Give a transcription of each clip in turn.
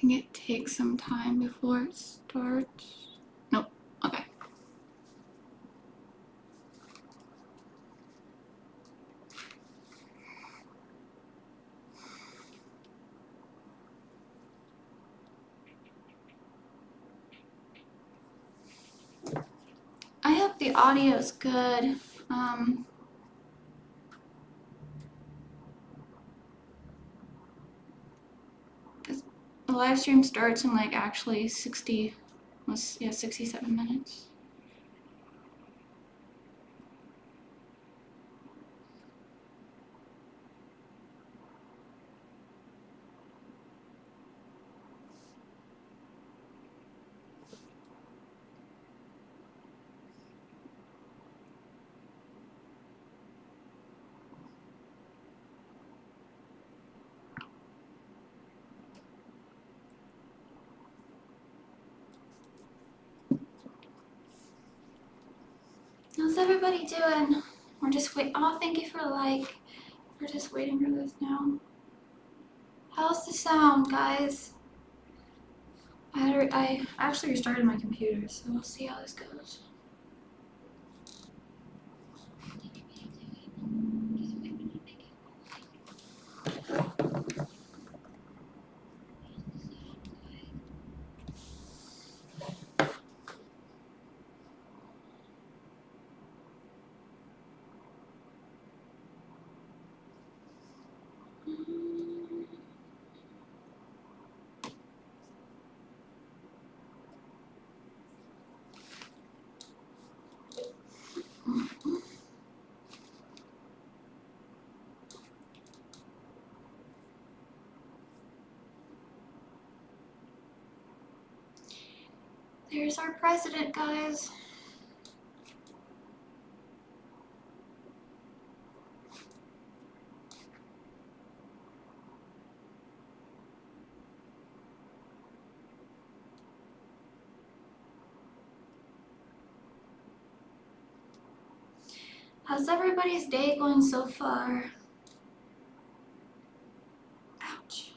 think it takes some time before it starts. Nope. Okay. I hope the audio is good. The live stream starts in like actually 67 minutes. How's everybody doing? We're just wait. Oh, thank you for the like. We're just waiting for this now. How's the sound, guys? I actually restarted my computer, so we'll see how this goes. There's our president, guys. How's everybody's day going so far? Ouch.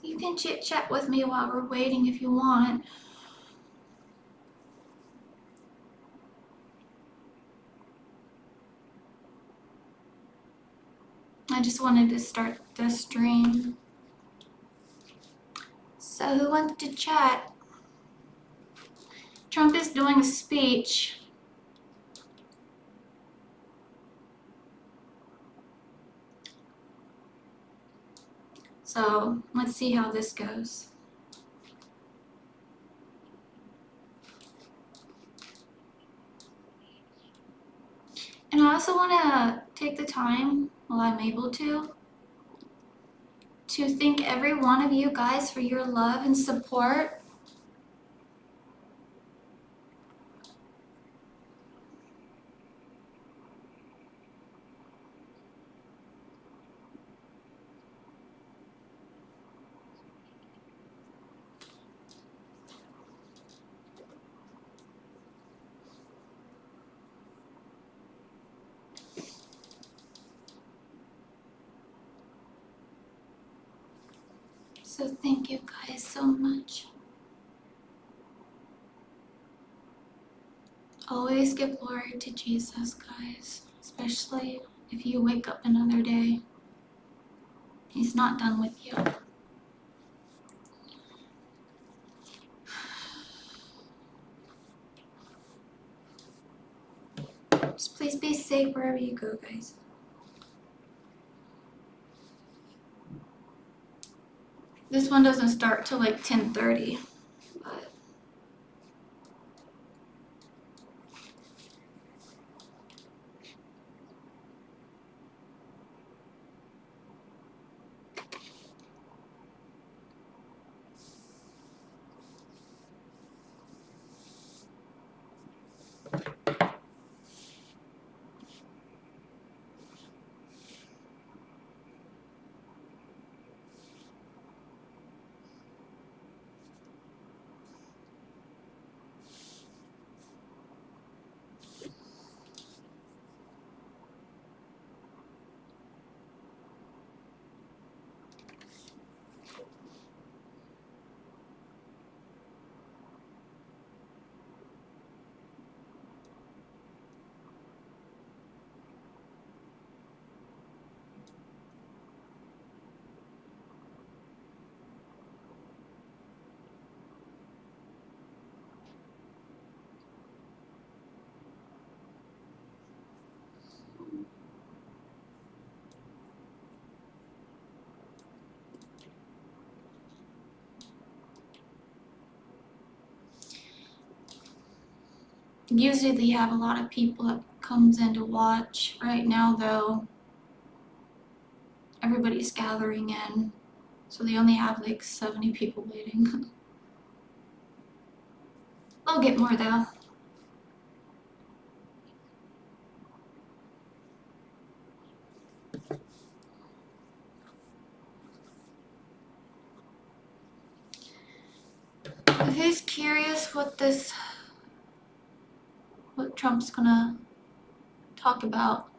You can chit chat with me while we're waiting if you want. I just wanted to start the stream. So who wants to chat? Trump is doing a speech. So let's see how this goes. And I also want to take the time, while I'm able to thank every one of you guys for your love and support. So thank you guys so much. Always give glory to Jesus, guys, especially if you wake up another day. He's not done with you. Just please be safe wherever you go, guys. This one doesn't start till like 10:30, but Usually they have a lot of people that comes in to watch. Right now though, everybody's gathering in, so they only have like 70 people waiting. They'll get more though. Who's curious what Trump's gonna talk about?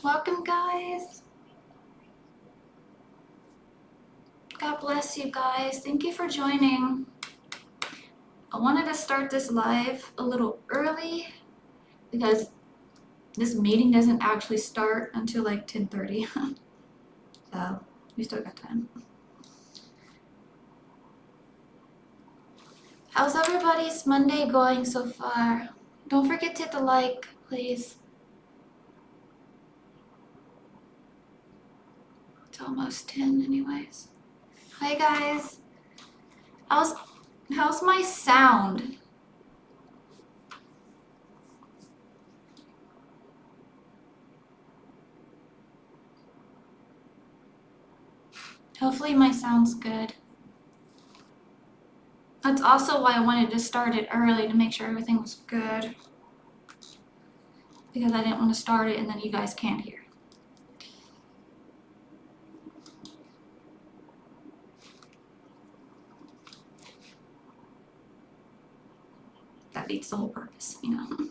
Welcome, guys. God bless you guys. Thank you for joining. I wanted to start this live a little early because this meeting doesn't actually start until like 10:30. So we still got time. How's everybody's Monday going so far? Don't forget to hit the like, please. It's almost 10 anyways. Hi guys. How's my sound? Hopefully my sound's good. That's also why I wanted to start it early, to make sure everything was good. Because I didn't want to start it and then you guys can't hear. That beats the whole purpose, you know.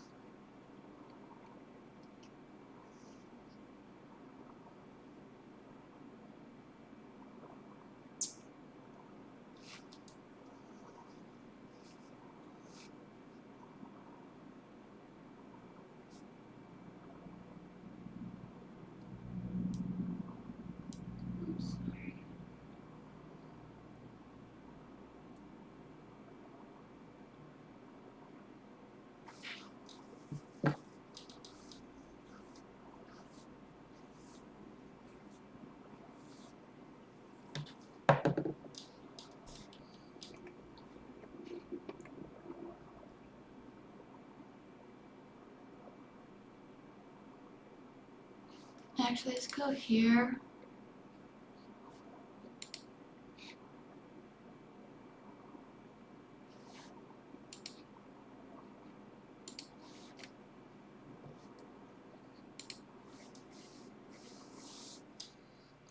Actually, let's go here.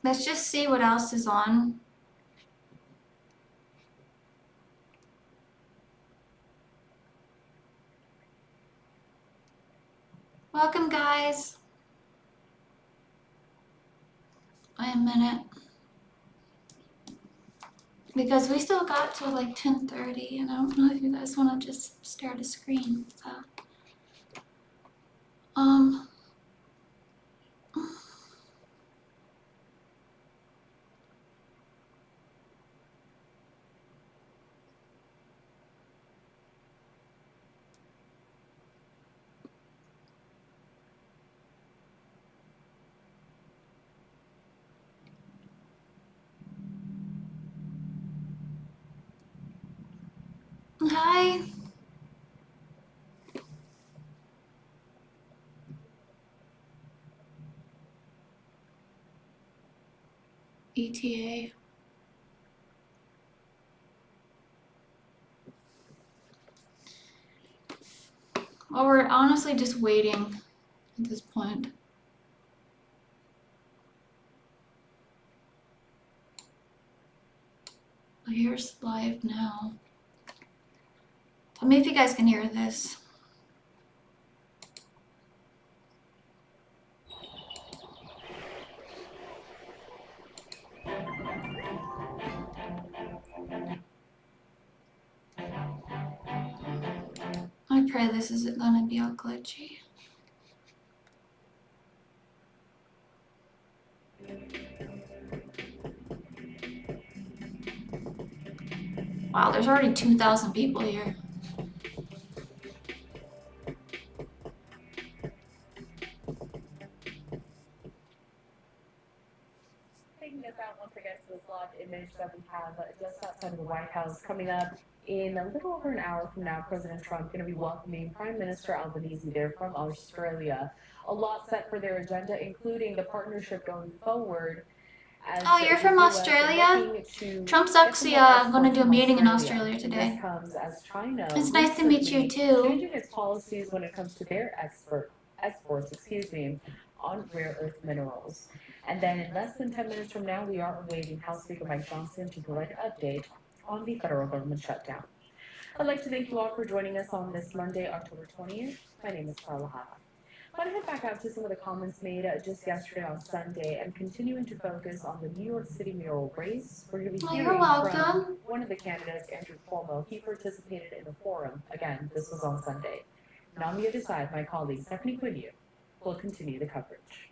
Let's just see what else is on. Welcome, guys. Wait a minute. Because we still got till like 10:30, and I don't know if you guys want to just stare at a screen. So, hi. ETA. Well, we're honestly just waiting at this point. But here's live now. Tell me if you guys can hear this. I pray this isn't gonna be all glitchy. Wow, there's already 2,000 people here. forget to this live image that we have just outside of the White House. Coming up in a little over an hour from now, President Trump going to be welcoming Prime Minister Albanese there from Australia. A lot set for their agenda, including the partnership going forward. Oh, you're from Australia? Trump's actually going to do a meeting in Australia today. Comes as China it's nice to meet you too. changing its policies when it comes to their exports, on rare earth minerals. And then in less than 10 minutes from now, we are awaiting House Speaker Mike Johnson to provide an update on the federal government shutdown. I'd like to thank you all for joining us on this Monday, October 20th. My name is Carla Hava. I want to head back out to some of the comments made just yesterday on Sunday and continuing to focus on the New York City mayoral race. We're going to be hearing from one of the candidates, Andrew Cuomo. He participated in the forum. Again, this was on Sunday. And on the other side, my colleague Stephanie Quinniu will continue the coverage.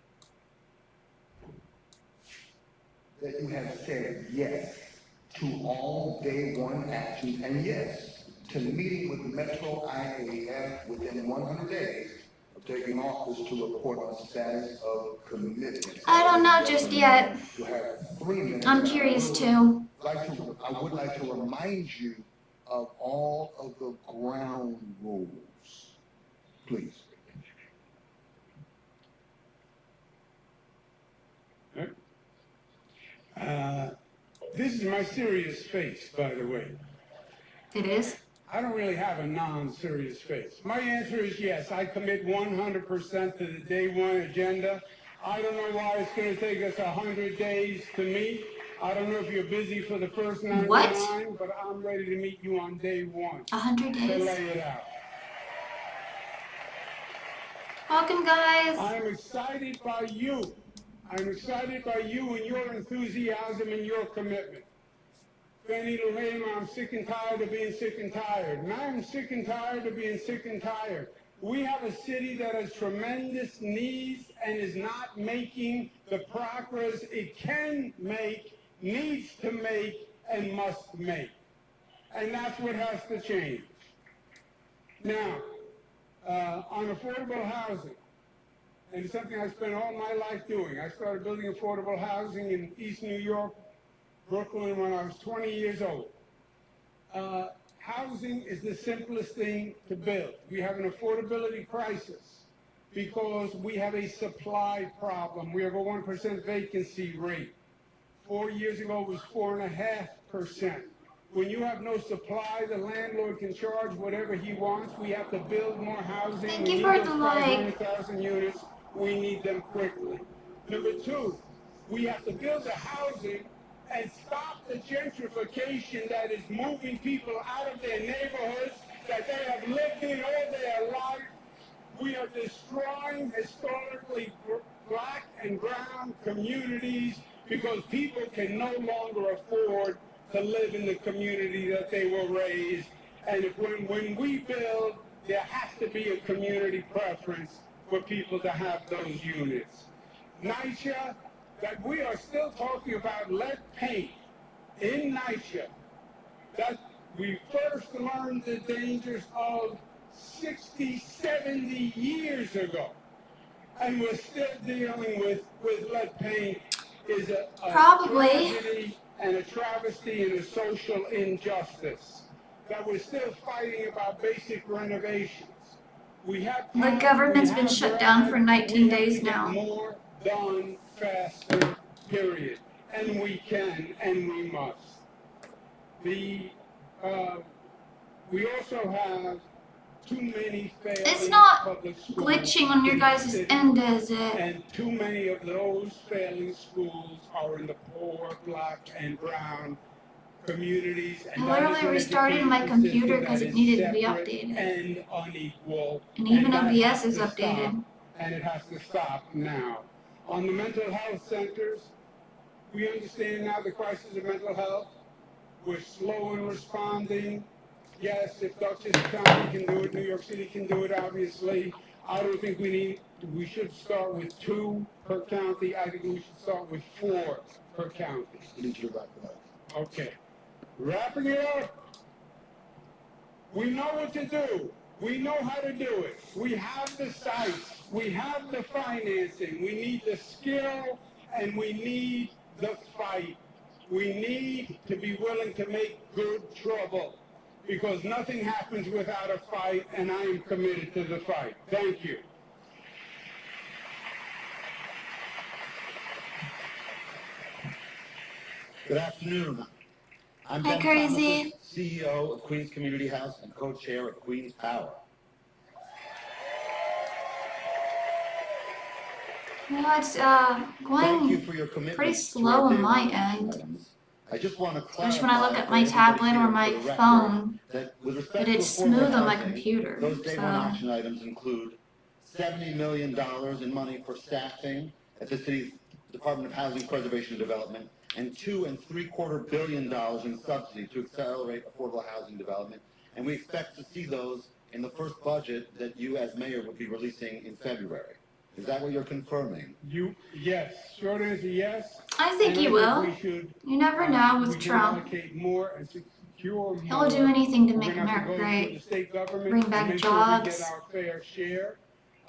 That you have said yes to all day one actions and yes to meeting with the Metro IAF within 100 days of taking office to report on status of commitment. I don't know just yet. You have 3 minutes. I'm curious too. I would like to remind you of all of the ground rules. Please. This is my serious face, by the way. It is? I don't really have a non-serious face. My answer is yes. I commit 100% to the day one agenda. I don't know why it's going to take us 100 days to meet. I don't know if you're busy for the first 99, but I'm ready to meet you on day one. 100 days? To lay it out. Welcome, guys. I'm excited by you. I'm excited by you and your enthusiasm and your commitment. Fannie Lorraine, I'm sick and tired of being sick and tired. And I'm sick and tired of being sick and tired. We have a city that has tremendous needs and is not making the progress it can make, needs to make, and must make. And that's what has to change. Now, on affordable housing, and it's something I spent all my life doing. I started building affordable housing in East New York, Brooklyn, when I was 20 years old. Housing is the simplest thing to build. We have an affordability crisis because we have a supply problem. We have a 1% vacancy rate. 4 years ago, it was 4.5%. When you have no supply, the landlord can charge whatever he wants. We have to build more housing. Thank you for the like. 500,000 units. We need them quickly. Number two, we have to build the housing and stop the gentrification that is moving people out of their neighborhoods that they have lived in all their life. We are destroying historically black and brown communities because people can no longer afford to live in the community that they were raised. And when we build, there has to be a community preference for people to have those units. NYCHA, that we are still talking about lead paint in NYCHA, that we first learned the dangers of 60, 70 years ago. And we're still dealing with lead paint is a tragedy and a travesty and a social injustice. That we're still fighting about basic renovations. We have the government's been shut down for 19 days now. More done faster, period. And we can and we must. We also have too many failing it's not public schools glitching on your guys' end, is it? And too many of those failing schools are in the poor, black, and brown communities. And I literally restarted my computer because it needed to be updated. And unequal. And even OBS is updated. And it has to stop now. On the mental health centers, we understand now the crisis of mental health. We're slow in responding. Yes, if Dutchess County can do it, New York City can do it, obviously. I don't think we should start with 2 per county. I think we should start with 4 per county. We need you to wrap it up. Okay. Wrapping it up. We know what to do. We know how to do it. We have the sites. We have the financing. We need the skill, and we need the fight. We need to be willing to make good trouble because nothing happens without a fight, and I am committed to the fight. Thank you. Good afternoon. I'm Hi, Ben Crazy. Thomas, CEO of Queens Community House and co-chair of Queens Power. No, it's Thank you going for your commitment pretty to slow our on day my one action end. items. I just want to Especially when I look clarify at for my everybody tablet or here my for the record phone, that with but respect to it's affordable smooth on my housing, computer. those day one So action items include $70 million in money for staffing at the city's Department of Housing Preservation and Development, and $2.75 billion in subsidy to accelerate affordable housing development. And we expect to see those in the first budget that you as mayor will be releasing in February. Is that what you're confirming? Yes. Short answer, yes. I think And he I will. think we should, You never know we with can Trump. allocate more and secure more. He'll do anything to We're make gonna have to America go through the great, state government bring and back make sure we get jobs, our fair share.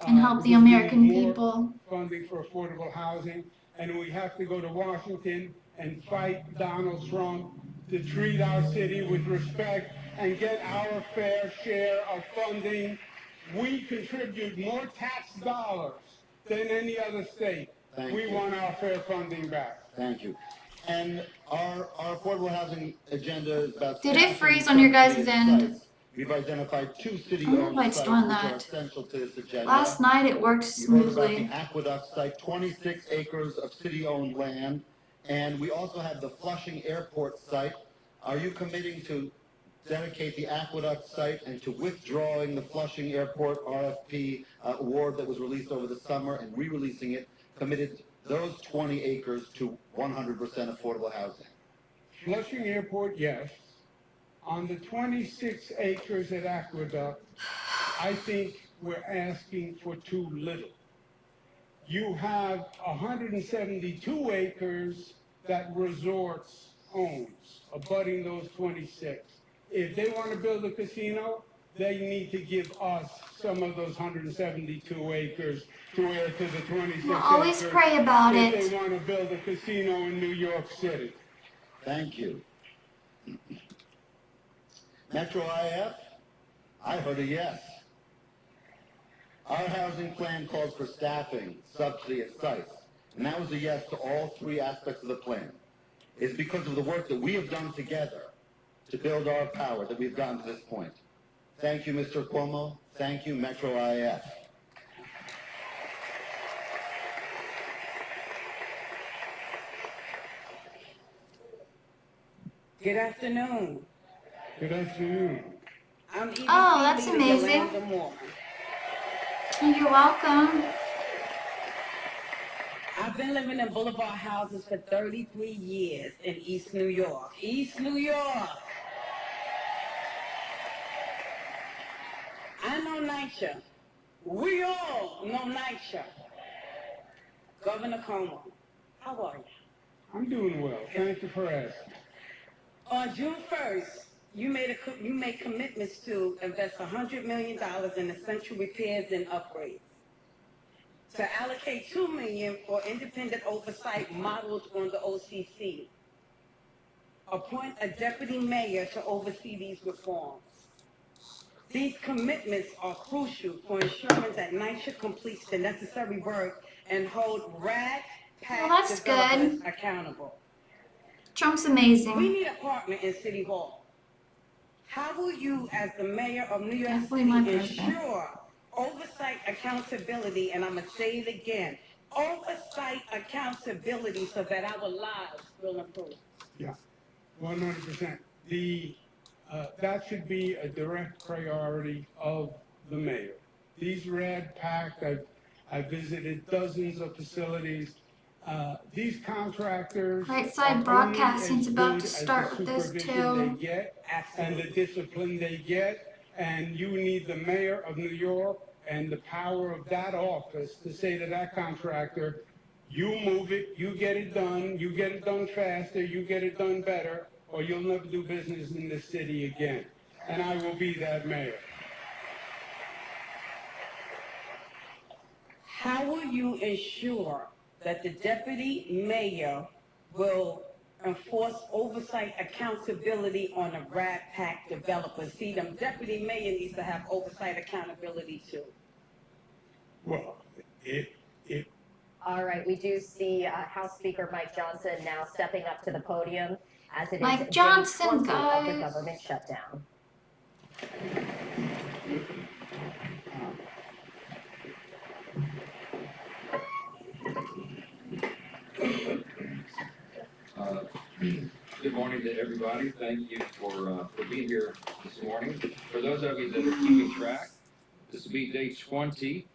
and help the because we need American more people. funding for affordable housing, and we have to go to Washington and fight Donald Trump to treat our city with respect and get our fair share of funding. We contribute more tax dollars than any other state. Thank We you. want our fair funding back. Thank you. And our affordable housing agenda is about Did it staffing freeze on your guys' subsidy end? sites. We've identified 2 I don't know city-owned why it's sites doing which are that. essential to this agenda. Last night it worked You heard about the smoothly. Aqueduct site, 26 acres of city-owned land. And we also have the Flushing Airport site. Are you committing to dedicate the Aqueduct site and to withdrawing the Flushing Airport RFP award that was released over the summer and re-releasing it, committed those 20 acres to 100% affordable housing? Flushing Airport, yes. On the 26 acres at Aqueduct, I think we're asking for too little. You have 172 acres that Resorts owns, abutting those 26. If they want to build a casino, they need to give us some of those 172 acres to add to the 26 We'll always acres pray about if it. they want to build a casino in New York City. Thank you. Metro IF? I heard a yes. Our housing plan calls for staffing, subsidy, and sites. And that was a yes to all 3 aspects of the plan. It's because of the work that we have done together to build our power that we've gotten to this point. Thank you, Mr. Cuomo. Thank you, Metro IF. Good afternoon. Good afternoon. I'm EDC Oh, that's leader amazing. Yolanda Moore. You're welcome. I've been living in boulevard houses for 33 years in East New York. East New York. I know NYCHA. We all know NYCHA. Governor Como, how are you? I'm doing well. Thank you for asking. On June 1st, you made commitments to invest $100 million in essential repairs and upgrades. To allocate $2 million for independent oversight modeled on the OCC. Appoint a deputy mayor to oversee these reforms. These commitments are crucial for ensuring that NYCHA completes the necessary work and hold rat-pack Well, that's developers good. accountable. Trump's We amazing. need a partner in City Hall. How will you, as the mayor of New York Definitely City, my president. ensure oversight, accountability, and I'm going to say it again, oversight, accountability so that our lives will improve? Yeah, 100%. That should be a direct priority of the mayor. These red packed, I've visited dozens of facilities. These contractors Right Side are Broadcasting's only about as to good start as with the this supervision they too. get and the discipline they get. And you need the mayor of New York and the power of that office to say to that contractor, you move it, you get it done faster, you get it done better, or you'll never do business in this city again. And I will be that mayor. How will you ensure that the deputy mayor will enforce oversight accountability on the Rat Pack developers. See, them deputy mayor needs to have oversight accountability too. Well, if All right, we do see House Speaker Mike Johnson now stepping up to the podium as it is Mike day Johnson, 20 of the guys. government shutdown. Good morning to everybody. Thank you for being here this morning. For those of you that are keeping track, this will be day 20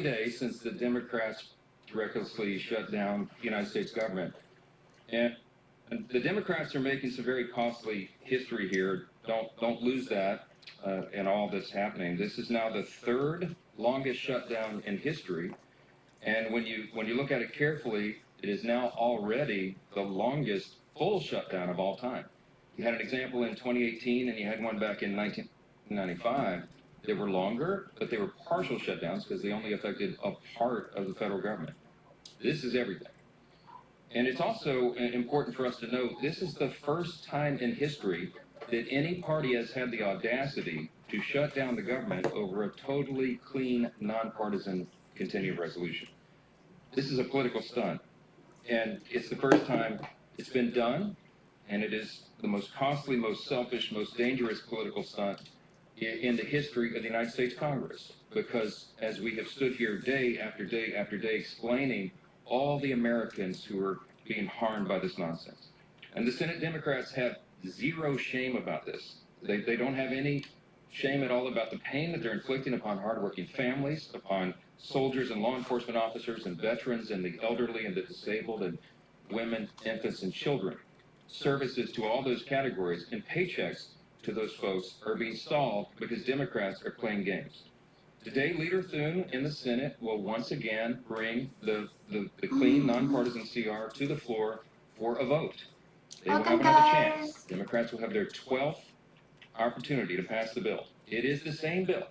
days since the Democrats recklessly shut down the United States government. And the Democrats are making some very costly history here. Don't lose that in all that's happening. This is now the third longest shutdown in history. And when you look at it carefully, it is now already the longest full shutdown of all time. You had an example in 2018, and you had one back in 1995. They were longer, but they were partial shutdowns because they only affected a part of the federal government. This is everything. And it's also important for us to know this is the first time in history that any party has had the audacity to shut down the government over a totally clean, nonpartisan continuing resolution. This is a political stunt, and it's the first time it's been done, and it is the most costly, most selfish, most dangerous political stunt in the history of the United States Congress, because as we have stood here day after day after day explaining all the Americans who are being harmed by this nonsense. And the Senate Democrats have zero shame about this. They don't have any shame at all about the pain that they're inflicting upon hardworking families, upon soldiers and law enforcement officers and veterans and the elderly and the disabled and women, infants, and children. Services to all those categories and paychecks to those folks are being stalled because Democrats are playing games. Today, Leader Thune in the Senate will once again bring the clean, nonpartisan CR to the floor for a vote. They will have Welcome, another guys. chance. Democrats will have their 12th opportunity to pass the bill. It is the same bill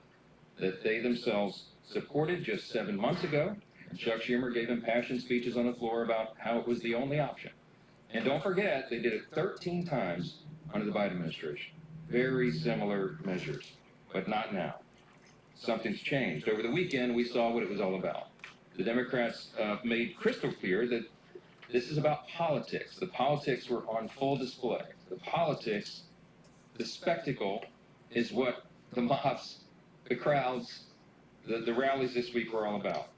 that they themselves supported just 7 months ago. And Chuck Schumer gave impassioned speeches on the floor about how it was the only option. And don't forget, they did it 13 times under the Biden administration. Very similar measures, but not now. Something's changed. Over the weekend, we saw what it was all about. The Democrats made crystal clear that this is about politics. The politics were on full display. The politics, the spectacle, is what the mobs, the crowds, the rallies this week were all about.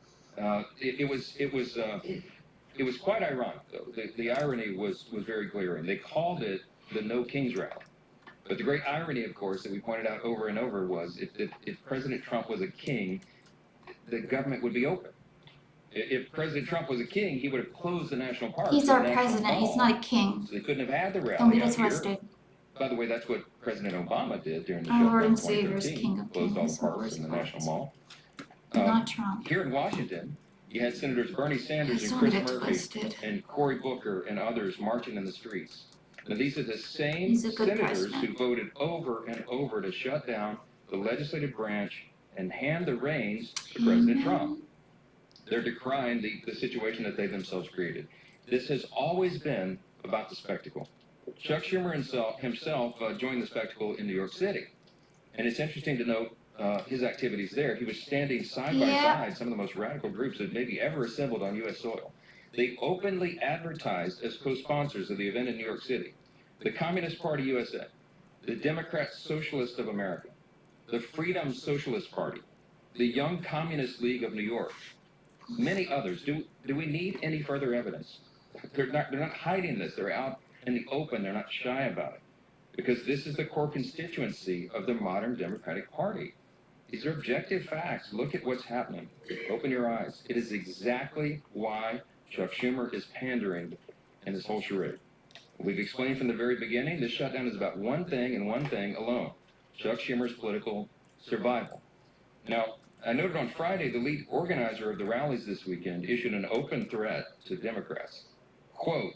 It was quite ironic, though. The irony was very glaring. They called it the No Kings Rally. But the great irony, of course, that we pointed out over and over was if President Trump was a king, the government would be open. If President Trump was a king, he would have closed the national parks. He's and our the national president. He's mall, not a king. so they couldn't have had the rally Don't get it out here. twisted. By the way, that's what President Obama did during the Our shutdown Lord in and Savior is 2013. King of Closed all Kings the and Lord parks of in the National Lords. Mall. Not Trump. Here in Washington, you had Senators Bernie Sanders and Don't Chris get it Murphy twisted. and Cory Booker and others marching in the streets. Now, these are the same He's a good senators president. who voted over and over to shut down the legislative branch and hand the reins to President Trump. They're decrying the situation that they themselves created. This has always been about the spectacle. Chuck Schumer himself joined the spectacle in New York City. And it's interesting to note his activities there. He was standing side by side some of the most radical groups that maybe ever assembled on U.S. soil. They openly advertised as co-sponsors of the event in New York City. The Communist Party USA, the Democrat Socialist of America, the Freedom Socialist Party, the Young Communist League of New York, many others. Do we need any further evidence? They're not hiding this. They're out in the open. They're not shy about it. Because this is the core constituency of the modern Democratic Party. These are objective facts. Look at what's happening. Open your eyes. It is exactly why Chuck Schumer is pandering in this whole charade. We've explained from the very beginning, this shutdown is about one thing and one thing alone: Chuck Schumer's political survival. Now, I noted on Friday, the lead organizer of the rallies this weekend issued an open threat to Democrats. Quote,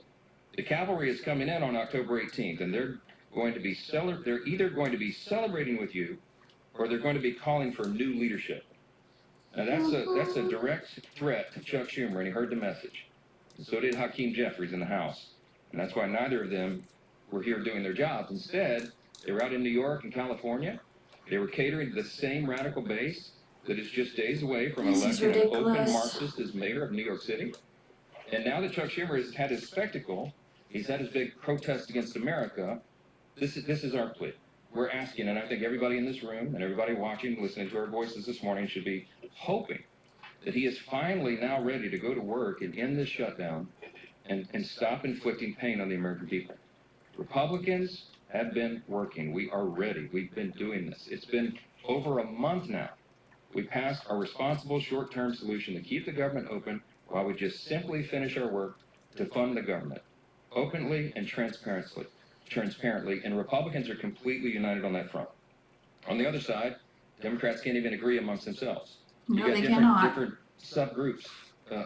"The cavalry is coming in on October 18th, and they're either going to be celebrating with you, or they're going to be calling for new leadership." Now that's a direct threat to Chuck Schumer, and he heard the message. And so did Hakeem Jeffries in the House. And that's why neither of them were here doing their jobs. Instead, they were out in New York and California. They were catering to the same radical base that is just days away from This is electing an open ridiculous. Marxist as mayor of New York City. And now that Chuck Schumer has had his spectacle, he's had his big protest against America, this is our plea. We're asking, and I think everybody in this room and everybody watching, listening to our voices this morning should be hoping that he is finally now ready to go to work and end this shutdown and stop inflicting pain on the American people. Republicans have been working. We are ready. We've been doing this. It's been over a month now. We passed our responsible short-term solution to keep the government open while we just simply finish our work to fund the government openly and transparently, and Republicans are completely united on that front. On the other side, Democrats can't even agree amongst themselves. No, You've they got cannot. different subgroups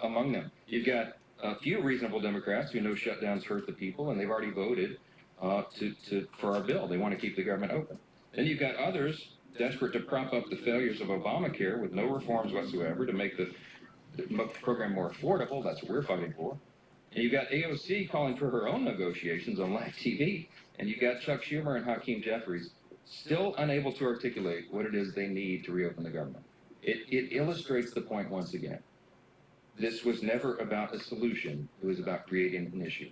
among them. You've got a few reasonable Democrats who know shutdowns hurt the people, and they've already voted for our bill. They want to keep the government open. Then you've got others desperate to prop up the failures of Obamacare with no reforms whatsoever to make the program more affordable. That's what we're fighting for. And you've got AOC calling for her own negotiations on live TV. And you've got Chuck Schumer and Hakeem Jeffries still unable to articulate what it is they need to reopen the government. It illustrates the point once again. This was never about a solution. It was about creating an issue.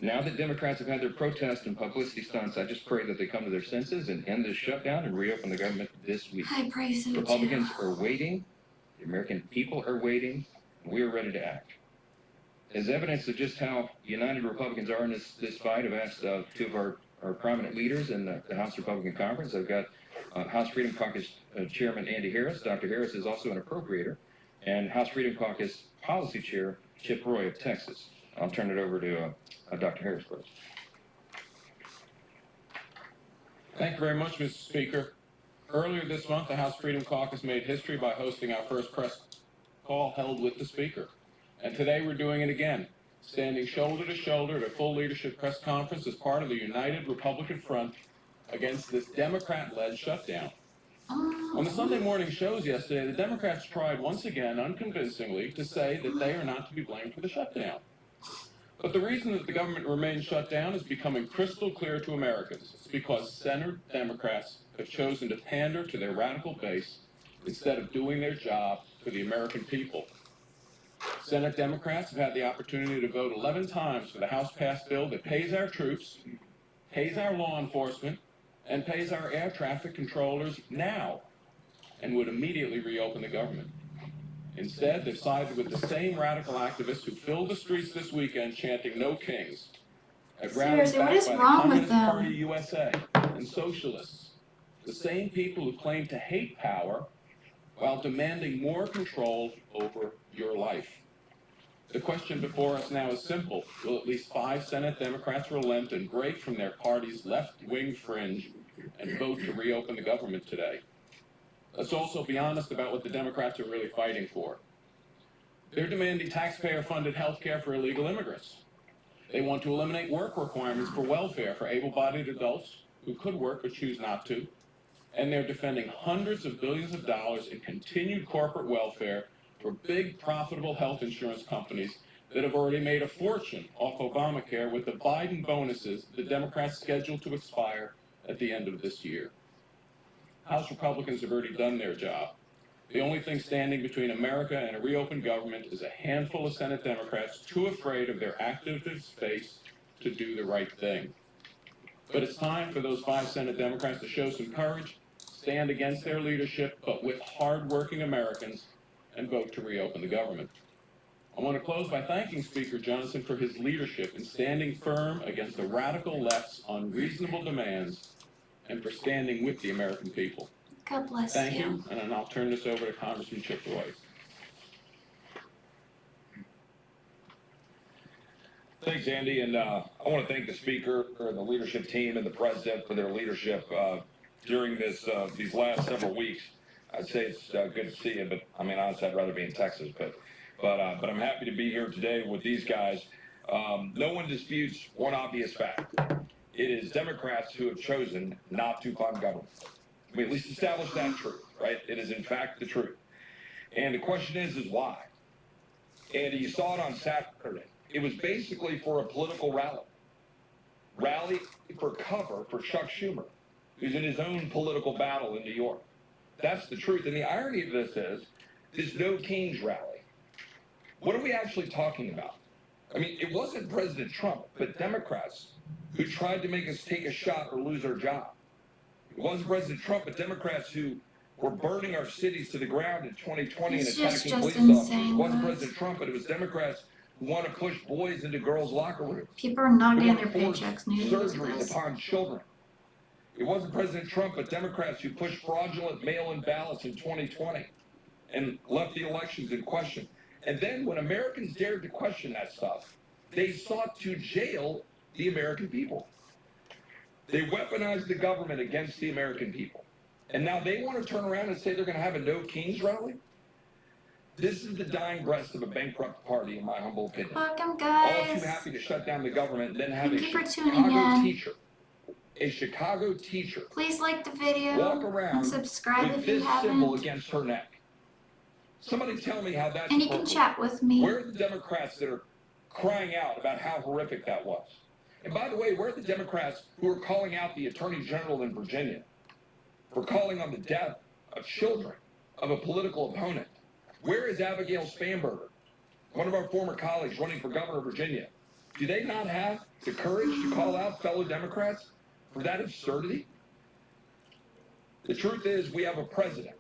Now that Democrats have had their protest and publicity stunts, I just pray that they come to their senses and end this shutdown and reopen the government this week. I pray so too. Republicans are waiting. The American people are waiting. And we are ready to act. As evidence of just how united Republicans are in this fight, I've asked two of our prominent leaders in the House Republican Conference. I've got House Freedom Caucus Chairman Andy Harris. Dr. Harris is also an appropriator. And House Freedom Caucus Policy Chair Chip Roy of Texas. I'll turn it over to Dr. Harris first. Thank you very much, Mr. Speaker. Earlier this month, the House Freedom Caucus made history by hosting our first press call held with the Speaker. And today we're doing it again, standing shoulder to shoulder at a full leadership press conference as part of the united Republican front against this Democrat-led shutdown. On the Sunday morning shows yesterday, the Democrats tried once again, unconvincingly, to say that they are not to be blamed for the shutdown. But the reason that the government remains shut down is becoming crystal clear to Americans. It's because Senate Democrats have chosen to pander to their radical base instead of doing their job for the American people. Senate Democrats have had the opportunity to vote 11 times for the House-passed bill that pays our troops, pays our law enforcement, and pays our air traffic controllers now, and would immediately reopen the government. Instead, they've sided with the same radical activists who filled the streets this weekend chanting "No Kings" at rallies Seriously, what backed is by the wrong with Communist them? Party USA and socialists, the same people who claim to hate power while demanding more control over your life. The question before us now is simple. Will at least 5 Senate Democrats relent and break from their party's left-wing fringe and vote to reopen the government today? Let's also be honest about what the Democrats are really fighting for. They're demanding taxpayer-funded health care for illegal immigrants. They want to eliminate work requirements for welfare for able-bodied adults who could work but choose not to. And they're defending hundreds of billions of dollars in continued corporate welfare for big, profitable health insurance companies that have already made a fortune off Obamacare with the Biden bonuses the Democrats scheduled to expire at the end of this year. House Republicans have already done their job. The only thing standing between America and a reopened government is a handful of Senate Democrats too afraid of their activist base to do the right thing. But it's time for those 5 Senate Democrats to show some courage, stand against their leadership, but with hard-working Americans, and vote to reopen the government. I want to close by thanking Speaker Johnson for his leadership in standing firm against the radical left's unreasonable demands and for standing with the American people. God bless Thank you. you, and then I'll turn this over to Congressman Chip Roy. Thanks, Andy, and I want to thank the Speaker and the leadership team and the President for their leadership during these last several weeks. I'd say it's good to see you, but I mean, honestly, I'd rather be in Texas. But I'm happy to be here today with these guys. No one disputes one obvious fact. It is Democrats who have chosen not to fund government. We at least establish that truth, right? It is in fact the truth. And the question is why? Andy, you saw it on Saturday. It was basically for a political rally for cover for Chuck Schumer, who's in his own political battle in New York. That's the truth. And the irony of this is, this No Kings rally. What are we actually talking about? I mean, it wasn't President Trump, but Democrats who tried to make us take a shot or lose our job. It wasn't President Trump, but Democrats who were burning our cities to the ground in 2020 and It's attacking just police officers. It insane, wasn't guys. President Trump, but it was Democrats who want to push boys into girls' locker rooms. People are not Who getting want their to force paychecks needed because of surgeries this. upon children. It wasn't President Trump, but Democrats who pushed fraudulent mail-in ballots in 2020 and left the elections in question. And then when Americans dared to question that stuff, they sought to jail the American people. They weaponized the government against the American people. And now they want to turn around and say they're going to have a No Kings rally? This is the dying breath of a bankrupt party, in my humble opinion. Welcome, All guys. too happy to shut down the government and then have Thank a you for tuning Chicago in. teacher, a Chicago teacher, Please like the video walk around and subscribe with if you this symbol haven't. against her neck. Somebody tell me how that's And you can appropriate. chat with me. Where are the Democrats that are crying out about how horrific that was? And by the way, where are the Democrats who are calling out the Attorney General in Virginia for calling on the death of children of a political opponent? Where is Abigail Spanberger, one of our former colleagues running for governor of Virginia? Do they not have the courage to call out fellow Democrats for that absurdity? The truth is, we have a president.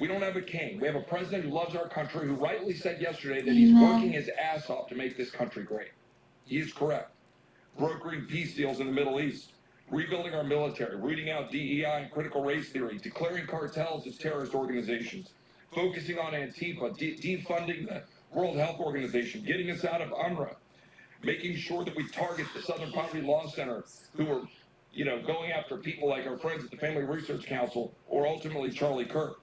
We don't have a king. We have a president who loves our country, who rightly said yesterday that he's working his ass off to make this country great. He is correct. Brokering peace deals in the Middle East, rebuilding our military, rooting out DEI and critical race theory, declaring cartels as terrorist organizations, focusing on Antifa, defunding the World Health Organization, getting us out of UNRWA, making sure that we target the Southern Poverty Law Center, who are, going after people like our friends at the Family Research Council, or ultimately Charlie Kirk.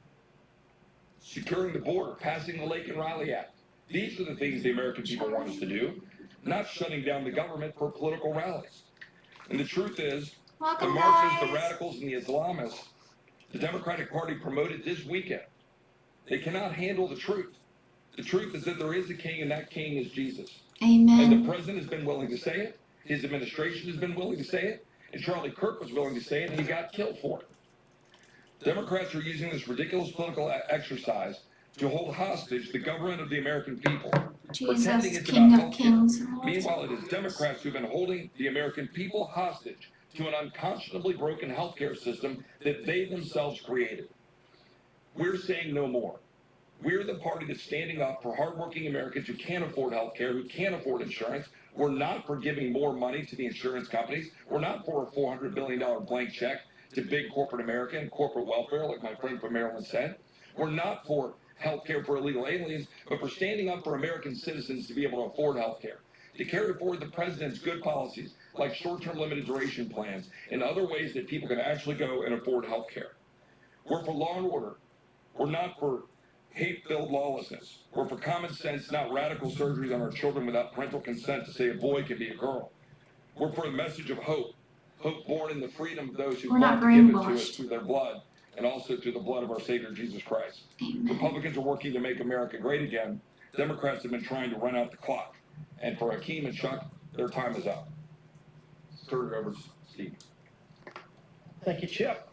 Securing the border, passing the Lake and Riley Act. These are the things the American people want us to do, not shutting down the government for political rallies. And the truth is, the Marxists, the radicals, and the Islamists, the Democratic Party promoted this weekend, they cannot handle the truth. The truth is that there is a king, and that king is Jesus. Amen. And the president has been willing to say it, his administration has been willing to say it, and Charlie Kirk was willing to say it, and he got killed for it. Democrats are using this ridiculous political exercise to hold hostage the government of the American people, pretending it's King about of Kings. Meanwhile, it is Democrats who've been holding the American people hostage to an unconscionably broken healthcare system that they themselves created. We're saying no more. We're the party that's standing up for hardworking Americans who can't afford healthcare, who can't afford insurance. We're not for giving more money to the insurance companies. We're not for a $400 billion blank check to big corporate America and corporate welfare, like my friend from Maryland said. We're not for health care for illegal aliens, but for standing up for American citizens to be able to afford health care, to carry forward the president's good policies, like short-term limited duration plans, and other ways that people can actually go and afford health care. We're for law and order. We're not for hate-filled lawlessness. We're for common sense, not radical surgeries on our children without parental consent to say a boy can be a girl. We're for the message of hope. Hope born in the freedom of those who fought to give it to us through their blood, and also through the blood of our Savior, Jesus Christ. Amen. Republicans are working to make America great again. Democrats have been trying to run out the clock. And for Hakeem and Chuck, their time is up. Turn it over to Steve. Thank you, Chip.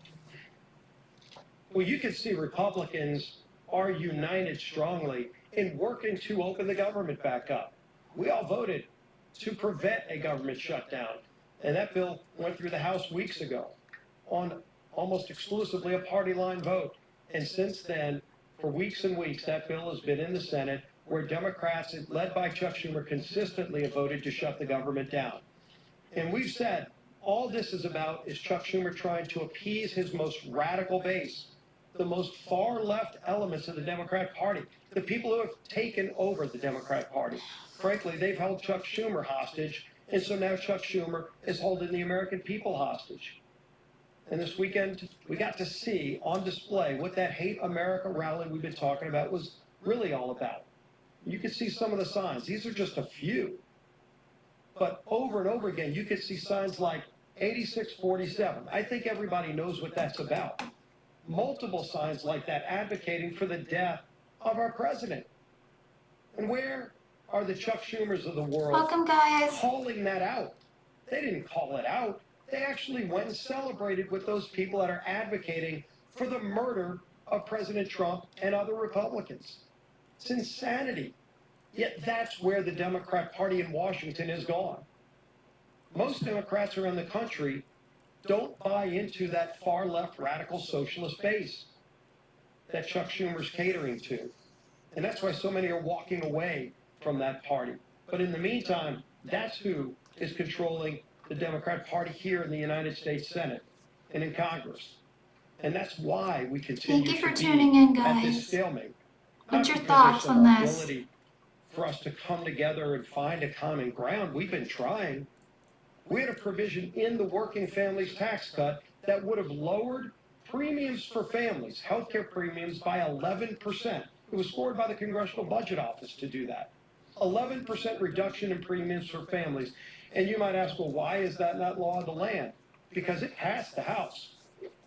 Well, you can see Republicans are united strongly in working to open the government back up. We all voted to prevent a government shutdown, and that bill went through the House weeks ago on almost exclusively a party line vote. And since then, for weeks and weeks, that bill has been in the Senate, where Democrats, led by Chuck Schumer, consistently have voted to shut the government down. And we've said all this is about is Chuck Schumer trying to appease his most radical base, the most far-left elements of the Democrat Party, the people who have taken over the Democrat Party. Frankly, they've held Chuck Schumer hostage, and so now Chuck Schumer is holding the American people hostage. And this weekend, we got to see on display what that Hate America rally we've been talking about was really all about. You could see some of the signs. These are just a few. But over and over again, you could see signs like 8647. I think everybody knows what that's about. Multiple signs like that advocating for the death of our president. And where are the Chuck Schumers of the world Welcome, guys. calling that out. They didn't call it out. They actually went and celebrated with those people that are advocating for the murder of President Trump and other Republicans. It's insanity. Yet that's where the Democrat Party in Washington has gone. Most Democrats around the country don't buy into that far left radical socialist base that Chuck Schumer's catering to. And that's why so many are walking away from that party. But in the meantime, that's who is controlling the Democrat Party here in the United States Senate and in Congress. And that's why we continue Thank you for to tuning in, be at this guys. stalemate. What's Not your because thoughts there's on some this? ability for us to come together and find a common ground. We've been trying. We had a provision in the working families tax cut that would have lowered premiums for families, healthcare premiums, by 11%. It was scored by the Congressional Budget Office to do that. 11% reduction in premiums for families. And you might ask, well, why is that not law of the land? Because it passed the House.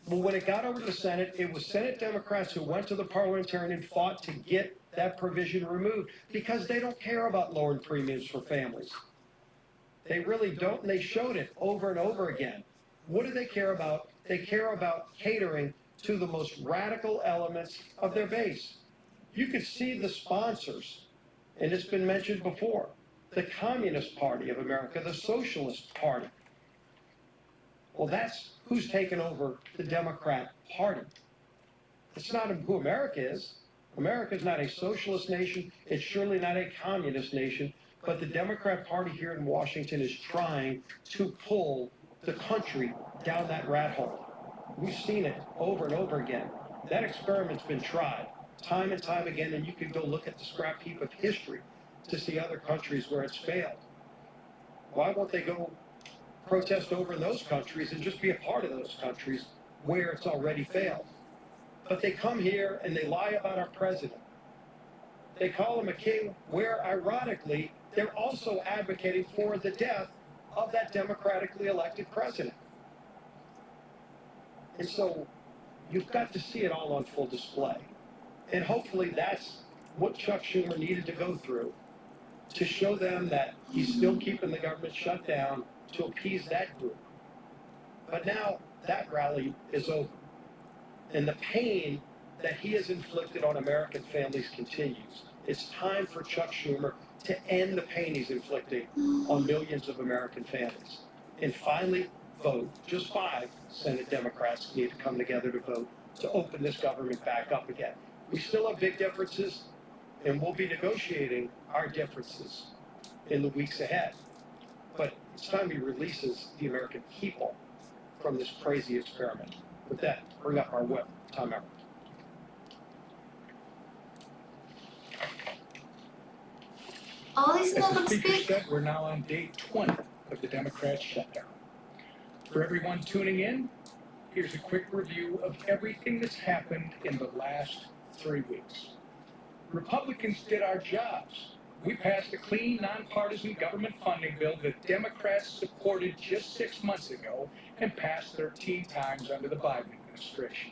But when it got over to the Senate, it was Senate Democrats who went to the parliamentarian and fought to get that provision removed because they don't care about lowering premiums for families. They really don't, and they showed it over and over again. What do they care about? They care about catering to the most radical elements of their base. You could see the sponsors, and it's been mentioned before, the Communist Party of America, the Socialist Party. Well, that's who's taken over the Democrat Party. It's not who America is. America is not a socialist nation. It's surely not a communist nation. But the Democrat Party here in Washington is trying to pull the country down that rat hole. We've seen it over and over again. That experiment's been tried time and time again, and you can go look at the scrap heap of history to see other countries where it's failed. Why won't they go protest over in those countries and just be a part of those countries where it's already failed? But they come here and they lie about our president. They call him a king, where ironically, they're also advocating for the death of that democratically elected president. And so you've got to see it all on full display. And hopefully that's what Chuck Schumer needed to go through to show them that he's still keeping the government shut down to appease that group. But now that rally is over. And the pain that he has inflicted on American families continues. It's time for Chuck Schumer to end the pain he's inflicting on millions of American families. And finally, vote. Just 5 Senate Democrats need to come together to vote to open this government back up again. We still have big differences, and we'll be negotiating our differences in the weeks ahead. But it's time he releases the American people from this crazy experiment. With that, bring up our whip. Tom Everett. All these As the welcome speaker speak. said, we're now on day 20 of the Democrats' shutdown. For everyone tuning in, here's a quick review of everything that's happened in the last 3 weeks. Republicans did our jobs. We passed a clean, nonpartisan government funding bill that Democrats supported just 6 months ago and passed 13 times under the Biden administration.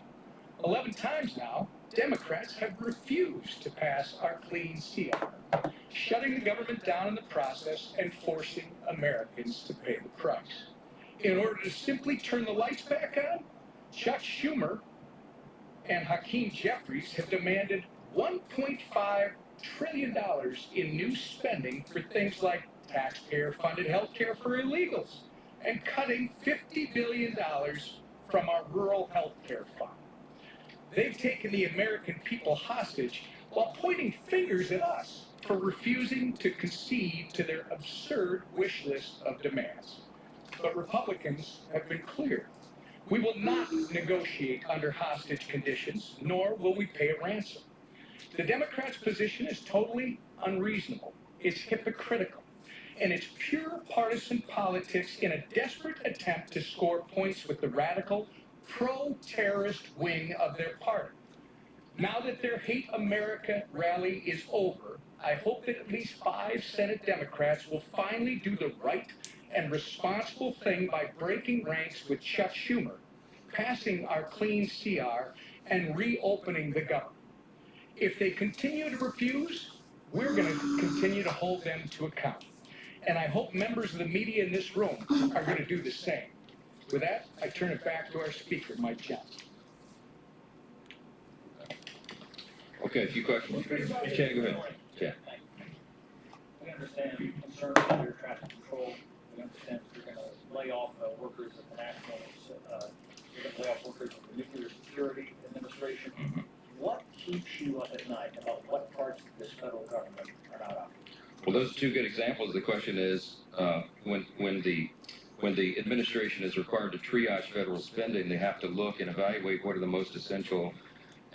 11 times now, Democrats have refused to pass our clean CR, shutting the government down in the process and forcing Americans to pay the price. In order to simply turn the lights back on, Chuck Schumer and Hakeem Jeffries have demanded $1.5 trillion in new spending for things like taxpayer-funded health care for illegals and cutting $50 billion from our rural health care fund. They've taken the American people hostage while pointing fingers at us for refusing to concede to their absurd wish list of demands. But Republicans have been clear. We will not negotiate under hostage conditions, nor will we pay a ransom. The Democrats' position is totally unreasonable. It's hypocritical. And it's pure partisan politics in a desperate attempt to score points with the radical, pro-terrorist wing of their party. Now that their Hate America rally is over, I hope that at least 5 Senate Democrats will finally do the right and responsible thing by breaking ranks with Chuck Schumer, passing our clean CR, and reopening the government. If they continue to refuse, we're going to continue to hold them to account. And I hope members of the media in this room are going to do the same. With that, I turn it back to our speaker, Mike Johnson. Okay, a few questions. Chad, go ahead. Chad. We understand concerns about air traffic control. We understand that you're going to lay off workers at the national, you're going to lay off workers at the Nuclear Security Administration. Mm-hmm. What keeps you up at night about what parts of this federal government are not up? Well, those are two good examples. The question is, when the administration is required to triage federal spending, they have to look and evaluate what are the most essential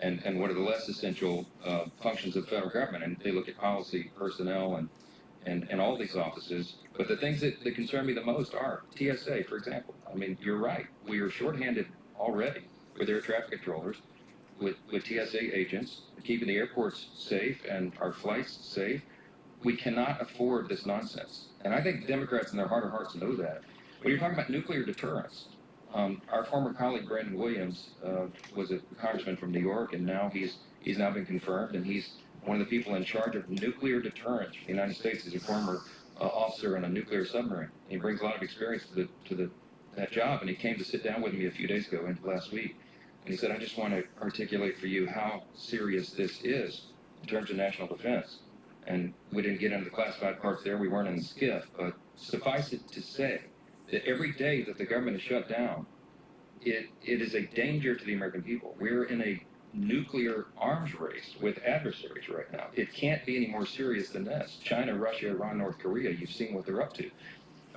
and what are the less essential functions of the federal government. And they look at policy, personnel, and all these offices. But the things that concern me the most are TSA, for example. I mean, you're right. We are shorthanded already with air traffic controllers, with TSA agents, keeping the airports safe and our flights safe. We cannot afford this nonsense. And I think Democrats in their heart of hearts know that. When you're talking about nuclear deterrence, our former colleague Brandon Williams was a congressman from New York, and now he's now been confirmed, and he's one of the people in charge of nuclear deterrence for the United States. He's a former officer in a nuclear submarine. He brings a lot of experience to that job, and he came to sit down with me a few days ago, into last week, and he said, I just want to articulate for you how serious this is in terms of national defense. And we didn't get into the classified parts there. We weren't in the skiff. But suffice it to say that every day that the government is shut down, it is a danger to the American people. We're in a nuclear arms race with adversaries right now. It can't be any more serious than this. China, Russia, Iran, North Korea, you've seen what they're up to.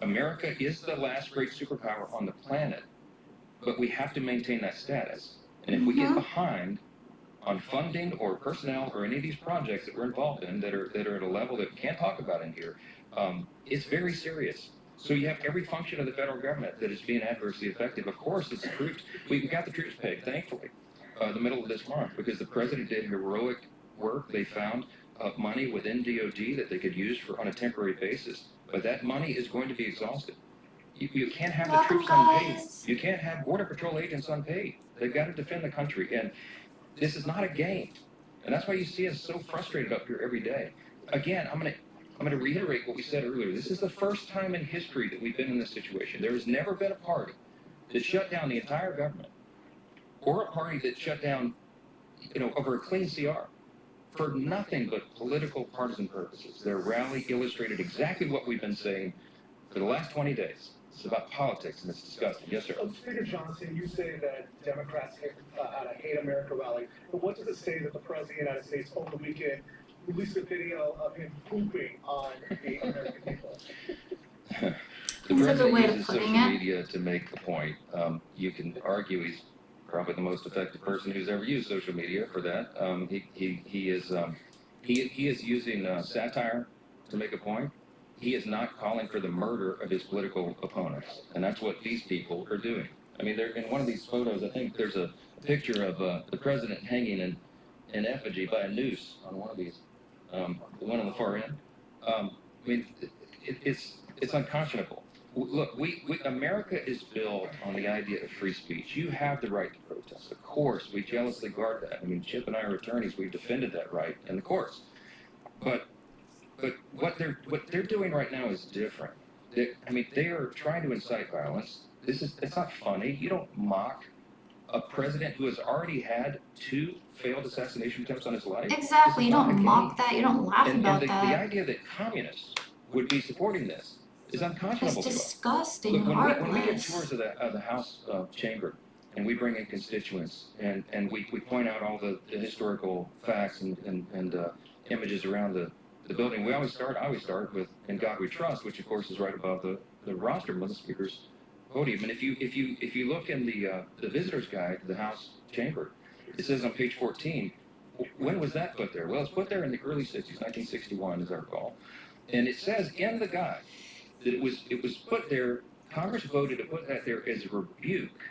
America is the last great superpower on the planet, but we have to maintain that status. And if we get behind on funding or personnel or any of these projects that we're involved in that are at a level that we can't talk about in here, it's very serious. So you have every function of the federal government that is being adversely affected. Of course, it's the troops. We got the troops paid, thankfully, the middle of this month, because the president did heroic work. They found money within DOD that they could use on a temporary basis. But that money is going to be exhausted. You can't have the troops unpaid. You can't have Border Patrol agents unpaid. They've got to defend the country. And this is not a game. And that's why you see us so frustrated up here every day. Again, I'm going to reiterate what we said earlier. This is the first time in history that we've been in this situation. There has never been a party that shut down the entire government, or a party that shut down, over a clean CR for nothing but political partisan purposes. Their rally illustrated exactly what we've been saying for the last 20 days. It's about politics, and it's disgusting. Yes, sir. Speaker Johnson, you say that Democrats had a Hate America rally, but what does it say that the President of the United States over the weekend released a video of him pooping on the American people? The president uses social media to make the point. You can argue he's probably the most effective person who's ever used social media for that. He is using satire to make a point. He is not calling for the murder of his political opponents, and that's what these people are doing. I mean, they're in one of these photos. I think there's a picture of the president hanging in effigy by a noose on one of these, the one on the far end. I mean, it's unconscionable. Look, America is built on the idea of free speech. You have the right to protest. Of course, we jealously guard that. I mean, Chip and I are attorneys. We've defended that right in the courts. But what they're doing right now is different. They are trying to incite violence. It's not funny. You don't mock a president who has already had 2 failed assassination attempts on his life. Exactly. You don't mock that. You don't laugh about the that. The idea that communists would be supporting this is unconscionable. It's disgusting. Look, Heartless. when we get tours of the House chamber, and we bring in constituents, and we point out all the historical facts and images around the building, I always start with "In God We Trust," which of course is right above the rostrum of the speaker's podium. And if you look in the visitor's guide to the House chamber, it says on page 14, when was that put there? Well, it's put there in the early 60s, 1961, as I recall. And it says in the guide that it was put there. Congress voted to put that there as a rebuke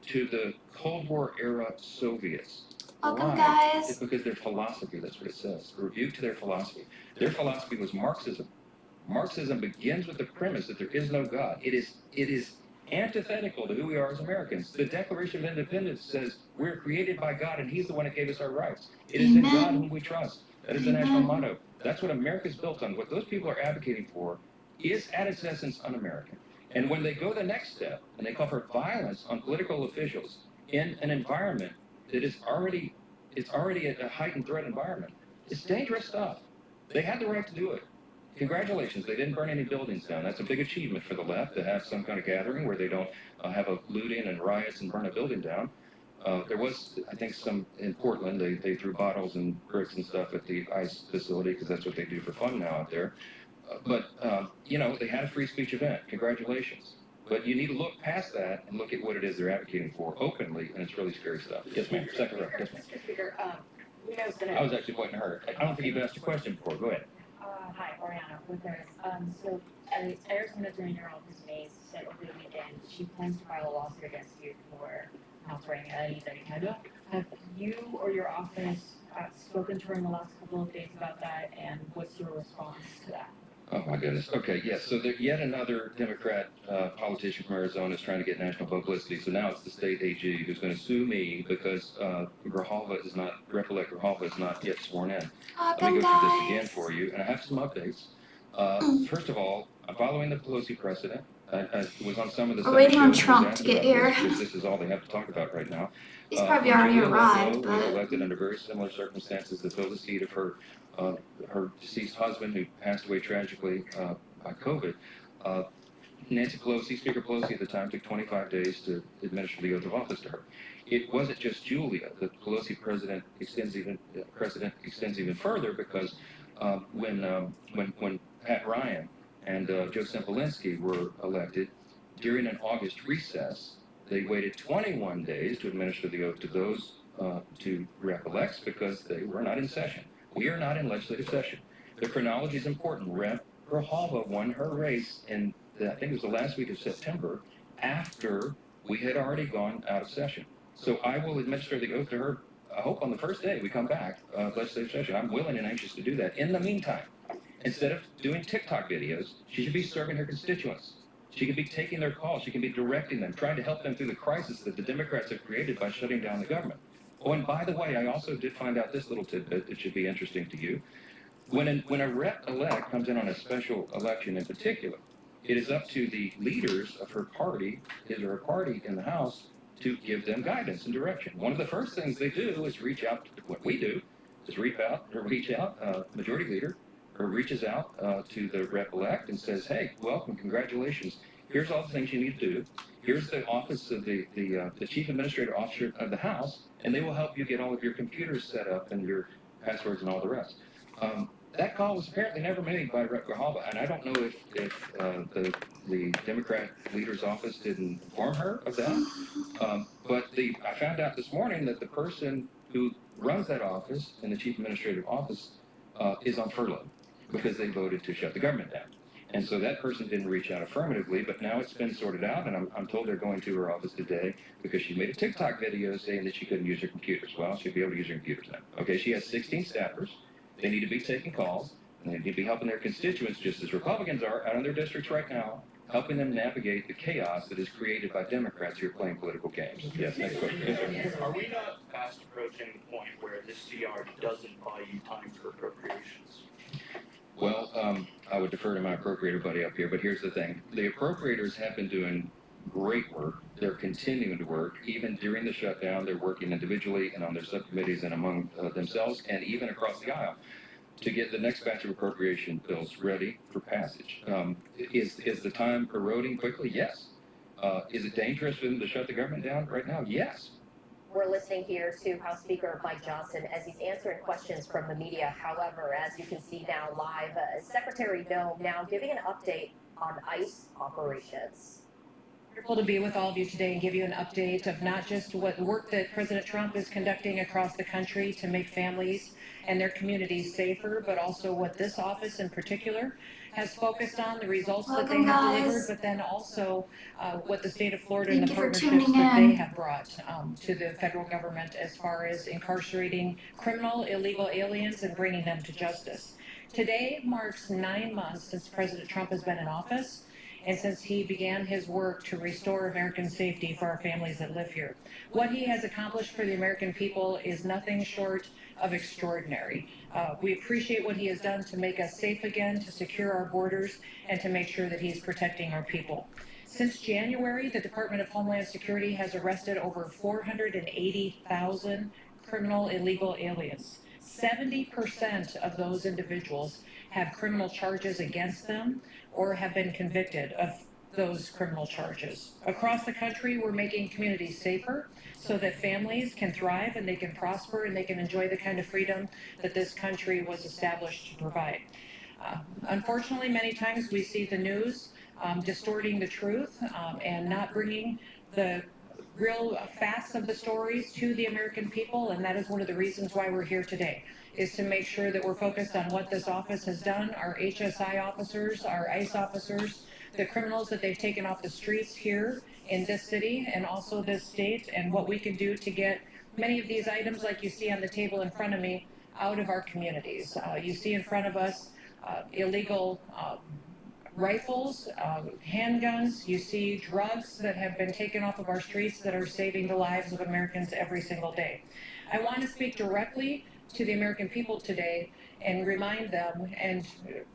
to the Cold War era Soviets. Welcome, Why? guys. It's because their philosophy, that's what it says. A rebuke to their philosophy. Their philosophy was Marxism. Marxism begins with the premise that there is no God. It is antithetical to who we are as Americans. The Declaration of Independence says we're created by God and He's the one that gave us our rights. It is in God whom we trust. That is the national motto. That's what America's built on. What those people are advocating for is at its essence un-American. And when they go the next step and they call for violence on political officials in an environment that is already a heightened threat environment, it's dangerous stuff. They had the right to do it. Congratulations, they didn't burn any buildings down. That's a big achievement for the left to have some kind of gathering where they don't have a looting and riots and burn a building down. There was, I think, some in Portland. They threw bottles and bricks and stuff at the ICE facility because that's what they do for fun now out there. They had a free speech event. Congratulations. But you need to look past that and look at what it is they're advocating for openly, and it's really scary stuff. Yes, ma'am. Second row. Yes, ma'am. Mr. Speaker, I was actually pointing to her. I don't think you've asked a question before. Go ahead. hi, Oriana with hers. Arizona Attorney General Ms. Mays said over the weekend she plans to file a lawsuit against you for not wearing any kind. Have you or your office spoken to her in the last couple of days about that, and what's your response to that? Oh, my goodness. Okay, yes. So yet another Democrat politician from Arizona is trying to get national publicity. So now it's the state AG who's going to sue me because Grijalva is not yet sworn in. Let me go through this again for you, and I have some updates. First of all, following the Pelosi precedent, I was on some of the... We're waiting on Trump to get here. Because this is all they have to talk about right now. He's probably already arrived, was but... elected under very similar circumstances to fill the seat of her deceased husband, who passed away tragically by COVID. Nancy Pelosi, Speaker Pelosi at the time, took 25 days to administer the oath of office to her. It wasn't just Julia. The Pelosi precedent extends even further because when Pat Ryan and Joe Sempolinski were elected during an August recess, they waited 21 days to administer the oath to those two rep-elects because they were not in session. We are not in legislative session. The chronology is important. Rep. Grijalva won her race in, I think it was the last week of September, after we had already gone out of session. So I will administer the oath to her, I hope on the first day we come back, legislative session. I'm willing and anxious to do that. In the meantime, instead of doing TikTok videos, she should be serving her constituents. She could be taking their calls. She can be directing them, trying to help them through the crisis that the Democrats have created by shutting down the government. Oh, and by the way, I also did find out this little tidbit that should be interesting to you. When a rep-elect comes in on a special election in particular, it is up to the leaders of her party, his or her party in the House, to give them guidance and direction. One of the first things they do is reach out to what we do, is reach out, majority leader, or reaches out to the rep-elect and says, hey, welcome, congratulations. Here's all the things you need to do. Here's the office of the chief administrative officer of the House, and they will help you get all of your computers set up and your passwords and all the rest. That call was apparently never made by Rep. Grijalva, and I don't know if the Democrat leader's office didn't inform her of that. But I found out this morning that the person who runs that office in the chief administrative office is on furlough because they voted to shut the government down. And so that person didn't reach out affirmatively, but now it's been sorted out, and I'm told they're going to her office today because she made a TikTok video saying that she couldn't use her computers. Well, she'll be able to use her computers now. Okay, she has 16 staffers. They need to be taking calls, and they need to be helping their constituents, just as Republicans are out in their districts right now, helping them navigate the chaos that is created by Democrats who are playing political games. Yes, next question. Yes, Are we not fast approaching the point where this CR doesn't buy you time for appropriations? Well, I would defer to my appropriator buddy up here, but here's the thing. The appropriators have been doing great work. They're continuing to work. Even during the shutdown, they're working individually and on their subcommittees and among themselves and even across the aisle to get the next batch of appropriation bills ready for passage. Is the time eroding quickly? Yes. Is it dangerous for them to shut the government down right now? Yes. We're listening here to House Speaker Mike Johnson as he's answering questions from the media. However, as you can see now live, Secretary Noem now giving an update on ICE operations. Wonderful to be with all of you today and give you an update of not just what work that President Trump is conducting across the country to make families and their communities safer, but also what this office in particular has focused on, the results that they have delivered, but then also what the state of Florida and the partnerships that they have brought to the federal government as far as incarcerating criminal, illegal aliens and bringing them to justice. Today marks 9 months since President Trump has been in office. and since he began his work to restore American safety for our families that live here. What he has accomplished for the American people is nothing short of extraordinary. We appreciate what he has done to make us safe again, to secure our borders, and to make sure that he's protecting our people. Since January, the Department of Homeland Security has arrested over 480,000 criminal illegal aliens. 70% of those individuals have criminal charges against them or have been convicted of those criminal charges. Across the country, we're making communities safer so that families can thrive and they can prosper and they can enjoy the kind of freedom that this country was established to provide. Unfortunately, many times we see the news distorting the truth and not bringing the real facts of the stories to the American people, and that is one of the reasons why we're here today, is to make sure that we're focused on what this office has done, our HSI officers, our ICE officers, the criminals that they've taken off the streets here in this city and also this state, and what we can do to get many of these items like you see on the table in front of me out of our communities. You see in front of us illegal rifles, handguns, you see drugs that have been taken off of our streets that are saving the lives of Americans every single day. I want to speak directly to the American people today and remind them and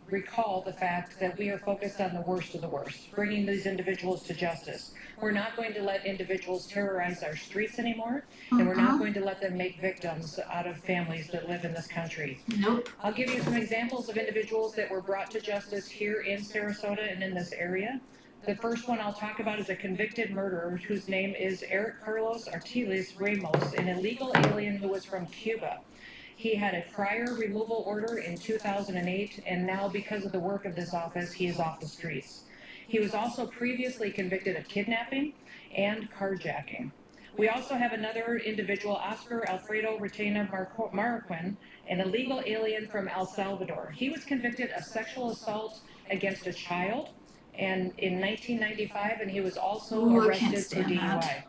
recall the fact that we are focused on the worst of the worst, bringing these individuals to justice. We're not going to let individuals terrorize our streets anymore, and we're not going to let them make victims out of families that live in this country. Nope. I'll give you some examples of individuals that were brought to justice here in Sarasota and in this area. The first one I'll talk about is a convicted murderer whose name is Eric Carlos Artiles Ramos, an illegal alien who was from Cuba. He had a prior removal order in 2008, and now because of the work of this office, he is off the streets. He was also previously convicted of kidnapping and carjacking. We also have another individual, Oscar Alfredo Reina Marroquin, an illegal alien from El Salvador. He was convicted of sexual assault against a child and in 1995, and he was also arrested for DUI.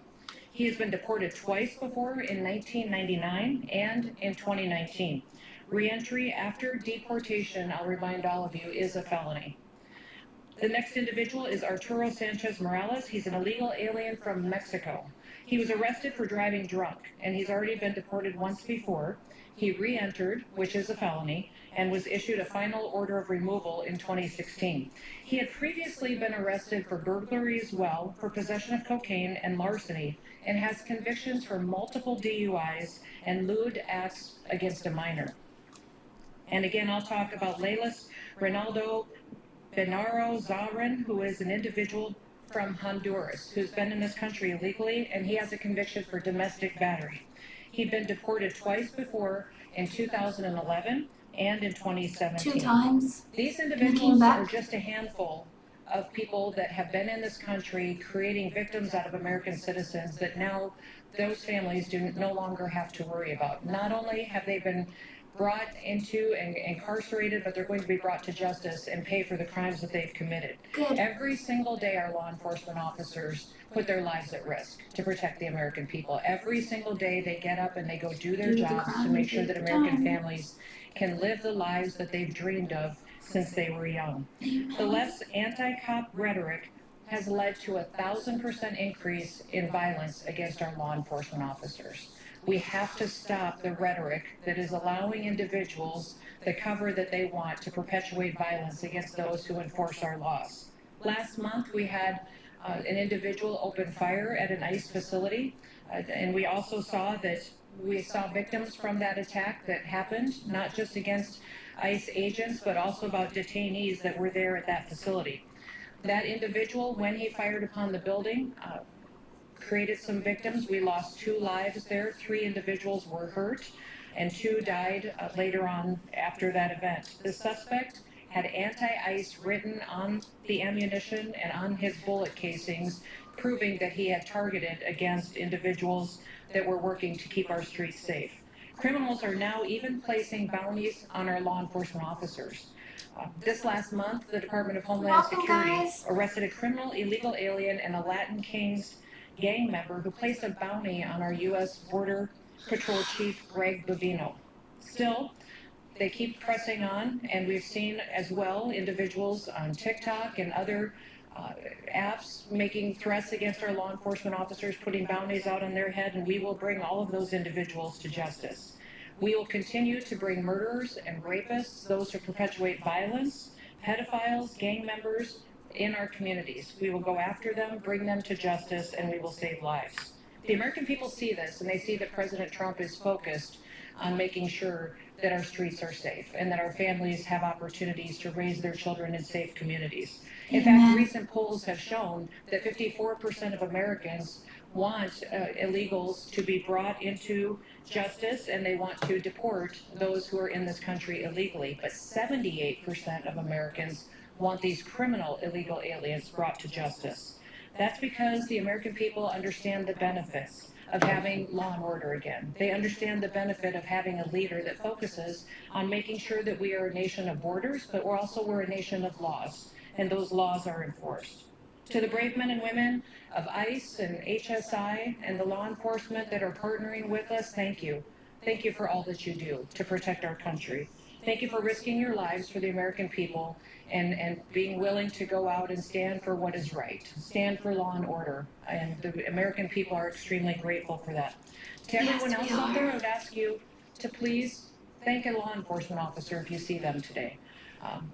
He has been deported twice before, in 1999 and in 2019. Reentry after deportation, I'll remind all of you, is a felony. The next individual is Arturo Sanchez Morales. He's an illegal alien from Mexico. He was arrested for driving drunk, and he's already been deported once before. He re-entered, which is a felony, and was issued a final order of removal in 2016. He had previously been arrested for burglary as well, for possession of cocaine and larceny, and has convictions for multiple DUIs and lewd acts against a minor. And again, I'll talk about Leilis Ronaldo Benaro Zarin, who is an individual from Honduras who's been in this country illegally, and he has a conviction for domestic battery. He'd been deported twice before, in 2011 and in 2017. 2 times. These individuals are just a handful of people that have been in this country creating victims out of American citizens that now those families do no longer have to worry about. Not only have they been brought into and incarcerated, but they're going to be brought to justice and pay for the crimes that they've committed. Good. Every single day, our law enforcement officers put their lives at risk to protect the American people. Every single day, they get up and they go do their jobs to make sure that American families can live the lives that they've dreamed of since they were young. The left's anti-cop rhetoric has led to 1,000% increase in violence against our law enforcement officers. We have to stop the rhetoric that is allowing individuals the cover that they want to perpetuate violence against those who enforce our laws. Last month, we had an individual open fire at an ICE facility, and we also saw victims from that attack that happened, not just against ICE agents, but also about detainees that were there at that facility. That individual, when he fired upon the building, created some victims. We lost 2 lives there. 3 individuals were hurt, and 2 died later on after that event. The suspect had anti-ICE written on the ammunition and on his bullet casings, proving that he had targeted against individuals that were working to keep our streets safe. Criminals are now even placing bounties on our law enforcement officers. This last month, the Department of Homeland Security arrested a criminal illegal alien and a Latin Kings gang member who placed a bounty on our U.S. Border Patrol Chief Greg Bovino. Still, they keep pressing on, and we've seen as well individuals on TikTok and other apps making threats against our law enforcement officers, putting bounties out on their head, and we will bring all of those individuals to justice. We will continue to bring murderers and rapists, those who perpetuate violence, pedophiles, gang members in our communities. We will go after them, bring them to justice, and we will save lives. The American people see this, and they see that President Trump is focused on making sure that our streets are safe and that our families have opportunities to raise their children in safe communities. In fact, recent polls have shown that 54% of Americans want illegals to be brought into justice, and they want to deport those who are in this country illegally. But 78% of Americans want these criminal illegal aliens brought to justice. That's because the American people understand the benefits of having law and order again. They understand the benefit of having a leader that focuses on making sure that we are a nation of borders, but we're a nation of laws, and those laws are enforced. To the brave men and women of ICE and HSI and the law enforcement that are partnering with us, thank you. Thank you for all that you do to protect our country. Thank you for risking your lives for the American people and being willing to go out and stand for what is right, stand for law and order. And the American people are extremely grateful for that. To everyone else out there, I would ask you to please thank a law enforcement officer if you see them today.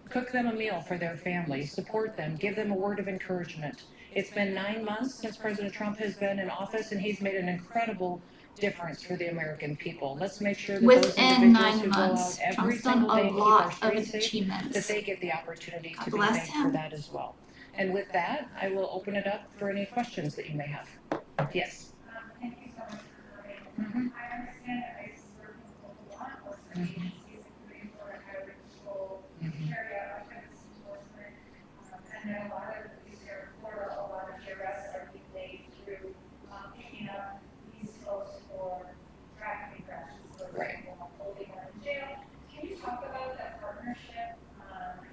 Cook them a meal for their families, support them, give them a word of encouragement. It's been 9 months since President Trump has been in office, and he's made an incredible difference for the American people. Let's make sure that those individuals who go out every single day and keep our streets safe, that they get the opportunity to be thanked for that as well. And with that, I will open it up for any questions that you may have. Yes. Thank you so much for coming. I understand that ICE is working with local law enforcement agencies, including Florida Highway Patrol, carry out narcotics enforcement. And then a lot of the police here in Florida, a lot of the arrests are being made through picking up these folks for traffic crashes, for example, holding them in jail. Can you talk about that partnership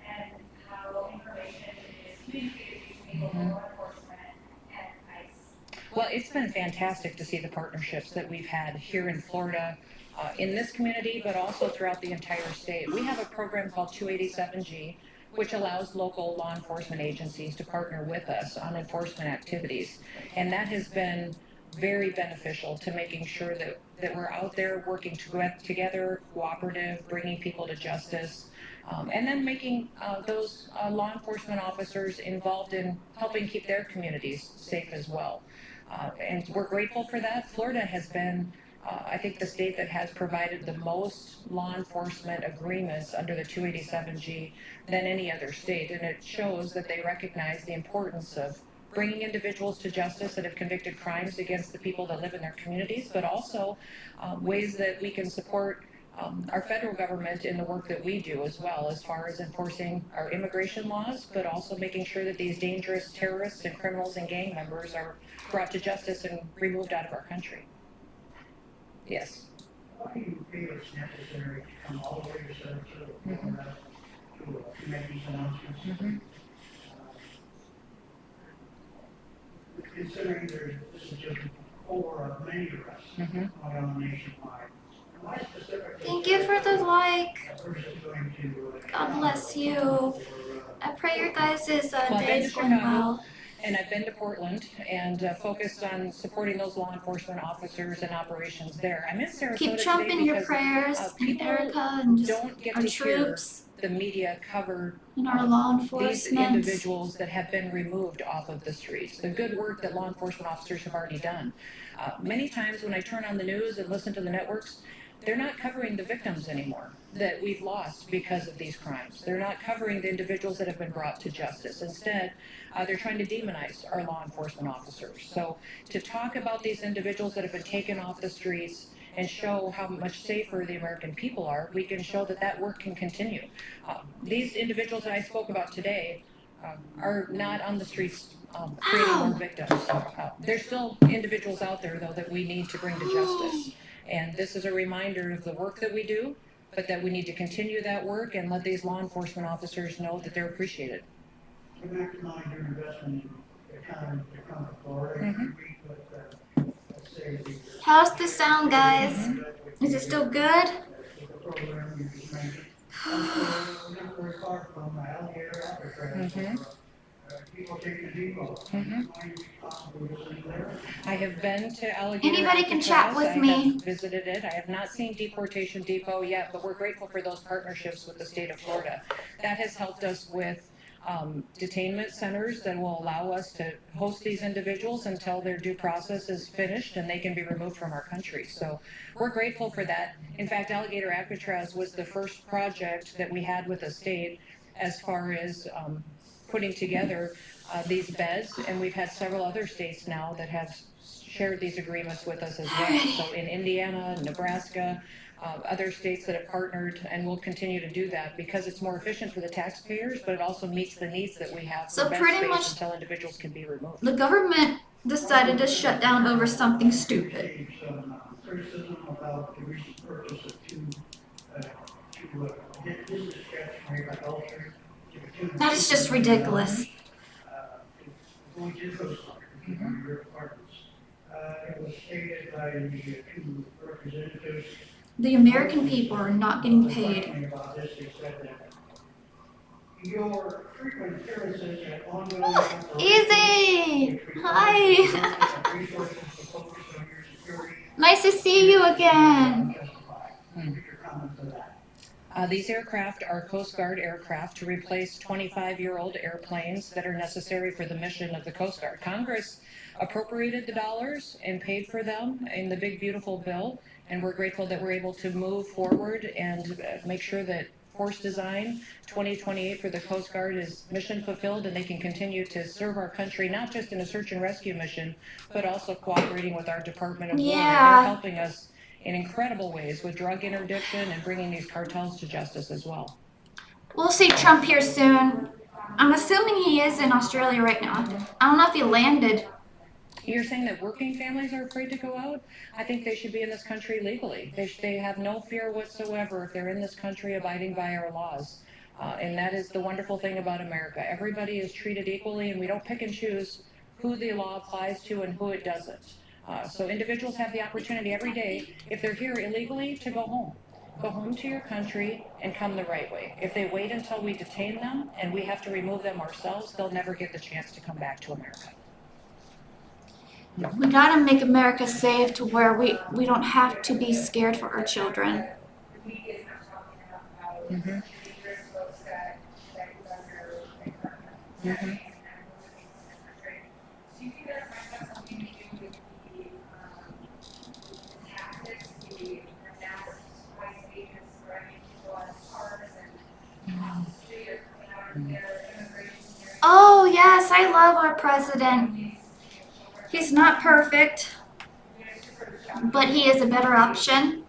and how information is communicated between local law enforcement and ICE? Well, it's been fantastic to see the partnerships that we've had here in Florida, in this community, but also throughout the entire state. We have a program called 287G, which allows local law enforcement agencies to partner with us on enforcement activities. And that has been very beneficial to making sure that we're out there working together, cooperative, bringing people to justice, and then making those law enforcement officers involved in helping keep their communities safe as well. And we're grateful for that. Florida has been, I think, the state that has provided the most law enforcement agreements under the 287G than any other state. And it shows that they recognize the importance of bringing individuals to justice that have convicted crimes against the people that live in their communities, but also ways that we can support our federal government in the work that we do as well, as far as enforcing our immigration laws, but also making sure that these dangerous terrorists and criminals and gang members are brought to justice and removed out of our country. Yes. What do you feel is necessary to come all the way to Sarasota, Florida, to make these announcements? Considering this is just four of many arrests going on nationwide. Thank you for the like. God bless you. I pray your guys' day is going well. And I've been to Portland and focused on supporting those law enforcement officers and operations there. I'm in Sarasota Keep Trump in your prayers, and Erica, and just our troops. The media cover and our law enforcement. These individuals that have been removed off of the streets. The good work that law enforcement officers have already done. Many times when I turn on the news and listen to the networks, they're not covering the victims anymore that we've lost because of these crimes. They're not covering the individuals that have been brought to justice. Instead, they're trying to demonize our law enforcement officers. So to talk about these individuals that have been taken off the streets and show how much safer the American people are, we can show that that work can continue. These individuals that I spoke about today are not on the streets creating more victims. There's still individuals out there, though, that we need to bring to justice. And this is a reminder of the work that we do, but that we need to continue that work and let these law enforcement officers know that they're appreciated. To maximize your investment in the economy of Florida, let's say how's the sound, guys? Is it still good? deportation depot. Mhm. Are you possibly listening there? I have been to Alligator Anybody can chat Alcatraz. with I me. have visited it. I have not seen Deportation Depot yet, but we're grateful for those partnerships with the state of Florida. That has helped us with detainment centers that will allow us to host these individuals until their due process is finished and they can be removed from our country. So we're grateful for that. In fact, Alligator Alcatraz was the first project that we had with the state as far as putting together these beds, and we've had several other states now that have shared these agreements with us as well. So in Indiana, Nebraska, other states that have partnered, and will continue to do that because it's more efficient for the taxpayers, but it also meets the needs that we have So for bed pretty space much until individuals can be removed. the government decided to shut down over something stupid. Received some criticism about the recent purchase of two business jets from agriculture. That is just ridiculous. Going to the Coast Guard, from your departments. It was stated by the two representatives. The American people are not getting paid. Talking about this, they said that your frequent appearances at ongoing operations. Easy! Hi! Resources to focus on your security. Nice to see you again. Your comments on that. These aircraft are Coast Guard aircraft to replace 25-year-old airplanes that are necessary for the mission of the Coast Guard. Congress appropriated the dollars and paid for them in the big beautiful bill, and we're grateful that we're able to move forward and make sure that Force Design 2028 for the Coast Guard is mission fulfilled, and they can continue to serve our country, not just in a search and rescue mission, but also cooperating with our Department of War. And they're helping us in incredible ways with drug interdiction and bringing these cartels to justice as well. We'll see Trump here soon. I'm assuming he is in Australia right now. I don't know if he landed. You're saying that working families are afraid to go out? I think they should be in this country legally. They have no fear whatsoever if they're in this country abiding by our laws. And that is the wonderful thing about America. Everybody is treated equally, and we don't pick and choose who the law applies to and who it doesn't. So individuals have the opportunity every day, if they're here illegally, to go home. Go home to your country and come the right way. If they wait until we detain them and we have to remove them ourselves, they'll never get the chance to come back to America. We gotta make America safe to where we don't have to be scared for our children. Mm-hmm. Mm-hmm. Oh yes, I love our president. He's not perfect, but he is a better option.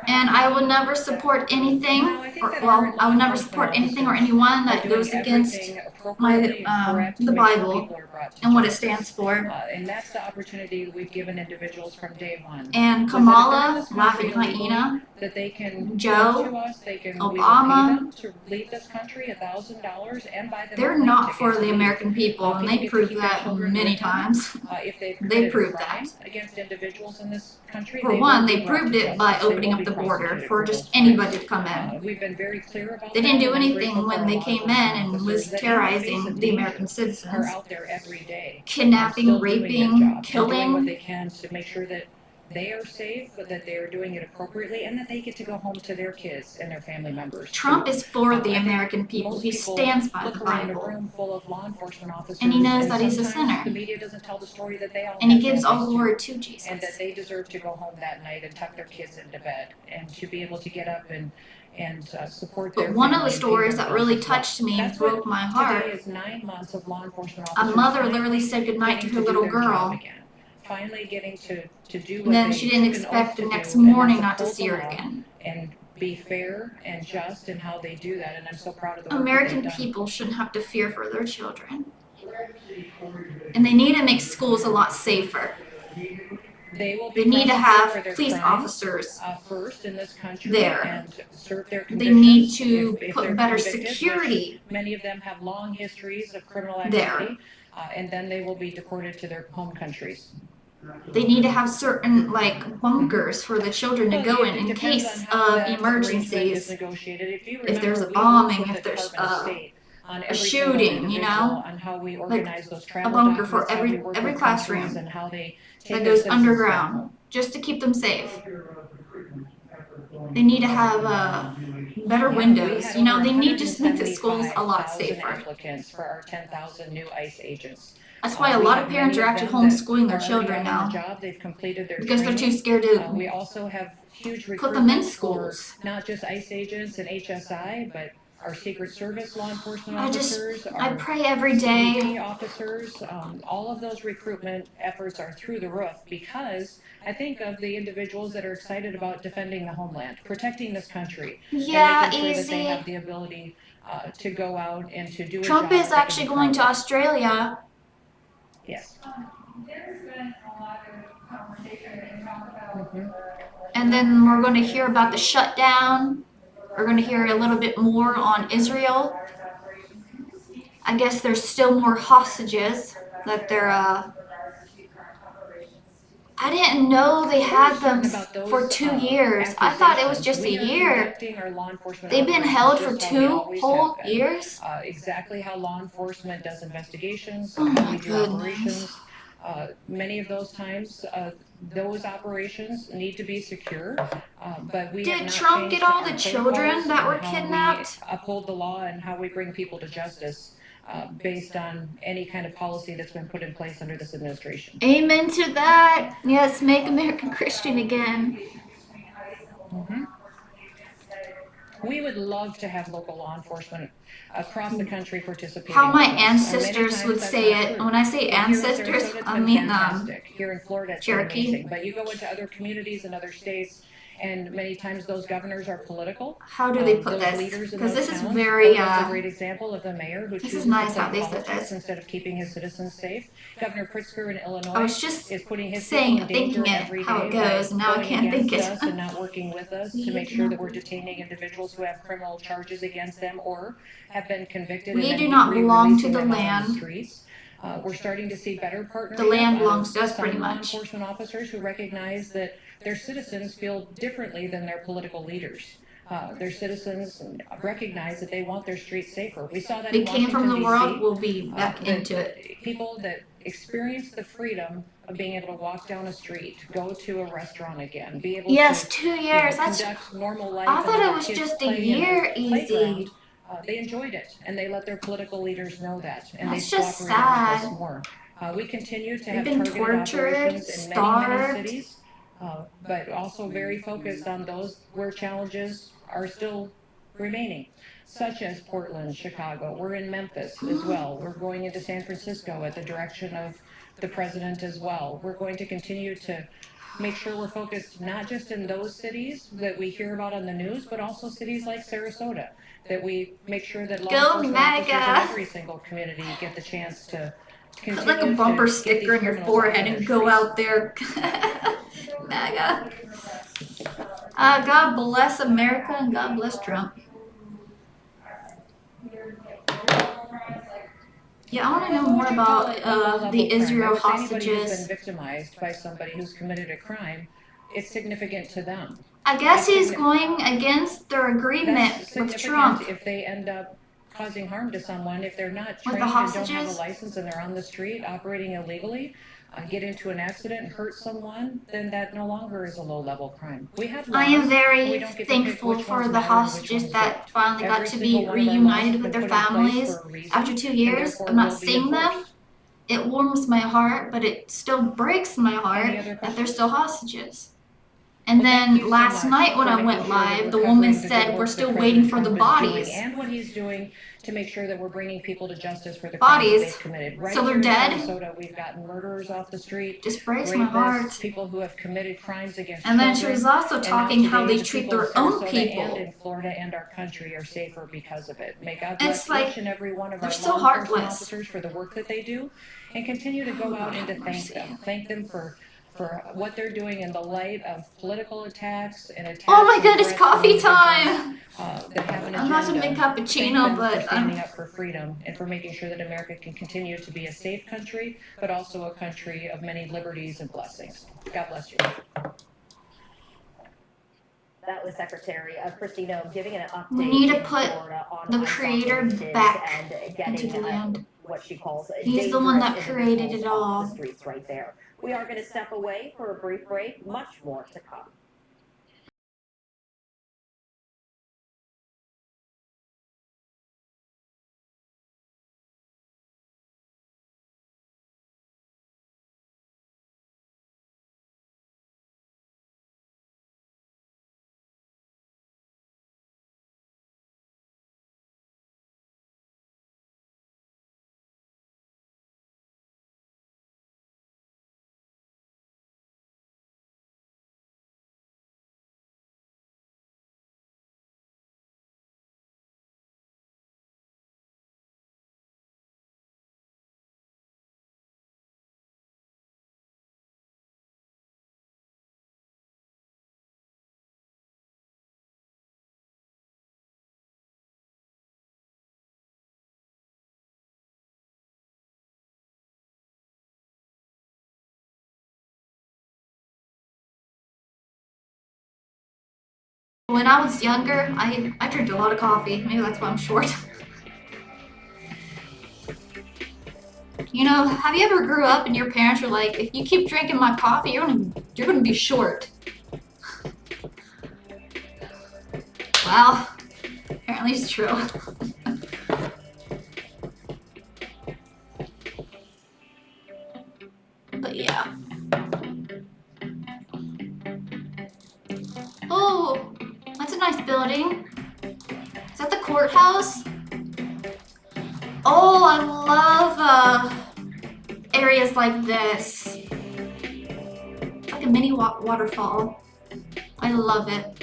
And I will never support anything, I will never support anything or anyone that goes against the Bible and what it stands for. And that's the opportunity we've given individuals from day one. And Kamala, Laughing Hyena, that they can Joe, to us, they can Obama, to leave this country $1,000 and buy them. They're not for the American people, and they proved that many times. If They proved that. against individuals in this country. For one, they proved it by opening up the border for just anybody to come in. We've been very clear about They didn't do anything when they came in and was terrorizing the American citizens. Are out there every day, kidnapping, raping, killing. What they can to make sure that they are safe, but that they are doing it appropriately, and that they get to go home to their kids and their family members. Trump is for the American people. He stands by the Bible. And he knows that he's a sinner. The media doesn't tell the story that they all and he gives all glory to Jesus. And that they deserve to go home that night and tuck their kids into bed and to be able to get up and support their. But one of the stories that really touched me and broke my heart, today is 9 months of law enforcement a mother literally said goodnight to her little girl. Finally getting to do what and then she didn't expect the next morning not to see her again. And be fair and just in how they do that, and I'm so proud of the work American that they've done. people shouldn't have to fear for their children. And they need to make schools a lot safer. They need to have police officers first in this country there. And serve their they need to if put they're better convicted, security. Many of them have long histories of criminal activity, and then they will be deported to their home countries. They need to have certain bunkers for the children to go in case of emergencies. If If there's a bombing, if there's on a every single shooting, individual, you know? on how we Like organize those a travel bunker for documents, how we work every with countries, classroom and how they that take their goes citizens back underground home. just to keep them safe. They need to have better Yeah, we windows. had You know, over they need to just make the schools a lot 175,000 safer. applicants for our 10,000 new ICE agents. That's why a We lot have of parents many are of actually them that homeschooling their are already children out on the now job. They've completed their because they're too training. scared to We also have huge put them in recruitment for schools. not just ICE agents and HSI, but our Secret Service law enforcement I officers, I our pray every day. CBP officers. All of those recruitment efforts are through the roof because I think of the individuals that are excited about defending the homeland, protecting this country, Yeah, and making sure that they easy. have the ability to go out and to do a Trump job is that they actually can be going proud to of. Australia. Yes. There's been a lot of conversation and talk about And then we're going to hear about the shutdown. We're going to hear a little bit more on Israel. I guess there's still more hostages that they're I didn't know they had them for 2 years. I thought it was just a year. Conducting our law enforcement They've been held for operations just how we 2 always whole have been. years. Exactly how law enforcement does investigations, Oh how my we do goodness. operations. Many of those times, those operations need to be secure, but we have Did not Trump changed get all our the children protocols that on were how kidnapped? we uphold the law and how we bring people to justice based on any kind of policy that's been put in place under this administration. Amen to that. Yes, make America Christian again. We would love to have local law enforcement across the country participating. How my with us. ancestors would say it. When I say ancestors, Here in Sarasota, it's I been mean fantastic. Here in Florida, it's been Cherokee. amazing. But you go into other communities and other states, and many times those governors are political. How do they put Those this? leaders in Because those this is towns. very Portland's a great example of the mayor who this chooses is nice to play how they said politics this. instead of keeping his citizens safe. Governor Pritzker in I Illinois was just is putting his saying, people in danger thinking it, every how day it goes, and now I going can't think against it. us and not working with us to We make do sure not that we're detaining individuals who have criminal charges against them or have been convicted We and do then not belong to releasing the them out on the land. streets. We're starting to see better partnership The land out belongs of to us pretty some law much. enforcement officers who recognize that their citizens feel differently than their political leaders. Their citizens recognize that they want their streets safer. We saw that They in came from Washington, the world, D.C. we'll be back into it. People that experience the freedom of being able to walk down a street, go to a restaurant again, be able Yes, to 2 years. That's. conduct normal life. I thought and it their was kids just a play in year playground. easy. They enjoyed it, and they let their political leaders know that, and That's they just cooperated with us sad. more. We continue to They've have been targeted tortured, operations in many starved. cities, but also very focused on those where challenges are still remaining, such as Portland, Chicago. We're in Memphis as well. We're going into San Francisco at the direction of the president as well. We're going to continue to make sure we're focused not just in those cities that we hear about on the news, but also cities like Sarasota, that we make sure that law Go enforcement officers in MAGA! every single community get the chance to Put like a bumper sticker on your forehead and go out there. MAGA. God bless America and God bless Trump. Yeah, I want to know more about the Israel Anybody who's been hostages. victimized by somebody who's committed a crime, it's significant to them. I guess he's going against their agreement That's with significant Trump. if they end up causing harm to someone, if they're not With trained the and don't have a hostages? license and they're on the street operating illegally, get into an accident and hurt someone, then that no longer is a low-level crime. We have laws. I am We very don't get to pick thankful which for ones the matter and which hostages ones that don't. finally got Every to single be one of our laws reunited has with been their put in place families for a reason, after 2 and years therefore of not will be seeing them. enforced. It warms my heart, but it still breaks my heart that they're still hostages. And then last night when I went live, the woman said we're still waiting for the bodies. And what he's doing to make sure that we're bringing people to justice for the crimes that Bodies. they've committed. Right So they're here in dead? Sarasota, we've gotten murderers off the street, Just breaks my rapists, heart. people who have committed crimes against And then children. she was also And talking now how today, they the treat people of their own Sarasota people. and in Florida and our country are safer because of it. May God It's bless like, each and every one of they're our so law enforcement heartless. officers for the work that they do, and continue to go out and to thank them. Thank them for what they're doing in the light of political attacks and attacks. Oh my and goodness, threats from coffee time! that have an I'm not a big agenda. cappuccino, Thank them but for standing up for freedom and for making sure that America can continue to be a safe country, but also a country of many liberties and blessings. God bless you. That was Secretary Christine Nome giving an update We need to in put Florida on the ICE creator operations back and into getting the land. what she calls He's the one that dangerous created individuals it off the all. streets right there. We are going to step away for a brief break. Much more to come. When I was younger, I drank a lot of coffee. Maybe that's why I'm short. You know, have you ever grew up and your parents were like, if you keep drinking my coffee, you're gonna be short. Well, apparently it's true. But yeah. Oh, that's a nice building. Is that the courthouse? Oh, I love areas like this. It's like a mini waterfall. I love it.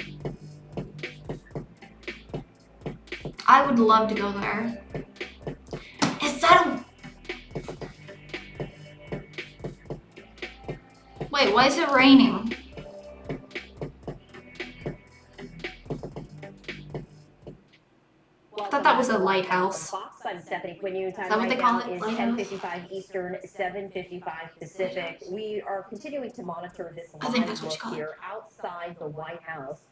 I would love to go there. Is that a... Wait, why is it raining? I thought that was a lighthouse. Fox, I'm Stephanie Quinn. Time Is that what right they call now it? is Lighthouse? 10:55 Eastern, 7:55 Pacific. We are continuing to monitor this I think live that's what you look call it. here outside the White House,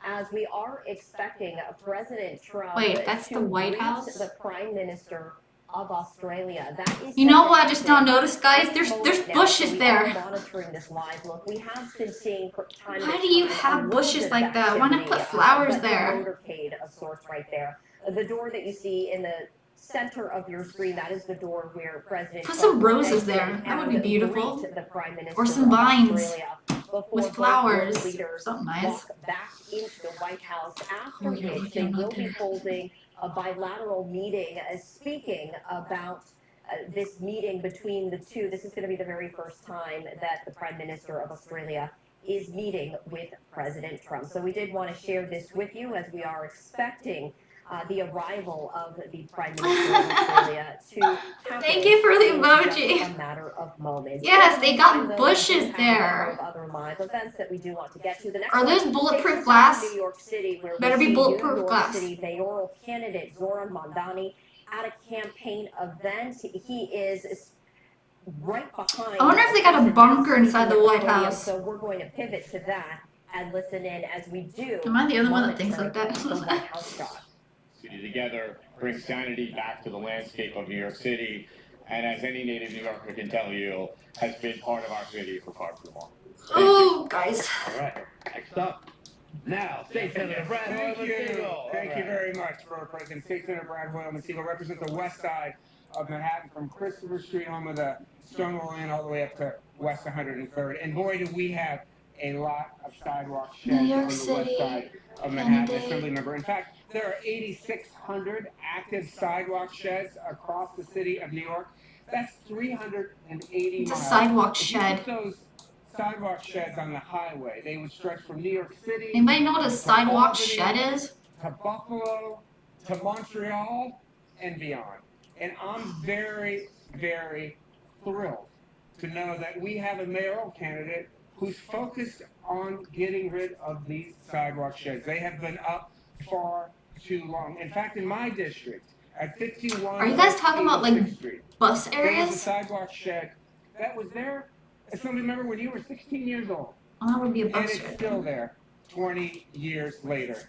as we are expecting President Trump Wait, that's to the White greet House? the Prime Minister of Australia. That is You know what I just now noticed, guys? There's bushes we there. are monitoring this live look. We have been seeing time Why to do you time a have little bushes bit of like that? Why not put activity, flowers but there? The motorcade of sorts right there. The door that you see in the center of your screen, that is the door where President Put Trump some will roses exit there. That would be and beautiful. greet the Prime Minister Or some of vines Australia before with both flowers. world leaders Something nice. walk back into the White House, after Oh, you're which lucky they I'm not will be there. holding a bilateral meeting, speaking about this meeting between the two. This is going to be the very first time that the Prime Minister of Australia is meeting with President Trump. So we did want to share this with you as we are expecting the arrival of the Prime Minister of Australia to happen. Thank you for the in emoji. just a matter of moments. Yes, In the they got meantime, though, we do bushes have there. a number of other live events that we do want to get to. The next Are one those takes bulletproof us glass? out to New York City, where Better we be see bulletproof New York glass. City mayoral candidate Zoran Mondani at a campaign event. He is right behind. I wonder if they got a President bunker speaking inside the at White podium. House. So we're going to pivot to that and listen in as we do. Am I the only one that thinks like monitor that? the White House shot. City together, bring sanity back to the landscape of New York City, and as any native New Yorker can tell you, has been part of our city for far too long. Oh, guys. All right, next up. Now, State Senator Brad Thank you. Hoylman-Siegel. Thank you very much, Borough President. State Senator Brad Hoylman-Siegel represents the west side of Manhattan, from Christopher Street, home of the Stonewall Inn, all the way up to West 103rd. And boy, do we have a lot of sidewalk sheds New York on the City, west side of Manhattan, candidate. Assembly member. In fact, there are 8,600 active sidewalk sheds across the city of New York. That's 380 It's a miles. sidewalk If you shed. put those sidewalk sheds on the highway, they would stretch from New York City. Anybody know what a to sidewalk Albany, shed is? to Buffalo, to Montreal, and beyond. And I'm very, very thrilled to know that we have a mayoral candidate who's focused on getting rid of these sidewalk sheds. They have been up far too long. In fact, in my district, at 51 Are you guys talking about like Street, bus there was a areas? sidewalk shed that was there, as somebody remember, when you were 16 years old. Well, that would be a And bus it's shed. still there 20 years later.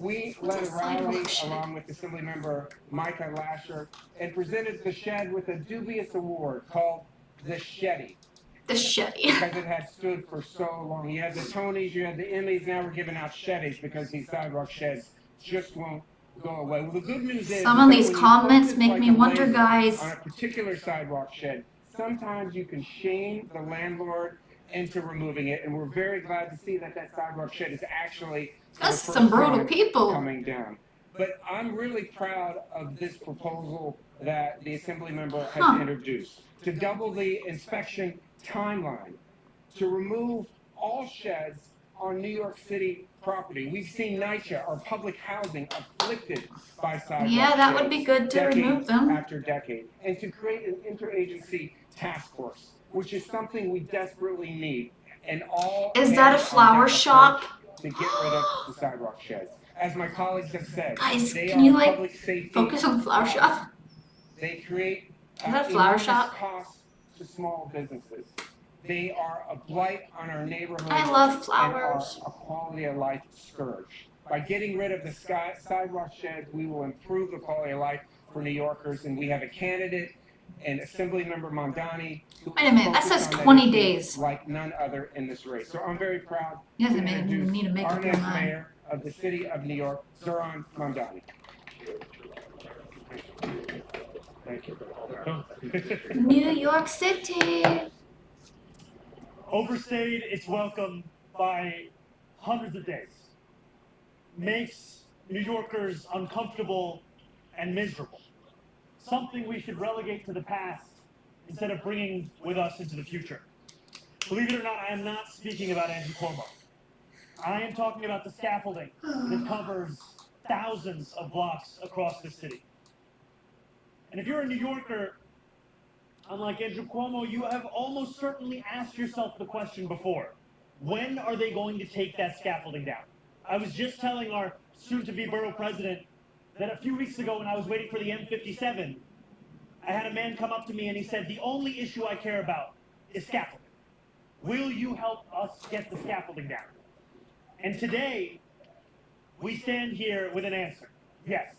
We led a rally along with Assemblymember Micah Lasher and presented the shed with a dubious award called the Shetty. The Shetty. Because it had stood for so long. You had the Tonys, you had the Emmys, now we're giving out Shettys because these sidewalk sheds just won't go away. Well, the good news is some of these when you comments focus make like me a wonder, laser guys. on a particular sidewalk shed, sometimes you can shame the landlord into removing it, and we're very glad to see that that sidewalk shed is actually That's some brutal people. coming down. But I'm really proud of this proposal that the Assembly member has introduced to double the inspection timeline, to remove all sheds on New York City property. We've seen NYCHA, our public housing, afflicted by sidewalk Yeah, that would sheds be good to remove them. after decade, and to create an interagency task force, which is something we desperately need. And all is that a flower shop? To get rid of the sidewalk sheds. As my colleagues have said, Guys, they can are you like public safety. focus on the flower shop? They create Is that a flower enormous shop? costs to small businesses. They are a blight on our neighborhoods. I love And flowers. are a quality of life scourge. By getting rid of the sidewalk sheds, we will improve the quality of life for New Yorkers, and we have a candidate and Assemblymember Mondani. Wait a minute, that says 20 days. Like none other in this race. So I'm very proud You to guys need to make our up your next mind. mayor of the city of New York, Zoran Mondani. Thank you. New York City. Overstayed its welcome by hundreds of days. Makes New Yorkers uncomfortable and miserable. Something we should relegate to the past instead of bringing with us into the future. Believe it or not, I am not speaking about Andrew Cuomo. I am talking about the scaffolding that covers thousands of blocks across the city. And if you're a New Yorker, unlike Andrew Cuomo, you have almost certainly asked yourself the question before. When are they going to take that scaffolding down? I was just telling our soon-to-be borough president that a few weeks ago when I was waiting for the M57, I had a man come up to me and he said, the only issue I care about is scaffolding. Will you help us get the scaffolding down? And today, we stand here with an answer. Yes.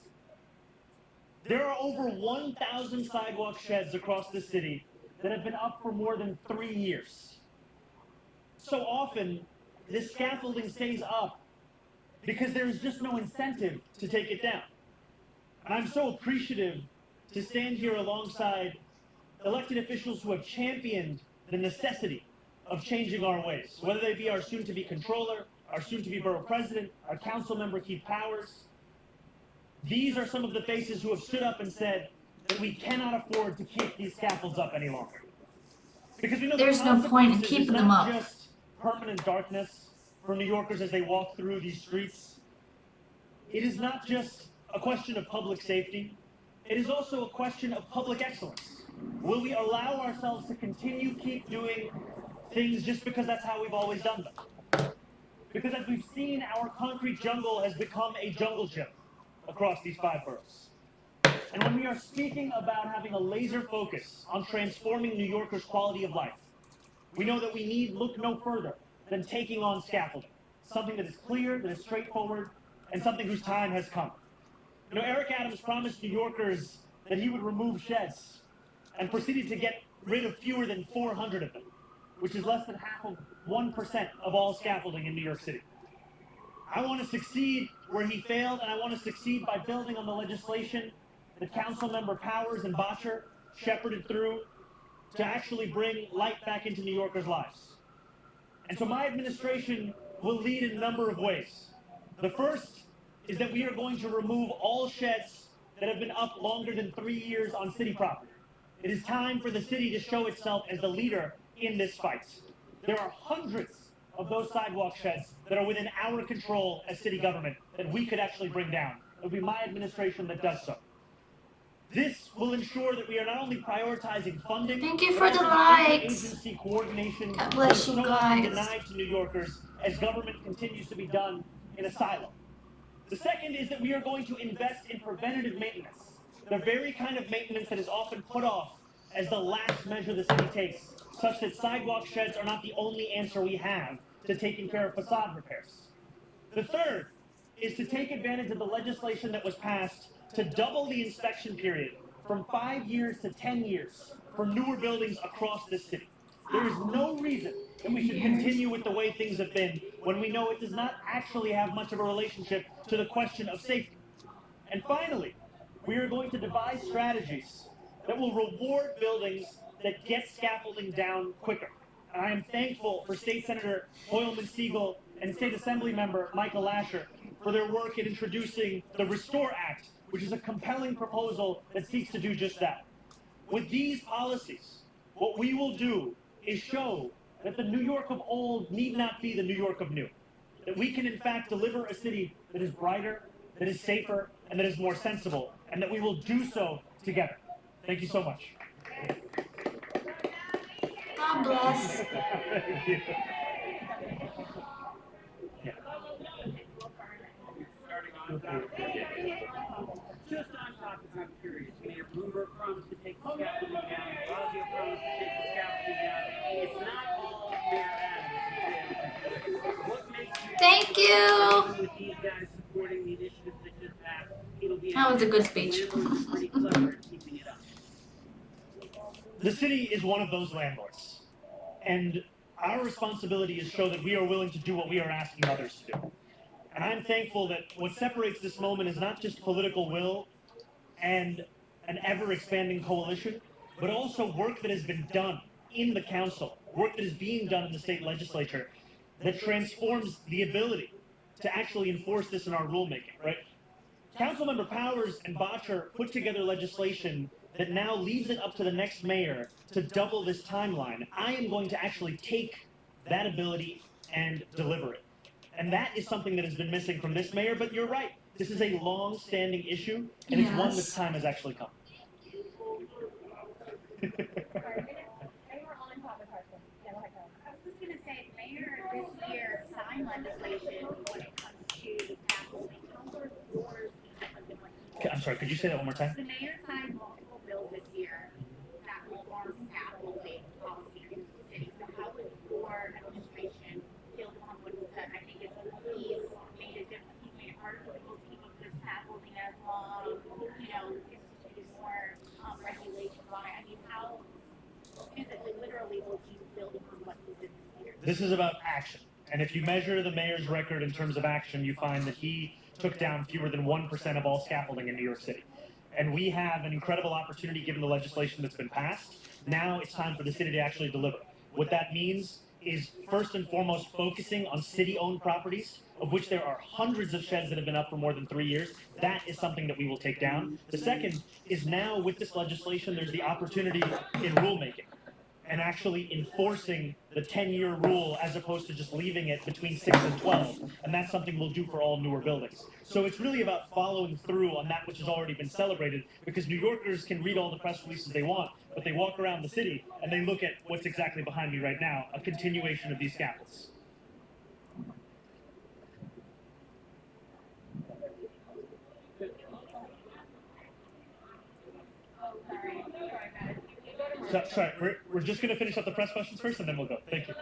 There are over 1,000 sidewalk sheds across the city that have been up for more than 3 years. So often, this scaffolding stays up because there is just no incentive to take it down. And I'm so appreciative to stand here alongside elected officials who have championed the necessity of changing our ways, whether they be our soon-to-be controller, our soon-to-be borough president, our council member Keith Powers. These are some of the faces who have stood up and said that we cannot afford to keep these scaffolds up any longer. Because we know there's no point in keeping them up. Just permanent darkness for New Yorkers as they walk through these streets. It is not just a question of public safety. It is also a question of public excellence. Will we allow ourselves to keep doing things just because that's how we've always done them? Because as we've seen, our concrete jungle has become a jungle gym across these 5 boroughs. And when we are speaking about having a laser focus on transforming New Yorkers' quality of life, we know that we need look no further than taking on scaffolding. Something that is clear, that is straightforward, and something whose time has come. You know, Eric Adams promised New Yorkers that he would remove sheds and proceeded to get rid of fewer than 400 of them, which is less than half of 1% of all scaffolding in New York City. I want to succeed where he failed, and I want to succeed by building on the legislation that Councilmember Powers and Botcher shepherded through to actually bring light back into New Yorkers' lives. And so my administration will lead in a number of ways. The first is that we are going to remove all sheds that have been up longer than 3 years on city property. It is time for the city to show itself as the leader in this fight. There are hundreds of those sidewalk sheds that are within our control as city government that we could actually bring down. It'll be my administration that does so. This will ensure that we are not only prioritizing funding, thank you but for the also likes. interagency coordination. God bless you no longer guys. denied to New Yorkers as government continues to be done in a silo. The second is that we are going to invest in preventative maintenance, the very kind of maintenance that is often put off as the last measure the city takes, such that sidewalk sheds are not the only answer we have to taking care of facade repairs. The third is to take advantage of the legislation that was passed to double the inspection period from 5 years to 10 years for newer buildings across this city. There is no reason that we should continue with the way things have been when we know it does not actually have much of a relationship to the question of safety. And finally, we are going to devise strategies that will reward buildings that get scaffolding down quicker. And I am thankful for State Senator Hoylman Siegel and State Assembly Member Michael Lasher for their work in introducing the Restore Act, which is a compelling proposal that seeks to do just that. With these policies, what we will do is show that the New York of old need not be the New York of new. That we can in fact deliver a city that is brighter, that is safer, and that is more sensible, and that we will do so together. Thank you so much. God bless. Thank you. Yeah. Just on topic, I'm curious. Mayor Bloomberg promised to take the scaffolding down. Blasio promised to take the scaffolding down. It's not all Mayor Adams. What makes you Thank you. with these guys supporting the initiatives that just passed? It'll be That was a good speech. pretty clever at keeping it up. The city is one of those landlords. And our responsibility is to show that we are willing to do what we are asking others to do. And I'm thankful that what separates this moment is not just political will and an ever-expanding coalition, but also work that has been done in the council, work that is being done in the state legislature that transforms the ability to actually enforce this in our rulemaking, right? Councilmember Powers and Botcher put together legislation that now leaves it up to the next mayor to double this timeline. I am going to actually take that ability and deliver it. And that is something that has been missing from this mayor, but you're right. This is a long-standing issue, and it's one that's time has actually come. I was just gonna say, the mayor this year signed legislation when it comes to scaffolding. I'm sorry, could you say that one more time? The mayor signed multiple bills this year that will harm scaffolding policy in the city. So how would your administration feel upon what he said? I think he's made a difference. He's made it harder for people to keep up their scaffolding as long, instituted more regulations on it. I mean, how is it that literally will he build upon what he did this year? This is about action. And if you measure the mayor's record in terms of action, you find that he took down fewer than 1% of all scaffolding in New York City. And we have an incredible opportunity given the legislation that's been passed. Now it's time for the city to actually deliver. What that means is first and foremost focusing on city-owned properties, of which there are hundreds of sheds that have been up for more than 3 years. That is something that we will take down. The second is now with this legislation, there's the opportunity in rulemaking and actually enforcing the 10-year rule as opposed to just leaving it between 6 and 12. And that's something we'll do for all newer buildings. So it's really about following through on that which has already been celebrated, because New Yorkers can read all the press releases they want, but they walk around the city and they look at what's exactly behind me right now, a continuation of these scaffolds. So, sorry, we're just going to finish up the press questions first, and then we'll go. Thank you.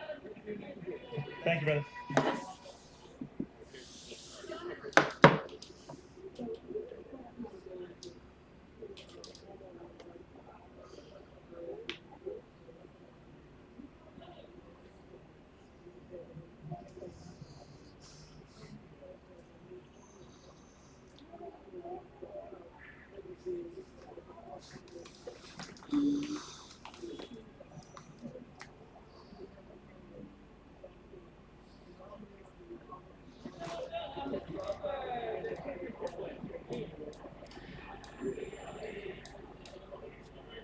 Thank you, brother.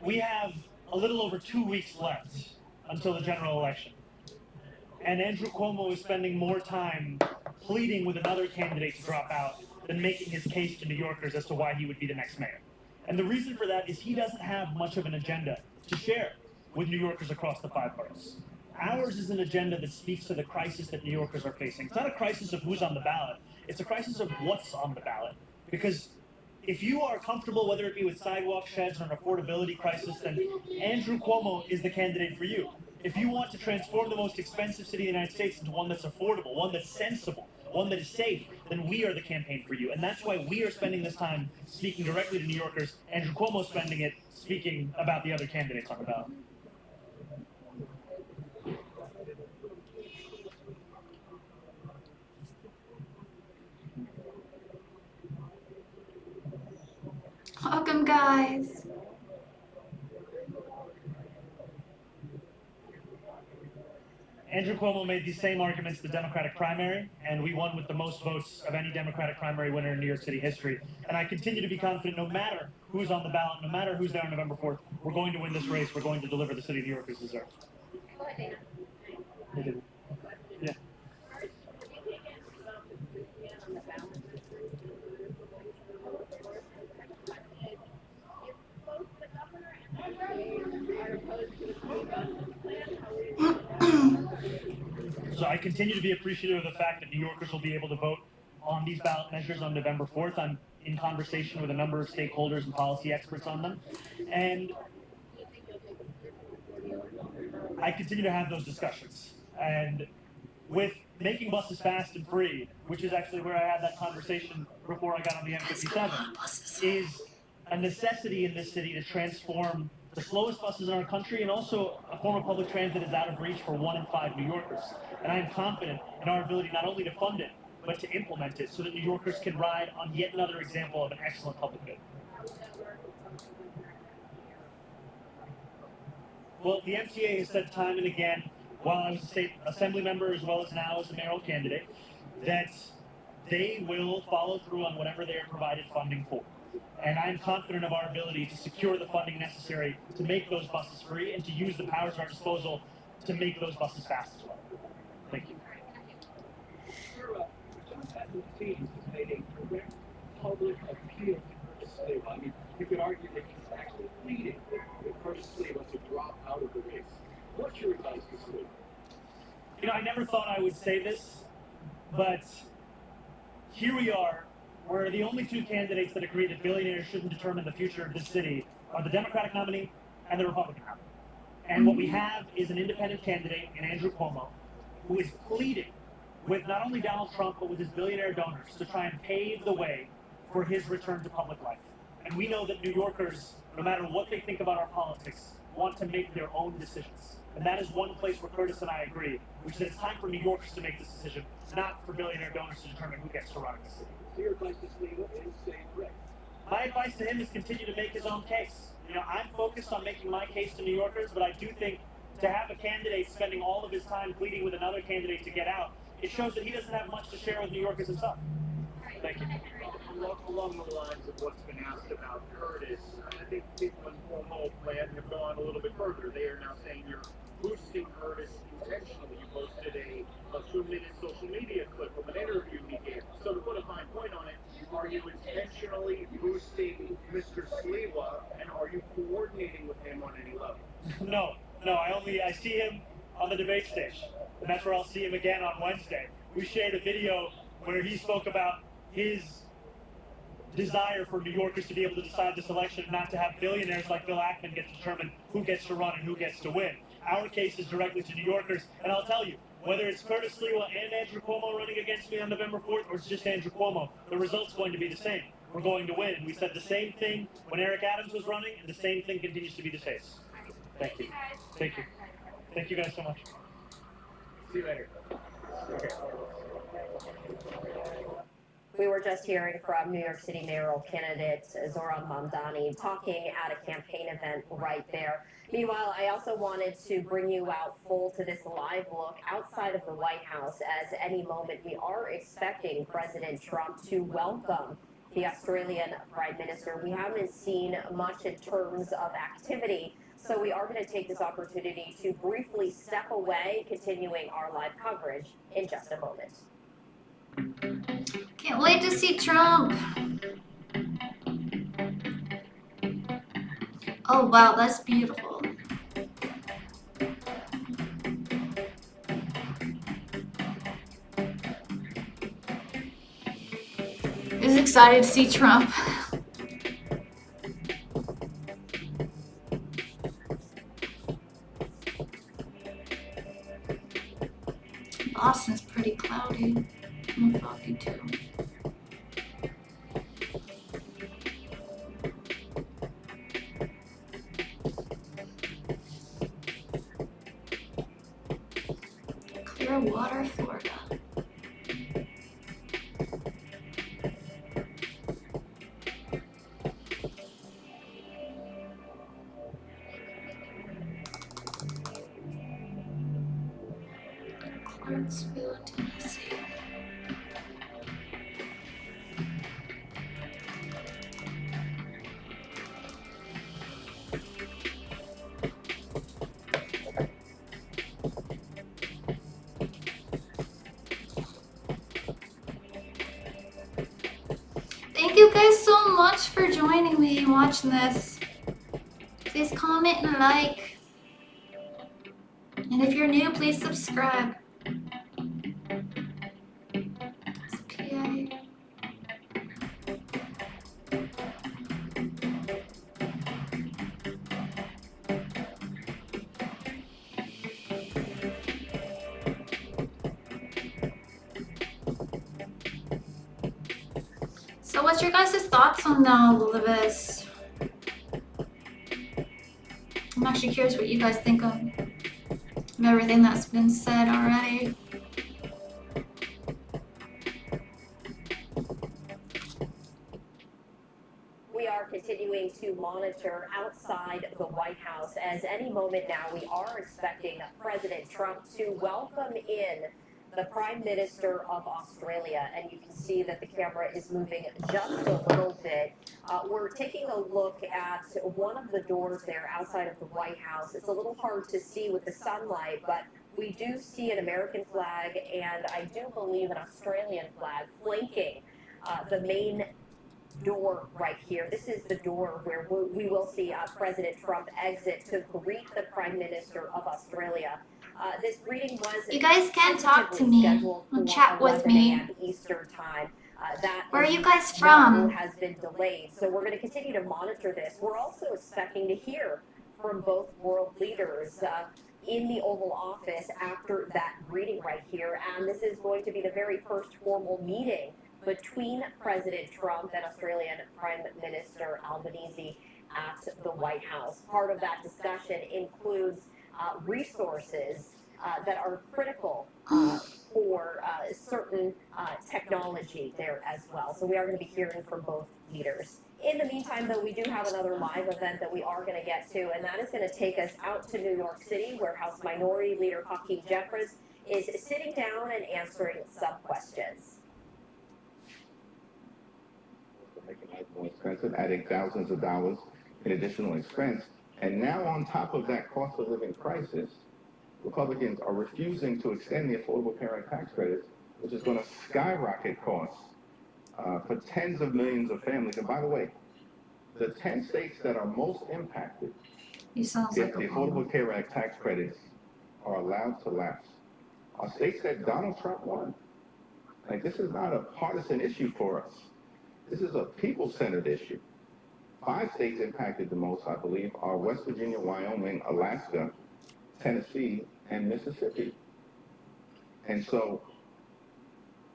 We have a little over 2 weeks left until the general election. And Andrew Cuomo is spending more time pleading with another candidate to drop out than making his case to New Yorkers as to why he would be the next mayor. And the reason for that is he doesn't have much of an agenda to share with New Yorkers across the 5 boroughs. Ours is an agenda that speaks to the crisis that New Yorkers are facing. It's not a crisis of who's on the ballot. It's a crisis of what's on the ballot. Because if you are comfortable, whether it be with sidewalk sheds or an affordability crisis, then Andrew Cuomo is the candidate for you. If you want to transform the most expensive city in the United States into one that's affordable, one that's sensible, one that is safe, then we are the campaign for you. And that's why we are spending this time speaking directly to New Yorkers. Andrew Cuomo spending it speaking about the other candidates on the ballot. Welcome, guys. Andrew Cuomo made these same arguments the Democratic primary, and we won with the most votes of any Democratic primary winner in New York City history. And I continue to be confident no matter who's on the ballot, no matter who's there on November 4th, we're going to win this race. We're going to deliver the city of New Yorkers deserve. Yeah. So I continue to be appreciative of the fact that New Yorkers will be able to vote on these ballot measures on November 4th. I'm in conversation with a number of stakeholders and policy experts on them. And I continue to have those discussions. And with making buses fast and free, which is actually where I had that conversation before I got on the M57, is a necessity in this city to transform the slowest buses in our country and also a form of public transit that is out of reach for 1 in 5 New Yorkers. And I am confident in our ability not only to fund it, but to implement it so that New Yorkers can ride on yet another example of an excellent public good. Well, the MTA has said time and again, while I was a state assembly member as well as now as a mayoral candidate, that they will follow through on whatever they are provided funding for. And I'm confident of our ability to secure the funding necessary to make those buses free and to use the powers at our disposal to make those buses fast as well. Thank you. Has made a direct public appeal to Curtis Sliwa. I mean, you could argue that he's actually pleading with Curtis Sliwa to drop out of the race. What's your advice to Sliwa? You know, I never thought I would say this, but here we are, where the only two candidates that agree that billionaires shouldn't determine the future of this city are the Democratic nominee and the Republican nominee. And what we have is an independent candidate in Andrew Cuomo who is pleading with not only Donald Trump, but with his billionaire donors to try and pave the way for his return to public life. And we know that New Yorkers, no matter what they think about our politics, want to make their own decisions. And that is one place where Curtis and I agree, which is that it's time for New Yorkers to make this decision, not for billionaire donors to determine who gets to run in the city. So your advice to Sliwa is stay in the race. My advice to him is continue to make his own case. You know, I'm focused on making my case to New Yorkers, but I do think to have a candidate spending all of his time pleading with another candidate to get out, it shows that he doesn't have much to share with New Yorkers himself. Thank you. Along the lines of what's been asked about Curtis, I think people in Cuomo plan have gone a little bit further. They are now saying you're boosting Curtis intentionally. You posted a 2-minute social media clip from an interview he gave. So to put a fine point on it, are you intentionally boosting Mr. Sliwa, and are you coordinating with him on any level? No, I see him on the debate stage, and that's where I'll see him again on Wednesday. We shared a video where he spoke about his desire for New Yorkers to be able to decide this election, not to have billionaires like Bill Ackman get to determine who gets to run and who gets to win. Our case is directly to New Yorkers, and I'll tell you, whether it's Curtis Sliwa and Andrew Cuomo running against me on November 4th, or it's just Andrew Cuomo, the result's going to be the same. We're going to win. We said the same thing when Eric Adams was running, and the same thing continues to be the case. Thank you. Thank you. Thank you guys so much. See you later. We were just hearing from New York City mayoral candidate Zohran Mamdani talking at a campaign event right there. Meanwhile, I also wanted to bring you out full to this live look outside of the White House, as any moment we are expecting President Trump to welcome the Australian Prime Minister. We haven't seen much in terms of activity, so we are going to take this opportunity to briefly step away, continuing our live coverage in just a moment. Can't wait to see Trump. Oh wow, that's beautiful. Is excited to see Trump. Boston's pretty cloudy and foggy. Clearwater, Florida. Clarksville, Tennessee. Thank you guys so much for joining me and watching this. Please comment and like. And if you're new, please subscribe. PA. So what's your guys' thoughts on all of this? I'm actually curious what you guys think of everything that's been said already. We are continuing to monitor outside the White House, as any moment now we are expecting President Trump to welcome in the Prime Minister of Australia. And you can see that the camera is moving just a little bit. We're taking a look at one of the doors there outside of the White House. It's a little hard to see with the sunlight, but we do see an American flag and I do believe an Australian flag flanking the main door right here. This is the door where we will see President Trump exit to greet the Prime Minister of Australia. This greeting was You guys can talk to me and chat with me. Eastern time. That Where are you guys from? Has been delayed, so we're going to continue to monitor this. We're also expecting to hear from both world leaders in the Oval Office after that greeting right here, and this is going to be the very first formal meeting between President Trump and Australian Prime Minister Albanese at the White House. Part of that discussion includes resources that are critical for certain technology there as well. So we are going to be hearing from both leaders. In the meantime, though, we do have another live event that we are going to get to, and that is going to take us out to New York City, where House Minority Leader Hakeem Jeffries is sitting down and answering some questions. Making life more expensive, adding thousands of dollars in additional expense. And now on top of that cost of living crisis, Republicans are refusing to extend the Affordable Care Act tax credits, which is going to skyrocket costs for tens of millions of families. And by the way, the 10 states that are most impacted if the Affordable Care Act tax credits are allowed to lapse are states that Donald Trump won. Like, this is not a partisan issue for us. This is a people-centered issue. 5 states impacted the most, I believe, are West Virginia, Wyoming, Alaska, Tennessee, and Mississippi. And so,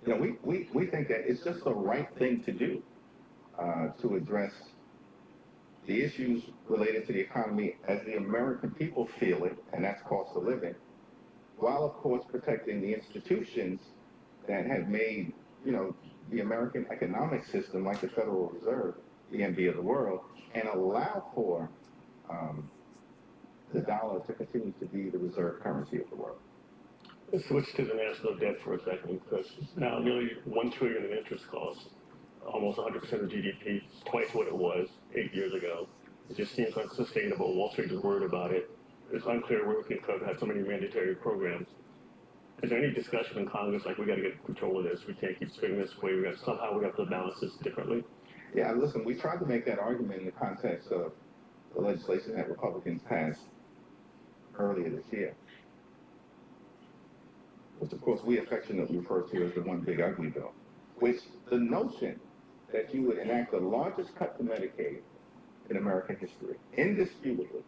you know, we think that it's just the right thing to do to address the issues related to the economy as the American people feel it, and that's cost of living, while, of course, protecting the institutions that have made, you know, the American economic system, like the Federal Reserve, the envy of the world, and allow for the dollar to continue to be the reserve currency of the world. Let's switch to the national debt for a second, because it's now nearly $1 trillion in interest costs, almost 100% of GDP, twice what it was 8 years ago. It just seems unsustainable. Wall Street is worried about it. It's unclear where we can cut, have so many mandatory programs. Is there any discussion in Congress, like, we got to get control of this, we can't keep spending this way, we have to balance this differently? Yeah, listen, we tried to make that argument in the context of the legislation that Republicans passed earlier this year, which of course we affectionately refer to as the one big ugly bill, which the notion that you would enact the largest cut to Medicaid in American history, indisputably,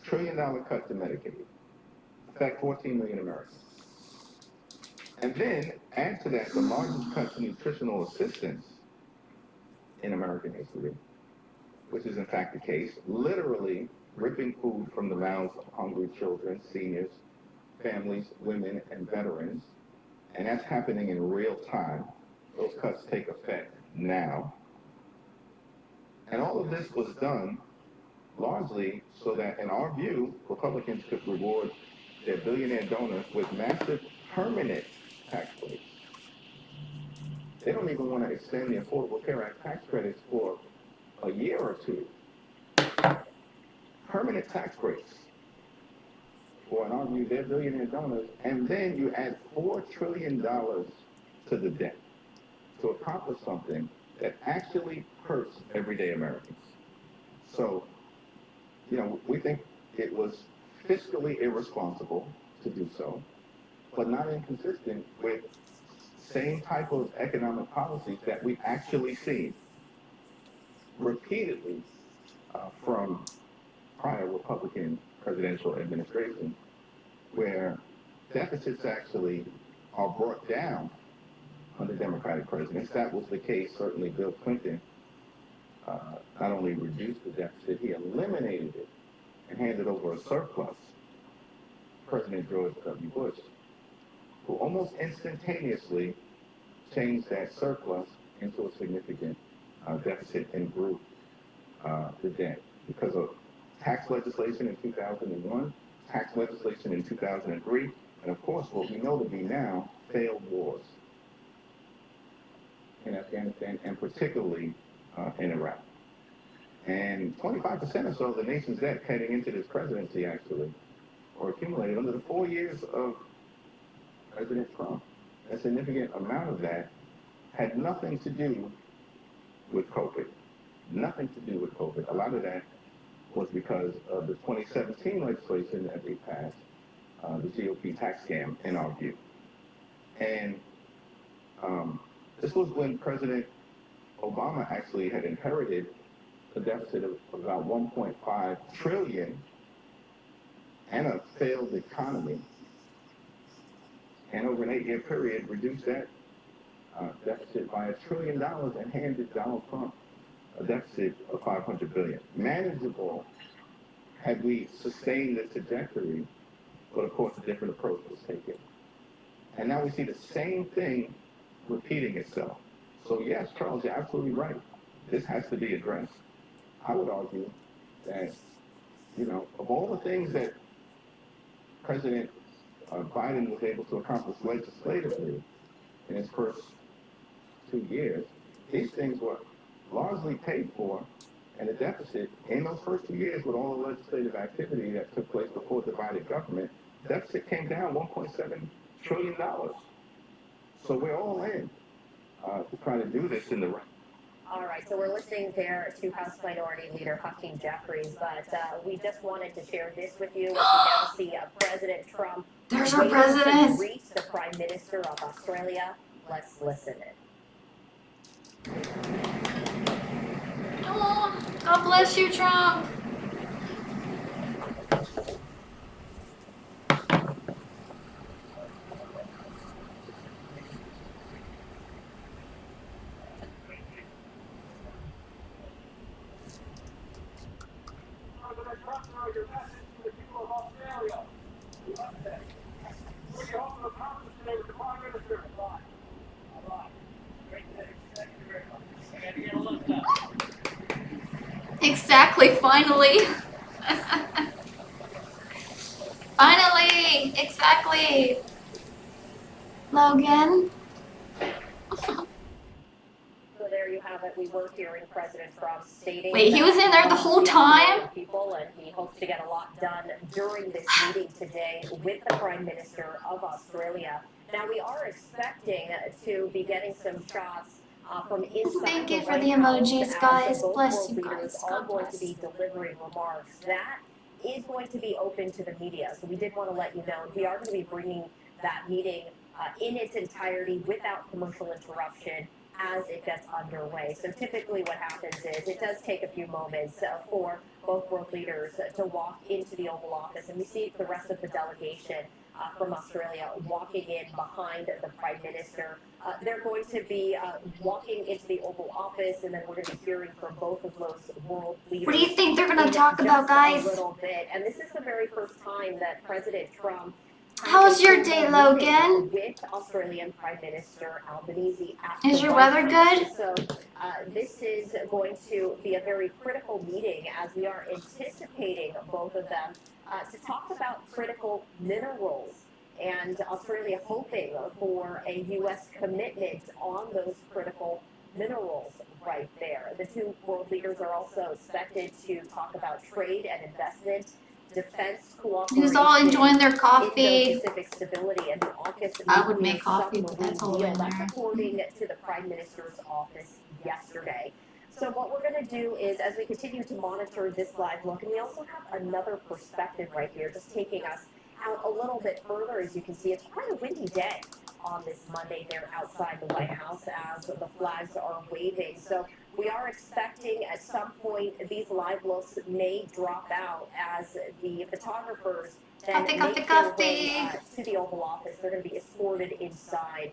$1 trillion cut to Medicaid, affect 14 million Americans. And then add to that the largest cut to nutritional assistance in American history, which is in fact the case, literally ripping food from the mouths of hungry children, seniors, families, women, and veterans, and that's happening in real time. Those cuts take effect now. And all of this was done largely so that, in our view, Republicans could reward their billionaire donors with massive permanent tax breaks. They don't even want to extend the Affordable Care Act tax credits for a year or two. Permanent tax breaks for, in our view, their billionaire donors, and then you add $4 trillion to the debt to accomplish something that actually hurts everyday Americans. So, we think it was fiscally irresponsible to do so, but not inconsistent with same type of economic policies that we've actually seen repeatedly from prior Republican presidential administration, where deficits actually are brought down under Democratic presidents. That was the case, certainly Bill Clinton not only reduced the deficit, he eliminated it and handed over a surplus. President George W. Bush, who almost instantaneously changed that surplus into a significant deficit and grew the debt because of tax legislation in 2001, tax legislation in 2003, and of course what we know to be now failed wars in Afghanistan and particularly in Iraq. And 25% or so of the nation's debt heading into this presidency actually, or accumulated under the 4 years of President Trump. A significant amount of that had nothing to do with COVID. Nothing to do with COVID. A lot of that was because of the 2017 legislation that they passed, the GOP tax scam, in our view. And this was when President Obama actually had inherited a deficit of about $1.5 trillion and a failed economy, and over an 8-year period reduced that deficit by $1 trillion and handed Donald Trump a deficit of $500 billion. Manageable had we sustained this trajectory, but of course a different approach was taken. And now we see the same thing repeating itself. So yes, Charles, you're absolutely right. This has to be addressed. I would argue that, of all the things that President Biden was able to accomplish legislatively in his first 2 years, these things were largely paid for, and the deficit in those first 2 years with all the legislative activity that took place before divided government, deficit came down $1.7 trillion. So we're all in to try to do this in the right. All right, so we're listening there to House Minority Leader Hakeem Jeffries, but we just wanted to share this with you. As we now see President Trump There's our waiting president. to greet the Prime Minister of Australia. Let's listen in. Oh, God bless you, Trump. President Trump, your message to the people of Australia. What do you hope to accomplish today with the Prime Minister? All right. Great day. Thank you very much. I got to get a look up. Exactly, finally. Finally, exactly. Logan. So there you have it. We were hearing President Trump stating. Wait, he was in there the whole time? People, and he hopes to get a lot done during this meeting today with the Prime Minister of Australia. Now we are expecting to be getting some shots from inside. Thank you the for the White House, emojis, as guys. both Bless world you leaders guys. are God going bless. to be delivering remarks. That is going to be open to the media. So we did want to let you know we are going to be bringing that meeting in its entirety without commercial interruption as it gets underway. So typically what happens is it does take a few moments for both world leaders to walk into the Oval Office, and we see the rest of the delegation from Australia walking in behind the Prime Minister. They're going to be walking into the Oval Office, and then we're going to be hearing from both of those world leaders. What do you think they're going to talk about, guys? A little bit. And this is the very first time that President Trump How's your day, Logan? With Australian Prime Minister Albanese at Is the your White weather House. good? So this is going to be a very critical meeting as we are anticipating both of them to talk about critical minerals. And Australia hoping for a U.S. commitment on those critical minerals right there. The two world leaders are also expected to talk about trade and investment, defense cooperation. Who's all enjoying their coffee? Indo-Pacific stability and the AUKUS I would nuclear make coffee, but submarine that's all deal. in That's there. according to the Prime Minister's office yesterday. So what we're going to do is, as we continue to monitor this live look, and we also have another perspective right here, just taking us out a little bit further. As you can see, it's quite a windy day on this Monday there outside the White House as the flags are waving. So we are expecting at some point these live looks may drop out as the photographers then make their way to the Oval Office. They're going to be escorted inside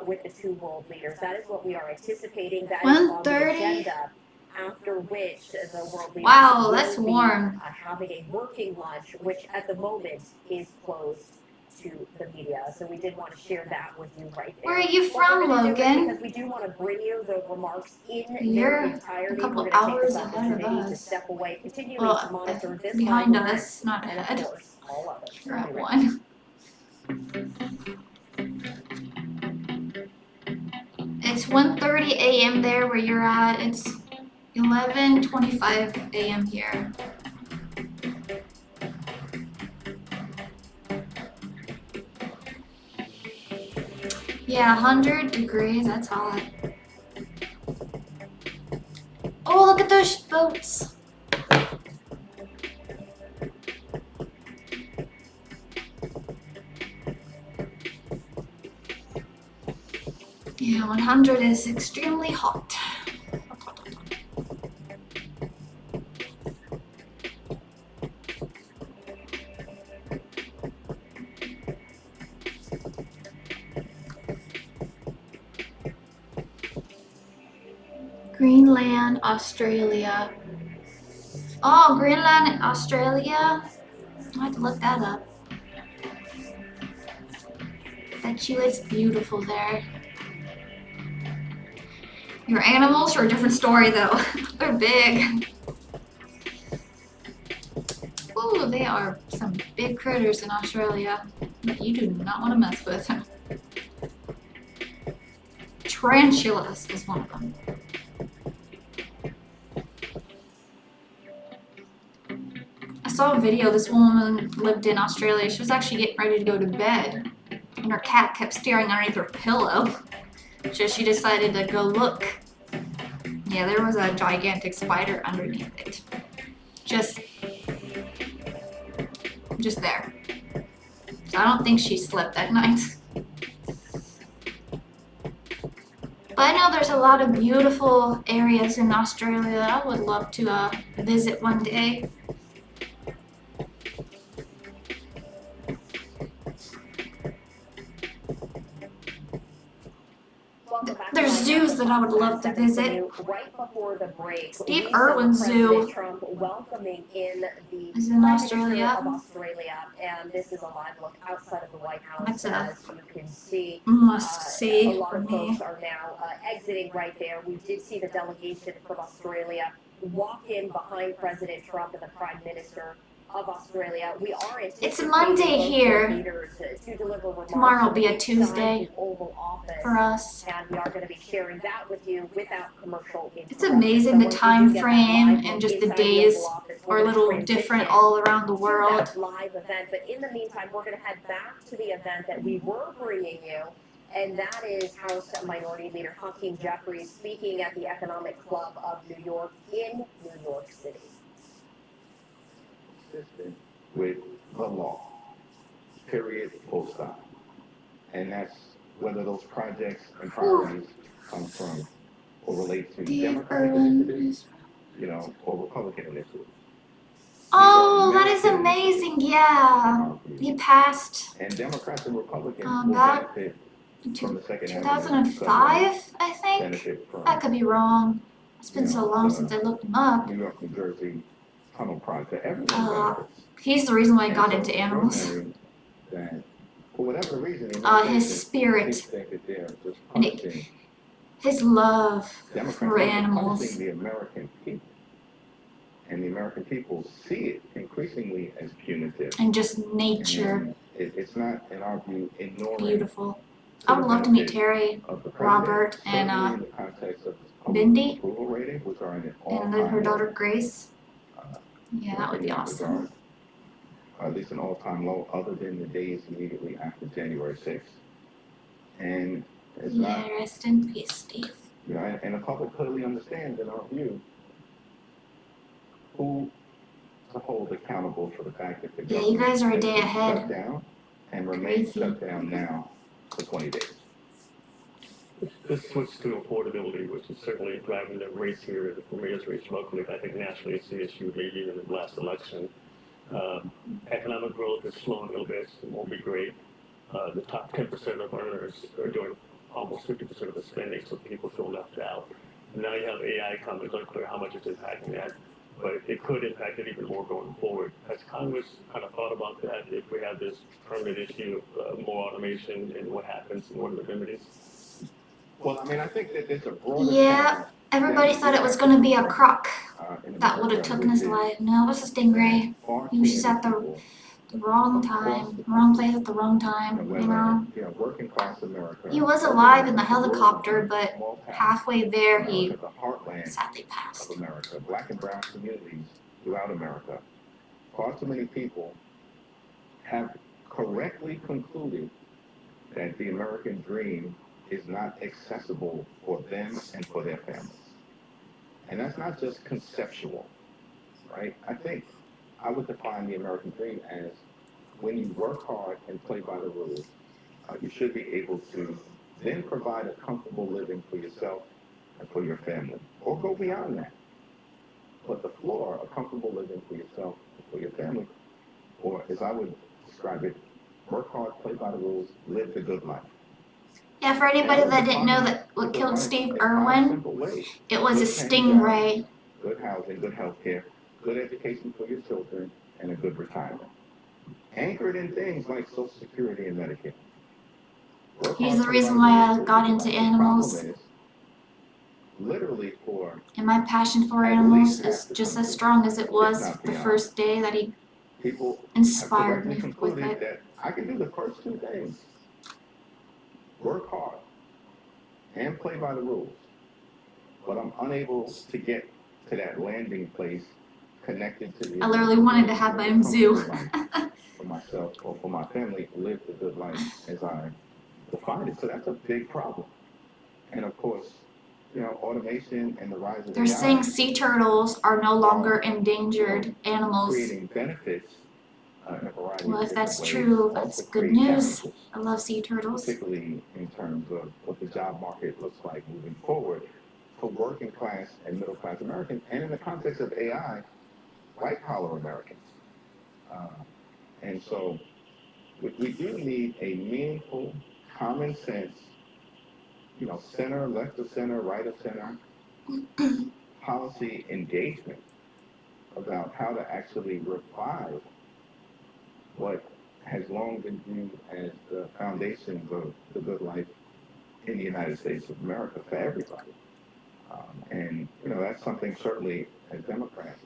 with the two world leaders. That is what we are anticipating. That is on the agenda. After which the world leaders that's will warm. be having a working lunch, which at the moment is closed to the media. So we did want to share that with you right there. Where are you from, Logan? Because we do want to bring you the remarks in You're their entirety. a couple We're going to take hours this ahead of opportunity to us. step away, continuing Well, to monitor this behind live us, not and ahead. of course, all of it. You're at one. It's 1:30 a.m. there where you're at. It's 11:25 a.m. here. Yeah, 100 degrees, that's hot. Oh, look at those boats. Yeah, 100 is extremely hot. Greenland, Australia. Oh, Greenland, Australia. I have to look that up. Bet you it's beautiful there. Your animals are a different story though. They're big. Ooh, they are some big critters in Australia that you do not want to mess with. Tarantulas is one of them. I saw a video, this woman lived in Australia. She was actually getting ready to go to bed and her cat kept staring underneath her pillow. So she decided to go look. Yeah, there was a gigantic spider underneath it. Just there. So I don't think she slept that night. But I know there's a lot of beautiful areas in Australia I would love to visit one day. There's zoos that I would love to visit. Right before the break, Steve Irwin Zoo Trump welcoming in the is in Australia. of Australia, and this is a live look outside of the White House. That's a as you can see, must-see a lot for of me. folks are now exiting right there. We did see the delegation from Australia walk in behind President Trump and the Prime Minister of Australia. We are anticipating It's Monday here. leaders to deliver remarks. Tomorrow will be a inside Tuesday the Oval Office. for us. And we are going to be sharing that with you without commercial interruption. It's amazing the So time frame and just the days are a little different all around the world. Live event, but in the meantime, we're going to head back to the event that we were bringing you, and that is House Minority Leader Hakeem Jeffries speaking at the Economic Club of New York in New York City. Consistent with the law. Period. Full stop. And that's whether those projects and priorities come from or relate to Democratic initiatives, or Republican initiatives. Oh, that is amazing. Yeah. He passed And Democrats and Republicans will back benefit from the Second 2005, I think. I could be wrong. It's been so long since I looked him up. New York, New Jersey tunnel project. Everyone benefits. He's the reason why I got into animals. That For whatever reason, the his administration spirit, seems to think that they're just and punishing his love Democrats, for they're animals. punishing the American people. And the American people see it increasingly as punitive. And just nature. And it's not, in our view, ignoring. Beautiful. I would love to meet Terry, Robert, and in the context of Bindi, approval rating, which are in an and all-time her daughter low. Grace. Yeah, that would be awesome. At least an all-time low, other than the days immediately after January 6th. And it's not. Rest in peace, Steve. You know, and the public clearly understands, in our view, who to hold accountable for the fact that the government you guys are a has day been ahead. shut down and remains shut down now for 20 days. This switch to affordability, which is certainly driving the race here, the mayor's race locally, I think nationally it's the issue, maybe in the last election. Economic growth is slowing a little bit, it won't be great. The top 10% of earners are doing almost 50% of the spending, so people feel left out. And now you have AI coming, it's unclear how much it's impacting that, but it could impact it even more going forward. Has Congress kind of thought about that, if we have this permanent issue of more automation and what happens and what are the remedies? Well, I mean, I think that there's a broader Yeah, everybody thought it was going to be a croc that would have taken his life. No, it was a stingray. He was just at the wrong time, wrong place at the wrong time, you know. Working class America. He was alive in the helicopter, but halfway there he sadly passed. Of America, black and brown communities throughout America, far too many people have correctly concluded that the American dream is not accessible for them and for their families. And that's not just conceptual, right? I think I would define the American dream as when you work hard and play by the rules, you should be able to then provide a comfortable living for yourself and for your family, or go beyond that. But the floor, a comfortable living for yourself and for your family, or as I would describe it, work hard, play by the rules, live the good life. Yeah, for anybody that didn't know that what killed Steve Irwin, it was a stingray. Good housing, good health care, good education for your children, and a good retirement. Anchored in things like Social Security and Medicare. He's the reason why I got into animals. Literally for... And my passion for animals is just as strong as it was the first day that he inspired me with it. That I can do the first two things. Work hard and play by the rules. But I'm unable to get to that landing place connected to the... I literally wanted to have my own zoo. For myself or for my family, live the good life as I define it. So that's a big problem. And of course, you know, automation and the rise of They're saying sea turtles are no longer endangered animals. Creating benefits in a variety well, of if that's ways. true, that's good news. I love sea turtles. Particularly in terms of what the job market looks like moving forward for working class and middle class Americans, and in the context of AI, white collar Americans. And so we do need a meaningful, common sense, you know, center, left of center, right of center, policy engagement about how to actually revive what has long been viewed as the foundations of the good life in the United States of America for everybody. And, you know, that's something certainly as Democrats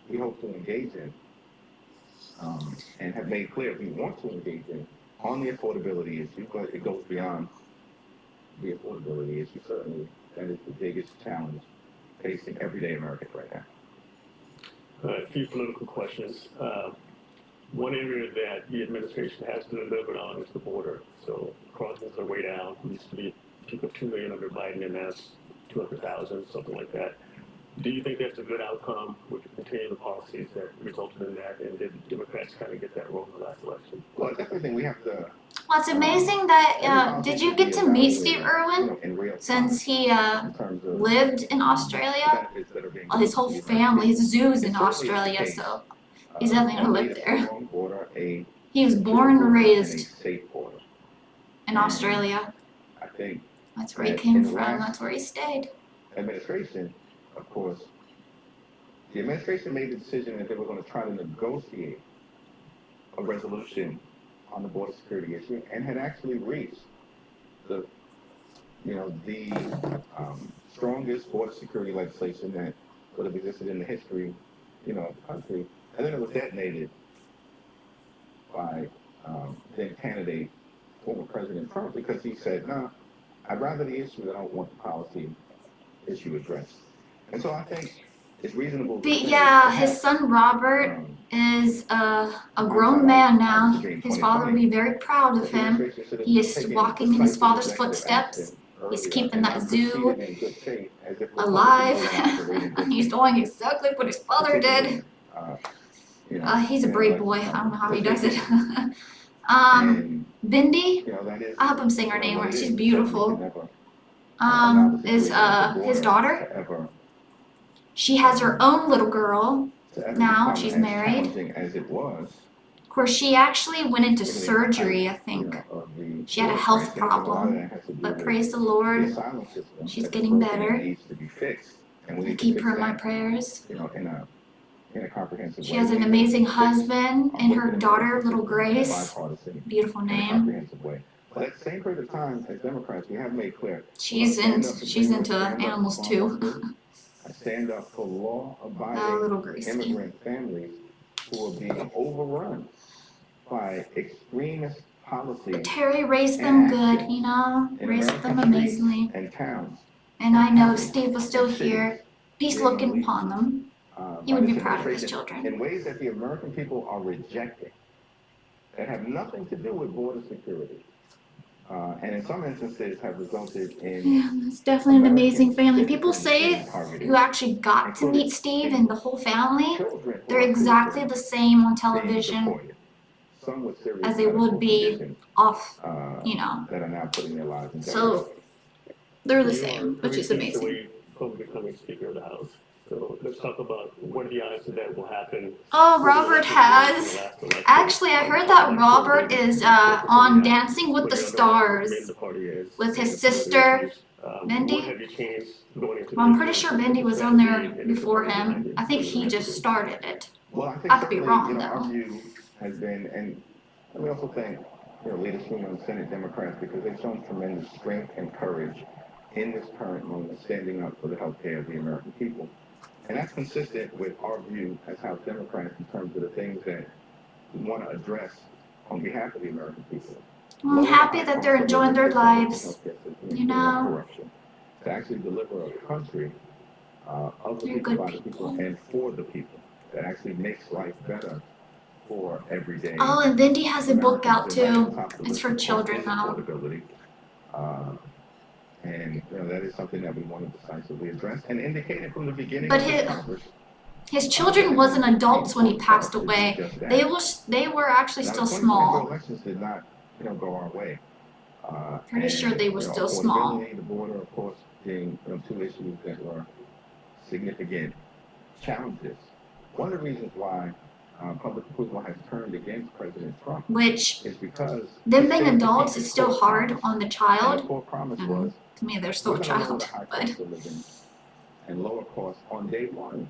we hope to engage in. And have made clear we want to engage in on the affordability issue, but it goes beyond the affordability issue. Certainly, that is the biggest challenge facing everyday Americans right now. A few political questions. One area that the administration has delivered on is the border. So crossings are way down. It used to be peak of 2 million under Biden, and that's 200,000, something like that. Do you think that's a good outcome? Would you continue the policies that resulted in that? And did Democrats kind of get that wrong in the last election? Well, I definitely think we have to... Well, it's amazing that, did you get to meet Steve Irwin since he lived in Australia? Well, his whole family, his zoo's in Australia, so he's definitely gonna live there. He was born and raised in Australia. I think that's where he came from, that's where he stayed. Administration, of course, the administration made the decision that they were going to try to negotiate a resolution on the border security issue and had actually reached the strongest border security legislation that would have existed in the history, of the country. And then it was detonated by then candidate, former President Trump, because he said, no, I'd rather the issue, I don't want the policy issue addressed. And so I think it's reasonable to say, Yeah, his son Robert is a grown man now. His father will be very proud of him. He is walking in his father's footsteps. He's keeping that zoo alive. He's doing exactly what his father did. He's a brave boy. I don't know how he does it. Bindi, I hope I'm saying her name right. She's beautiful. Is his daughter. She has her own little girl now. She's married. Of course, she actually went into surgery, I think. She had a health problem, but praise the Lord, she's getting better. I keep her in my prayers. She has an amazing husband and her daughter, little Grace. Beautiful name. But at the same period of time, as Democrats, we have made clear she's into animals too. I stand up for law-abiding immigrant families who are being overrun by extremist policies. But Terry raised them good, raised them amazingly. And I know Steve was still here. He's looking upon them. He would be proud of his children. In ways that the American people are rejecting, that have nothing to do with border security. And in some instances have resulted in... Yeah, it's definitely an amazing family. People say who actually got to meet Steve and the whole family, they're exactly the same on television as they would be off, that are now putting their lives in So they're the same, which is amazing. From becoming Speaker of the House. So let's talk about what are the odds that will happen. Oh, Robert has. Actually, I heard that Robert is on Dancing with the Stars with his sister, Bendy. Well, I'm pretty sure Bendy was on there before him. I think he just started it. I could be wrong, our though. view has been, and we also thank leadership and Senate Democrats because they've shown tremendous strength and courage in this current moment, standing up for the health care of the American people. And that's consistent with our view as House Democrats in terms of the things that we want to address on behalf of the American people. Well, I'm happy that they're enjoying their lives, Corruption. To actually deliver a country of the people, by the people, and for the people. That actually makes life better for every day. Oh, and Vindy has a book out too. It's for children now. And that is something that we want to decisively address and indicated from the beginning But of the Congress. His children wasn't adults when he passed away. They were actually still small. Elections did not, go our way. Pretty sure they were still small. The border, of course, being two issues that were significant challenges. One of the reasons why public approval has turned against President Trump, which is because them being adults is still hard on the child. The core promise was, to me, they're still a child, but and lower costs on day one.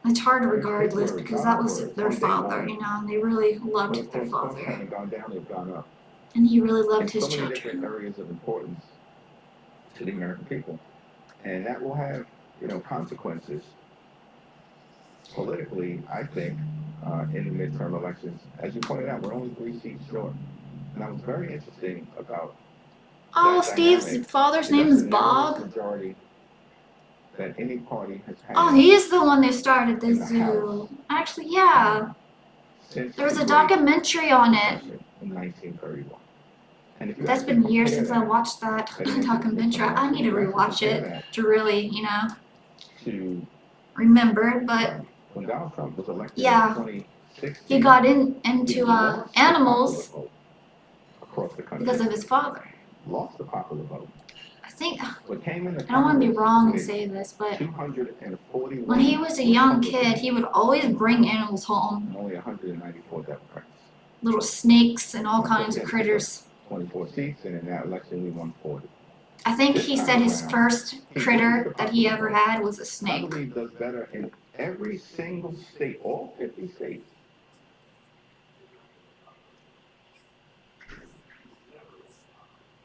It's hard regardless because that was their father, and they really loved their father. Haven't gone down, they've gone up. And he really loved his so many children. Different areas of importance to the American people, and that will have consequences politically. I think in the midterm elections, as you pointed out, we're only 3 seats short, and that was very interesting about. Oh, Steve's father's name is Bob. Majority that any party has had. Oh, he is the one that started the zoo. Actually, yeah. There was a documentary on it. In 1931. That's been years since I watched that documentary. I need to rewatch it to really, remember. But when Donald Trump was elected yeah, in 2016, he got into animals because of his father. Lost the popular vote. I think, I don't want to be wrong and say this, but when he was a young kid, he would always bring animals home. Only 194 Democrats. Little snakes and all kinds of critters. 24 seats, and in that election we won 40. I think he said his first critter that he ever had was a snake. I believe does better in every single state, all 50 states.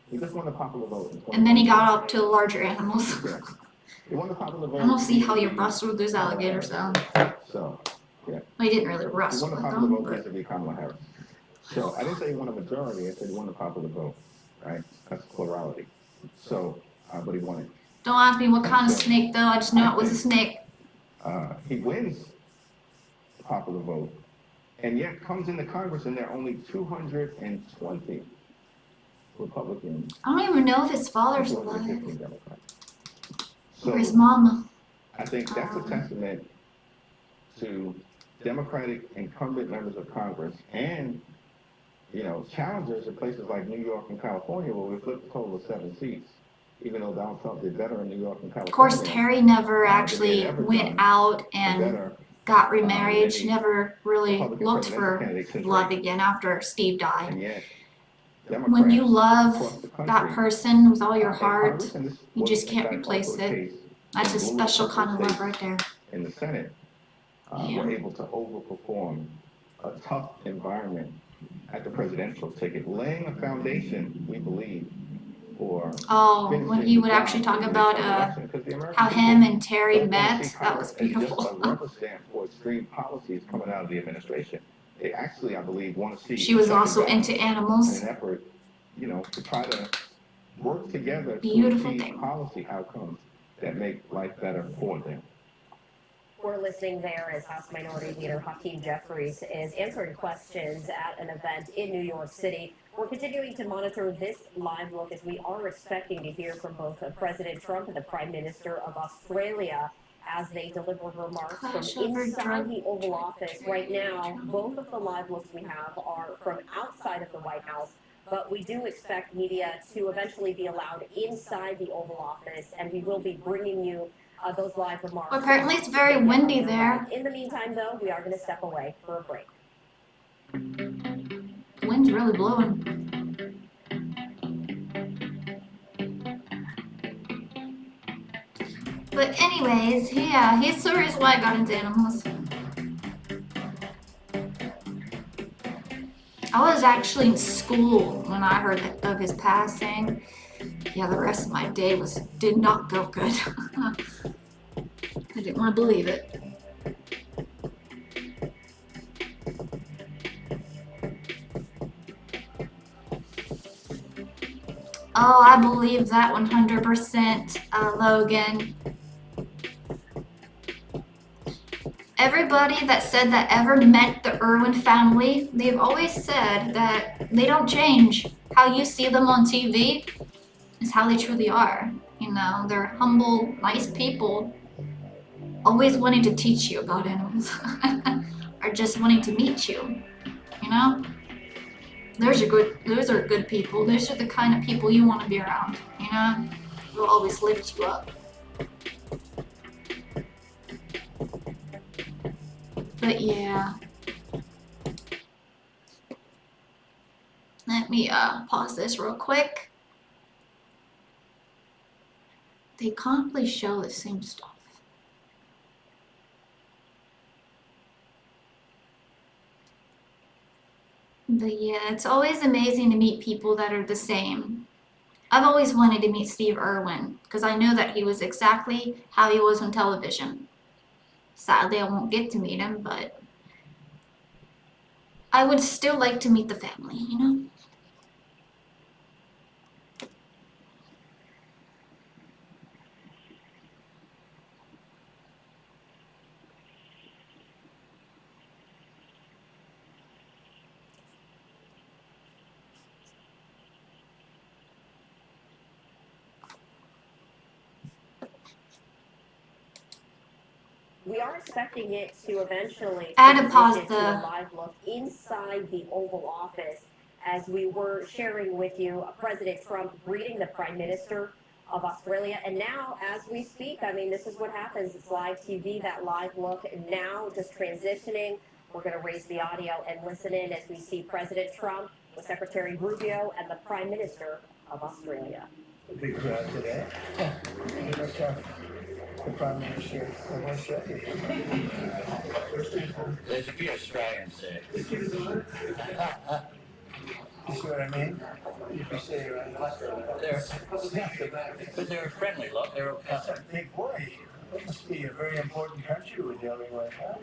He just won the popular vote. And then he got up to larger animals. Yeah. He won the popular vote. I don't see how you wrestled those alligators down. So, yeah. Well, he didn't really He wrestle won the with popular them, vote but vis-a-vis Kamala Harris. So I didn't say he won a majority. I said he won the popular vote. Right? That's plurality. So, but he won it. don't ask me what kind of snake though. I just know it was a snake. He wins the popular vote, and yet comes into Congress, and there are only 220 Republicans. I don't even know if his father's and alive. 215 Democrats. Or his mama. I think that's a testament to Democratic incumbent members of Congress and, you know, challengers in places like New York and California, where we flipped a total of 7 seats, even though Donald Trump did better in New York and California. Of course, Terry never actually went out and got remarried. She never really looked for love again after Steve died. When you love that person with all your heart, you just can't replace it. That's a special kind of love right there. In the Senate, were able to overperform a tough environment at the presidential ticket, laying a foundation, we believe, for when he would actually talk about how him and Terry met, that was beautiful. Just a rubber stamp for extreme policies coming out of the administration. They actually, I believe, want to see. She was also into animals. An effort, you know, to try to work together Beautiful to achieve thing. policy outcomes that make life better for them. We're listening there as House Minority Leader Hakeem Jeffries is answering questions at an event in New York City. We're continuing to monitor this live look as we are expecting to hear from both President Trump and the Prime Minister of Australia as they deliver remarks from inside the Oval Office. Right now, both of the live looks we have are from outside of the White House, but we do expect media to eventually be allowed inside the Oval Office, and we will be bringing you those live remarks. Well, apparently it's very windy there. In the meantime, though, we are going to step away for a break. The wind's really blowing. But anyways, yeah, he's the reason why I got into animals. I was actually in school when I heard of his passing. Yeah, the rest of my day did not go good. I didn't want to believe it. Oh, I believe that 100%, Logan. Everybody that said that ever met the Irwin family, they've always said that they don't change. How you see them on TV is how they truly are. You know, they're humble, nice people, always wanting to teach you about animals, or just wanting to meet you, you know? Those are good people. Those are the kind of people you want to be around, you know? They'll always lift you up. But yeah. Let me pause this real quick. They constantly show the same stuff. But yeah, it's always amazing to meet people that are the same. I've always wanted to meet Steve Irwin because I know that he was exactly how he was on television. Sadly, I won't get to meet him, but I would still like to meet the family, you know? We are expecting it to eventually pause to a live look inside the Oval Office as we were sharing with you President Trump greeting the Prime Minister of Australia. And now, as we speak, I mean, this is what happens. It's live TV, that live look. And now, just transitioning, we're going to raise the audio and listen in as we see President Trump with Secretary Rubio and the Prime Minister of Australia. A big crowd today. The Prime Minister of Australia. There's a few Australians there. You see what I mean? You'd be saying, But they're a friendly lot. They're all that's cousins. a big boy. It must be a very important country we're dealing with, huh?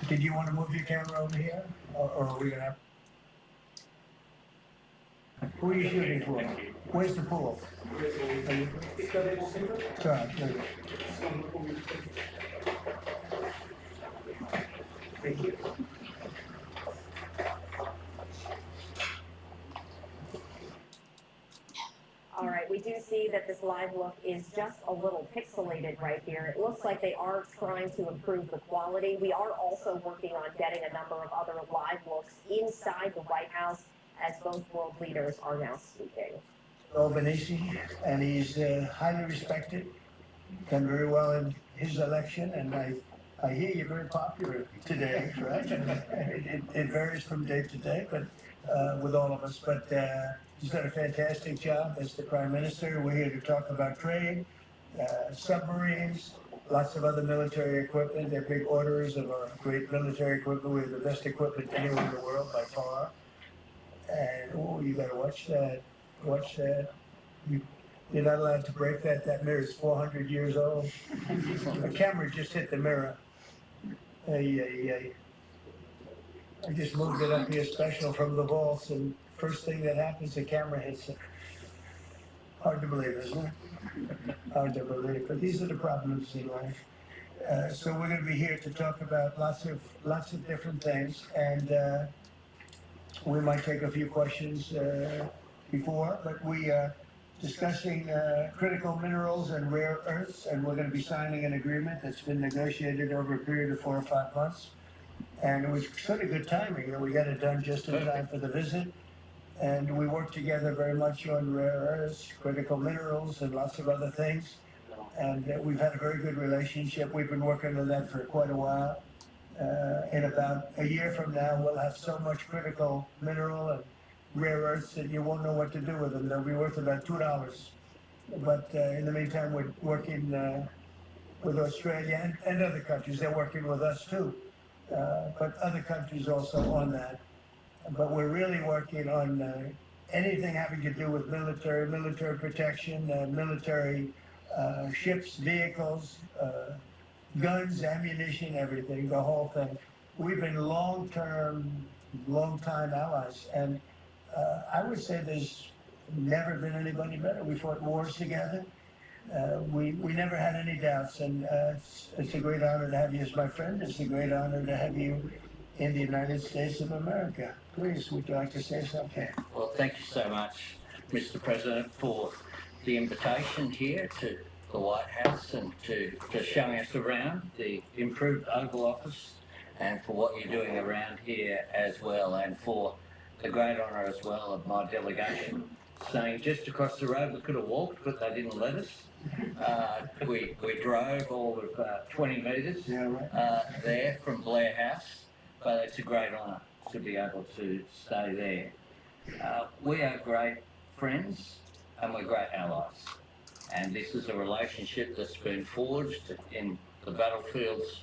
Did you want to move your camera over here? Or are we gonna have? Who are you shooting for? Where's the pool? Sorry, no. Thank you. All right, we do see that this live look is just a little pixelated right here. It looks like they are trying to improve the quality. We are also working on getting a number of other live looks inside the White House as both world leaders are now speaking. Albanese, and he's highly respected, done very well in his election, and I hear you're very popular today, right? It varies from day to day, but with all of us. But he's done a fantastic job as the Prime Minister. We're here to talk about trade, submarines, lots of other military equipment. They're big orders of our great military equipment. We have the best equipment anywhere in the world by far. And oh, you gotta watch that. Watch that. You're not allowed to break that. That mirror is 400 years old. The camera just hit the mirror. Ay. I just moved it up here special from the vaults, and first thing that happens, the camera hits it. Hard to believe, isn't it? Hard to believe, but these are the problems in life. So we're going to be here to talk about lots of different things, and we might take a few questions before, but we are discussing critical minerals and rare earths, and we're going to be signing an agreement that's been negotiated over a period of 4 or 5 months. And it was sort of good timing that we got it done just in time for the visit. And we worked together very much on rare earths, critical minerals, and lots of other things. And we've had a very good relationship. We've been working on that for quite a while. In about a year from now, we'll have so much critical mineral and rare earths that you won't know what to do with them. They'll be worth about $2. But in the meantime, we're working with Australia and other countries. They're working with us too. But other countries also on that. But we're really working on anything having to do with military protection, military ships, vehicles, guns, ammunition, everything, the whole thing. We've been long-time allies, and I would say there's never been anybody better. We fought wars together. We never had any doubts, and it's a great honor to have you as my friend. It's a great honor to have you in the United States of America. Please, would you like to say something? Well, thank you so much, Mr. President, for the invitation here to the White House and for showing us around the improved Oval Office and for what you're doing around here as well, and for the great honour as well of my delegation staying just across the road. We could have walked, but they didn't let us. We drove all of 20 metres there from Blair House, but it's a great honour to be able to stay there. We are great friends and we're great allies, and this is a relationship that's been forged in the battlefields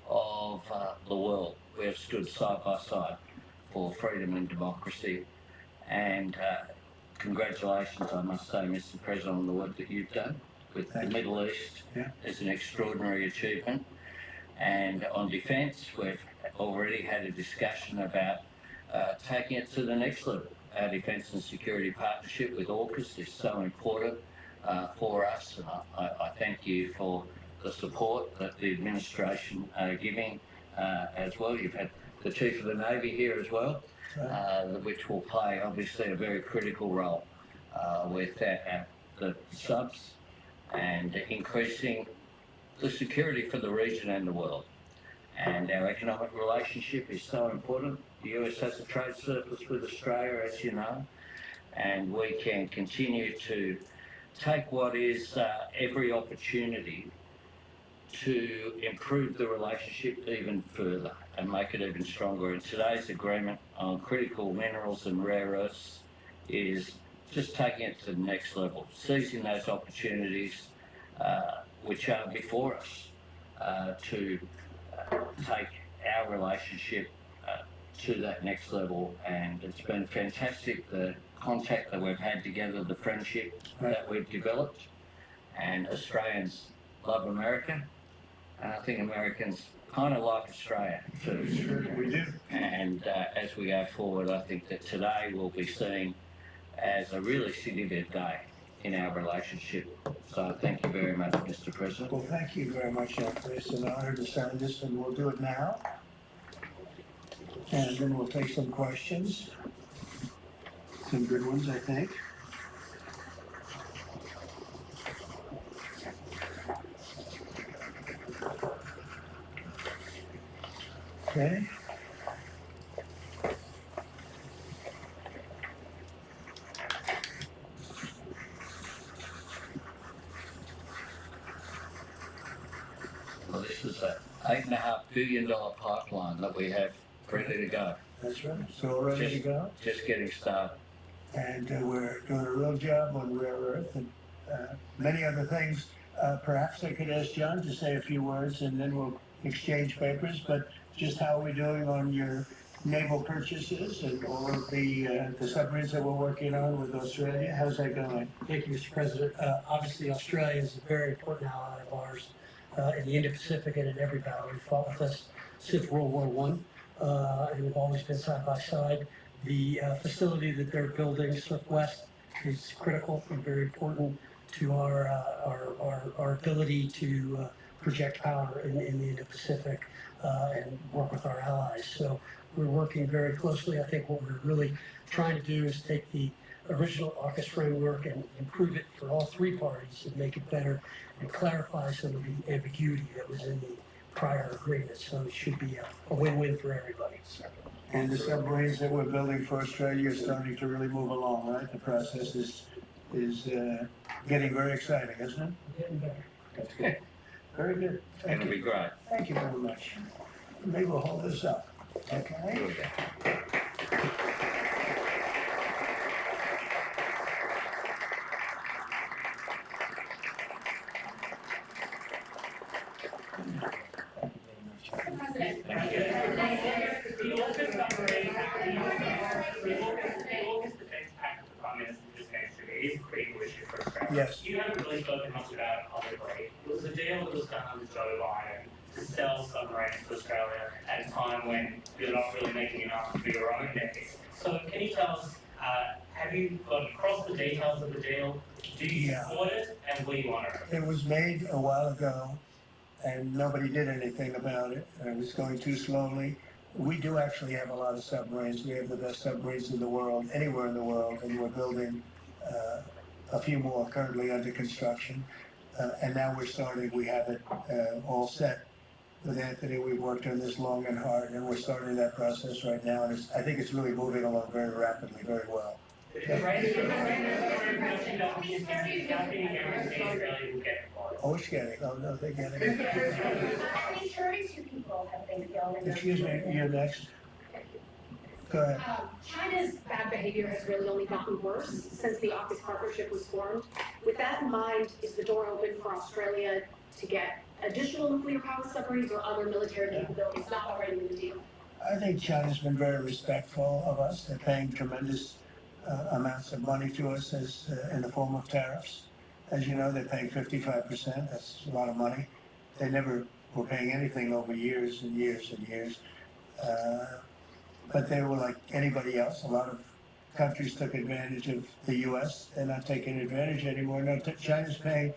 of the world. We have stood side by side for freedom and democracy, and congratulations, I must say, Mr. President, on the work that you've done with the Middle East. It's an extraordinary achievement. And on defence, we've already had a discussion about taking it to the next level. Our defence and security partnership with AUKUS is so important for us, and I thank you for the support that the administration are giving as well. You've had the Chief of the Navy here as well, which will play obviously a very critical role with the subs and increasing the security for the region and the world. And our economic relationship is so important. The US has a trade surplus with Australia, as you know, and we can continue to take what is every opportunity to improve the relationship even further and make it even stronger. And today's agreement on critical minerals and rare earths is just taking it to the next level, seizing those opportunities which are before us to take our relationship to that next level, and it's been fantastic, the contact that we've had together, the friendship that we've developed, and Australians love America, and I think Americans kind of like Australia too. Sure, we do. And as we go forward, I think that today will be seen as a really significant day in our relationship. So thank you very much, Mr. President. Well, thank you very much, Jeffrey. It's an honor to sign this, and we'll do it now. And then we'll take some questions. Some good ones, I think. Okay. Well, this is a $8.5 billion pipeline that we have ready to go. That's right. So we're ready to go. Just getting started. And we're doing a real job on rare earth and many other things. Perhaps I could ask John to say a few words, and then we'll exchange papers. But just how are we doing on your naval purchases and all of the submarines that we're working on with Australia? How's that going? Thank you, Mr. President. Obviously, Australia is a very important ally of ours in the Indo-Pacific and in every battle. We've fought with us since World War I, and we've always been side by side. The facility that they're building, Swift-West, is critical and very important to our ability to project power in the Indo-Pacific and work with our allies. So we're working very closely. I think what we're really trying to do is take the original AUKUS framework and improve it for all three parties and make it better and clarify some of the ambiguity that was in the prior agreement. So it should be a win-win for everybody. And the submarines that we're building for Australia are starting to really move along, right? The process is getting very exciting, isn't it? Getting better. That's good. Very good. It'll be great. Thank you very much. Maybe we'll hold this up. Okay? Yes. You haven't really spoken much about it publicly. It was a deal that was done under Joe Biden to sell submarines to Australia at a time when you're not really making enough for your own base. So can you tell us, have you gone across the details of the deal? Do you support it, and what do you want to? It was made a while ago, and nobody did anything about it. It was going too slowly. We do actually have a lot of submarines. We have the best submarines in the world, anywhere in the world, and we're building a few more currently under construction. And now we're starting, we have it all set with Anthony. We've worked on this long and hard, and we're starting that process right now. And I think it's really moving along very rapidly, very well. Oh, it's getting, oh no, they're getting it. At least 32 people have been killed. Excuse me, you're next. Go ahead. China's bad behavior has really only gotten worse since the AUKUS partnership was formed. With that in mind, is the door open for Australia to get additional nuclear power submarines or other military capabilities not already in the deal? I think China's been very respectful of us. They're paying tremendous amounts of money to us as in the form of tariffs. As you know, they're paying 55%. That's a lot of money. They never were paying anything over years and years and years. But they were like anybody else. A lot of countries took advantage of the U.S. They're not taking advantage anymore. No, China's paying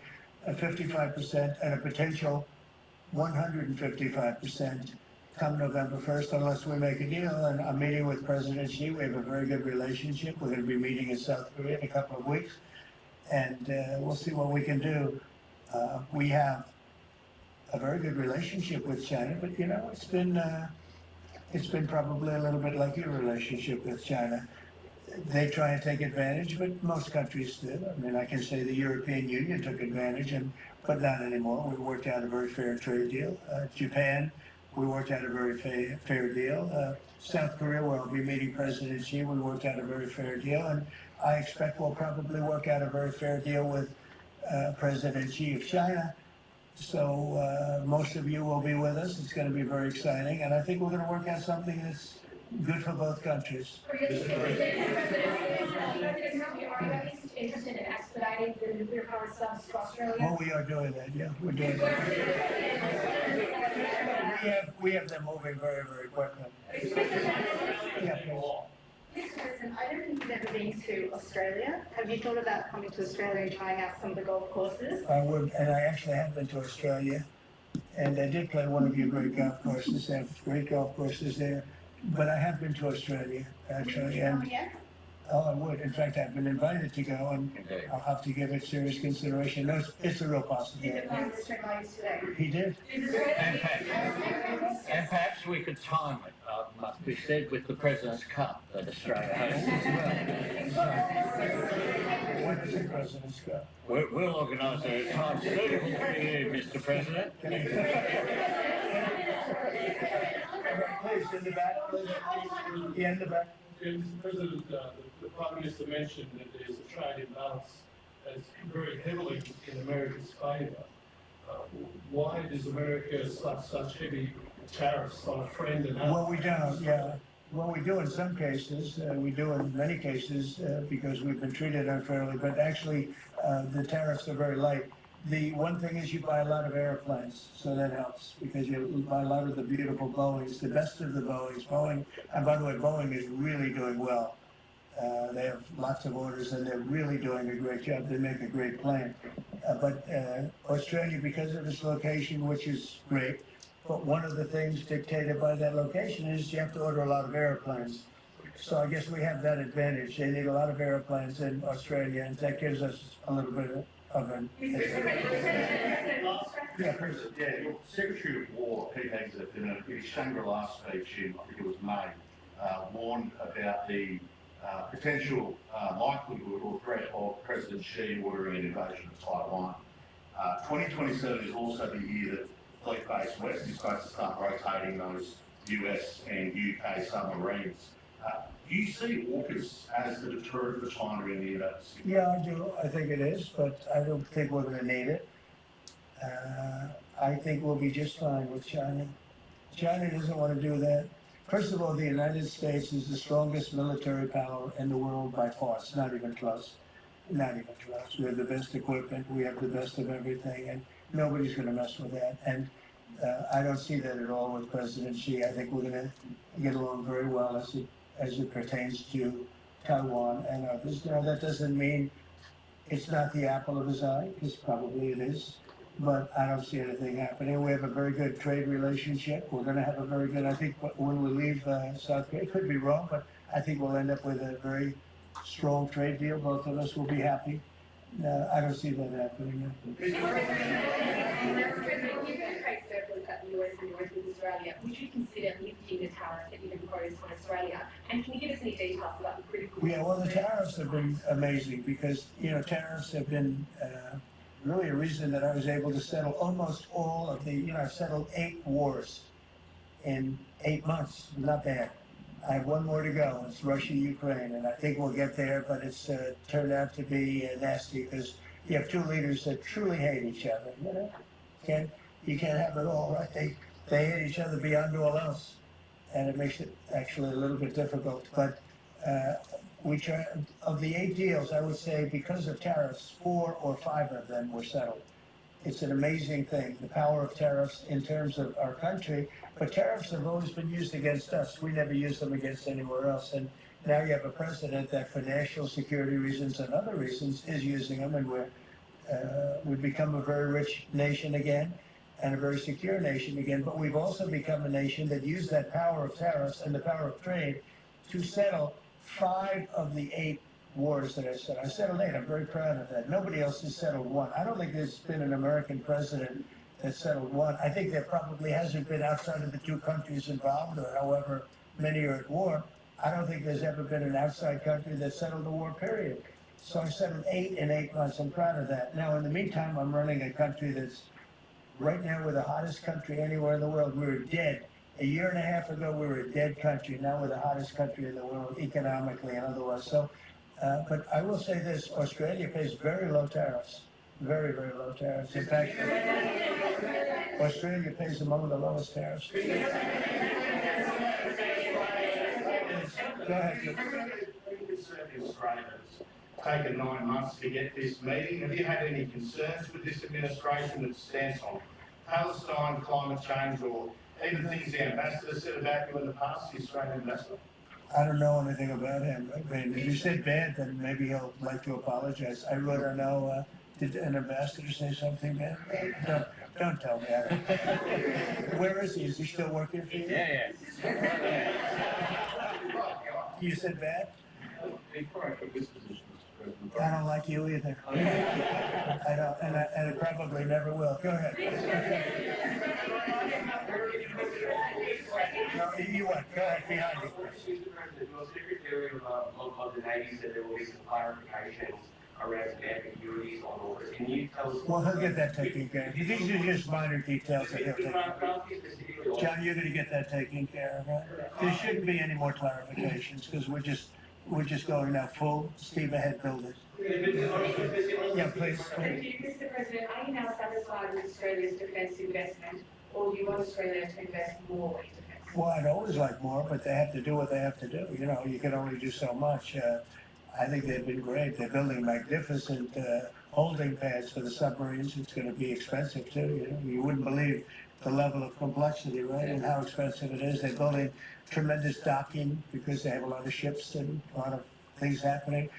55% and a potential 155% come November 1st unless we make a deal. And I'm meeting with President Xi. We have a very good relationship. We're going to be meeting in South Korea in a couple of weeks. And we'll see what we can do. We have a very good relationship with China, but you know, it's been probably a little bit like your relationship with China. They try and take advantage, but most countries do. I mean, I can say the European Union took advantage, but not anymore. We worked out a very fair trade deal. Japan, we worked out a very fair deal. South Korea, where I'll be meeting President Xi, we worked out a very fair deal. And I expect we'll probably work out a very fair deal with President Xi of China. So most of you will be with us. It's going to be very exciting. And I think we're going to work out something that's Good for both countries. Are you guys interested in expediting the nuclear power subs to Australia? Well, we are doing that, yeah, we're doing that. We have them moving very, very quickly. Yeah, please. Mr. President, I don't think you've ever been to Australia. Have you thought about coming to Australia and trying out some of the golf courses? I would, and I actually have been to Australia, and I did play one of your great golf courses. They have great golf courses there. But I have been to Australia, actually, and oh, I would. In fact, I've been invited to go, and I'll have to give it serious consideration. No, it's a real possibility. He did. And perhaps we could time it, must be said, with the President's Cup that Australia hosts as well. When is the President's Cup? We'll organise a time suitable for you, Mr. President. Please, in the back, please. Yeah, in the back. Mr. President, the Prime Minister mentioned that there's a trade imbalance that's very heavily in America's favour. Why does America slap such heavy tariffs on a friend and Well, we don't, yeah. Well, we do in some cases. We do in many cases because we've been treated unfairly, but actually the tariffs are very light. The one thing is you buy a lot of airplanes, so that helps because you buy a lot of the beautiful Boeings, the best of the Boeings. Boeing, and by the way, Boeing is really doing well. They have lots of orders and they're really doing a great job. They make a great plane. But Australia, because of its location, which is great, but one of the things dictated by that location is you have to order a lot of airplanes. So I guess we have that advantage. They need a lot of airplanes in Australia, and that gives us a little bit of an Yeah, President, your Secretary of War, Pete Hegseth, in his Shangri-La speech in, I think it was May, warned about the potential likelihood or threat of President Xi ordering an invasion of Taiwan. 2027 is also the year that Fleet Base West is supposed to start rotating those US and UK submarines. Do you see AUKUS as the deterrent for China in the Indo-Pacific? Yeah, I do. I think it is, but I don't think we're going to need it. I think we'll be just fine with China. China doesn't want to do that. First of all, the United States is the strongest military power in the world by far. It's not even close. Not even close. We have the best equipment. We have the best of everything, and nobody's going to mess with that. And I don't see that at all with President Xi. I think we're going to get along very well as it pertains to Taiwan and others. Now, that doesn't mean it's not the apple of his eye, because probably it is, but I don't see anything happening. We have a very good trade relationship. We're going to have a very good, I think when we leave South Korea, could be wrong, but I think we'll end up with a very strong trade deal. Both of us will be happy. I don't see that happening. Would you consider lifting the tariffs that you've imposed on Australia? And can you give us any details about the critical? Yeah, well, the tariffs have been amazing because, tariffs have been really a reason that I was able to settle almost all of the, I've settled 8 wars in 8 months. Not bad. I have one more to go. It's Russia, Ukraine, and I think we'll get there, but it's turned out to be nasty because you have 2 leaders that truly hate each other. You can't have it all, right? They hate each other beyond all else, and it makes it actually a little bit difficult. But we try, of the 8 deals, I would say because of tariffs, 4 or 5 of them were settled. It's an amazing thing, the power of tariffs in terms of our country. But tariffs have always been used against us. We never used them against anywhere else. And now you have a president that for national security reasons and other reasons is using them. And we've become a very rich nation again and a very secure nation again. But we've also become a nation that used that power of tariffs and the power of trade to settle 5 of the 8 wars that I settled. I settled 8. I'm very proud of that. Nobody else has settled 1. I don't think there's been an American president that settled 1. I think there probably hasn't been outside of the 2 countries involved, or however many are at war. I don't think there's ever been an outside country that settled a war, period. So I settled 8 in 8 months. I'm proud of that. Now, in the meantime, I'm running a country that's right now we're the hottest country anywhere in the world. We were dead. A year and a half ago, we were a dead country. Now we're the hottest country in the world, economically and otherwise. So, but I will say this, Australia pays very low tariffs. Very, very low tariffs. In fact, Australia pays among the lowest tariffs. please, go ahead. Conservative Australia has taken 9 months to get this meeting. Have you had any concerns with this administration that stands on Palestine, climate change, or even things the ambassador said about you in the past, the Australian ambassador? I don't know anything about him. I mean, if you said bad, then maybe he'll like to apologize. I really don't know. Did an ambassador say something bad? Don't tell me. Where is he? Is he still working for you? Yeah. You said bad? Before I took this position, Mr. President, I don't like you either. I don't, and I probably never will. Go ahead. No, you what? Go ahead, behind you. Your Secretary of the Navy said there will be some clarifications around some ambiguities on orders. Can you tell us? Well, he'll get that taken care of. These are just minor details that he'll take care of. John, you're gonna get that taken care of, right? There shouldn't be any more clarifications, because we're just going now full steam ahead building. Yeah, please. Thank you, Mr. President. Are you now satisfied with Australia's defence investment, or do you want Australia to invest more in defence? Well, I'd always like more, but they have to do what they have to do. You know, you can only do so much. I think they've been great. They're building magnificent holding pads for the submarines. It's going to be expensive too. You know, you wouldn't believe the level of complexity, right, and how expensive it is. They're building tremendous docking because they have a lot of ships and a lot of things happening.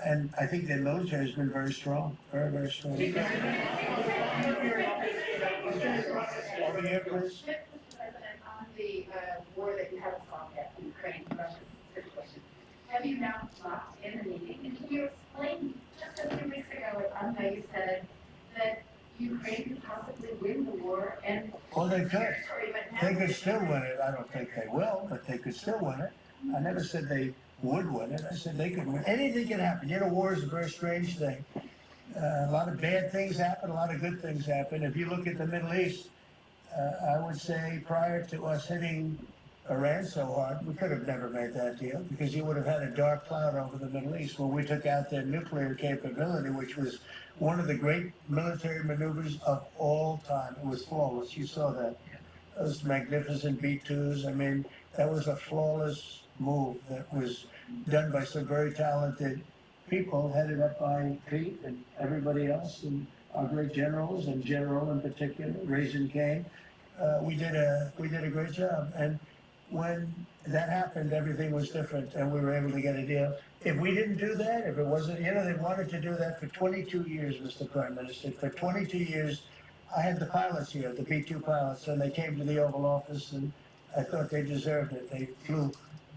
And I think their military has been very strong, very, very strong. Over here, please. On the war that you have fought at Ukraine, Russia's situation, have you now talked in the meeting? And can you explain, just a few weeks ago, I know you said that Ukraine could possibly win the war and Well, they could. territory, but now They could still win it. I don't think they will, but they could still win it. I never said they would win it. I said they could win. Anything can happen. You know, war is a very strange thing. A lot of bad things happen, a lot of good things happen. If you look at the Middle East, I would say prior to us hitting Iran so hard, we could have never made that deal because you would have had a dark cloud over the Middle East when we took out their nuclear capability, which was one of the great military maneuvers of all time. It was flawless. You saw that. Those magnificent B-2s. I mean, that was a flawless move that was done by some very talented people, headed up by Pete and everybody else, and our great generals, and General in particular, Raisin Kane. We did a great job. And when that happened, everything was different, and we were able to get a deal. If we didn't do that, if it wasn't, you know, they wanted to do that for 22 years, Mr. Prime Minister. For 22 years, I had the pilots here, the B-2 pilots, and they came to the Oval Office, and I thought they deserved it. They flew